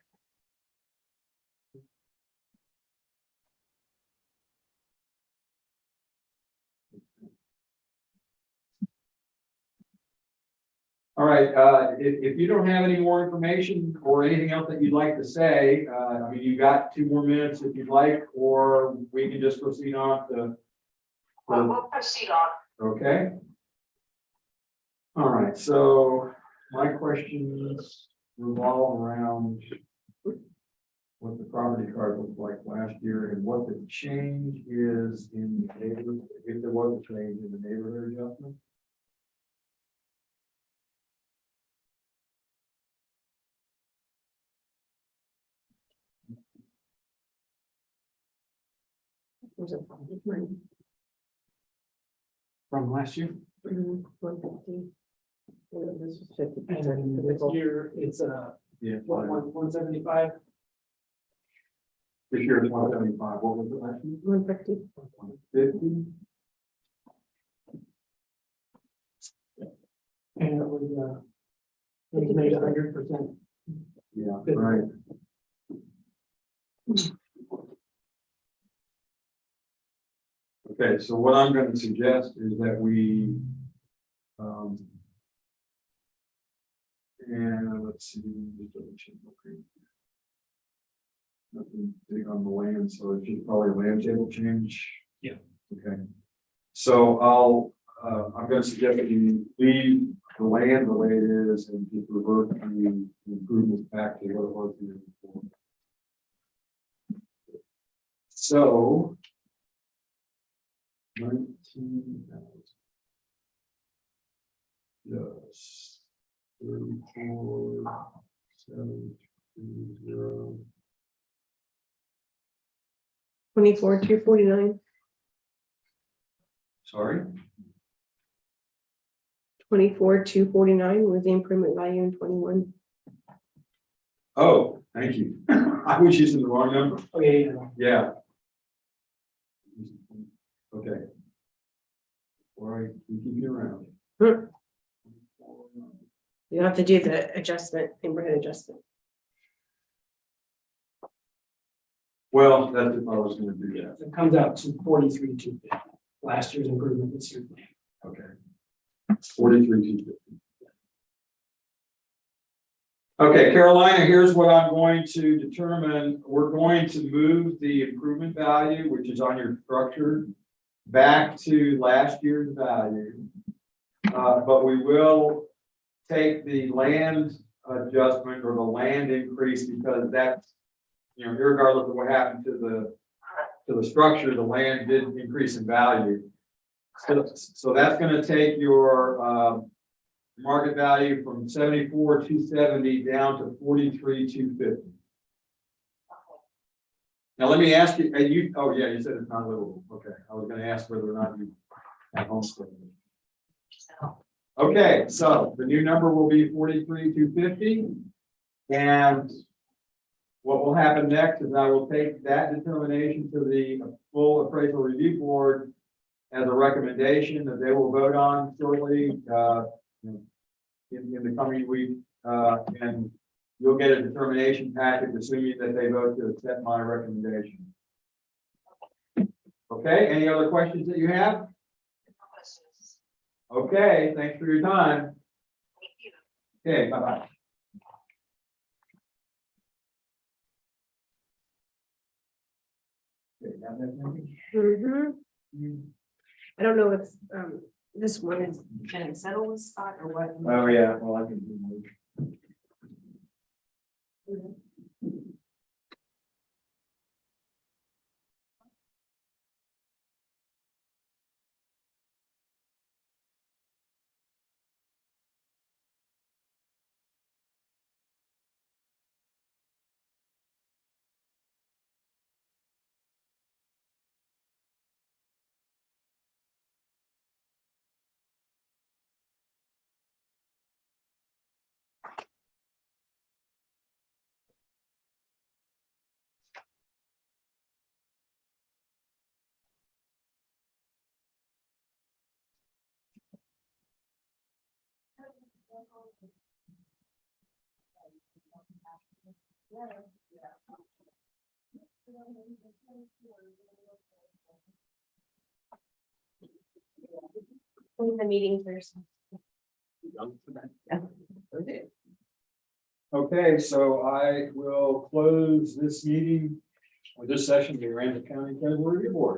All right, if you don't have any more information or anything else that you'd like to say, I mean, you got 2 more minutes if you'd like, or we can just proceed on to. We'll proceed on. Okay. All right, so my questions revolve around what the property card looked like last year and what the change is in the neighborhood, if there was a change in the neighborhood adjustment. Was it mine? From last year? 150. And this was 50%. And this year, it's Yeah. what, 175? This year is 175. What was it last year? 150. 150? And it was made 100%. Yeah, right. Okay, so what I'm going to suggest is that we, and let's see, okay. Nothing big on the land, so it's just probably a land table change. Yeah. Okay. So I'm going to suggest that you leave the land the way it is and just revert the improvements back to what it was the year before. So. 19,000. Yes. 34, 730. 24,249. Sorry, 24,249 was the improvement value in 21. oh, thank you. I was using the wrong number. Okay, Yeah. Okay. All right, we keep you around. You have to do the adjustment, neighborhood adjustment. Well, that's if I was gonna do that. it comes out to 43,250. Last year's improvement, this year's. Okay. 43,250. Okay, Carolina, here's what I'm going to determine. We're going to move the improvement value, which is on your structure, back to last year's value. But we will take the land adjustment or the land increase because that's, regardless of what happened to the structure, the land did increase in value. So that's going to take your market value from 74,270 down to 43,250. Now, let me ask you, oh yeah, you said it's not livable. Okay, I was going to ask whether or not you have homestead. Okay, so the new number will be 43,250. And what will happen next is I will take that determination to the full appraisal review board as a recommendation that they will vote on shortly in the coming week. And you'll get a determination package assuming that they vote to accept my recommendation. Okay, any other questions that you have? Okay, thanks for your time. Okay, bye-bye. I don't know if this one is, can it settle this spot or what? Oh, yeah, well, I can do that. The meeting first. Okay, so I will close this meeting or this session of the Aransas County Treasury Board.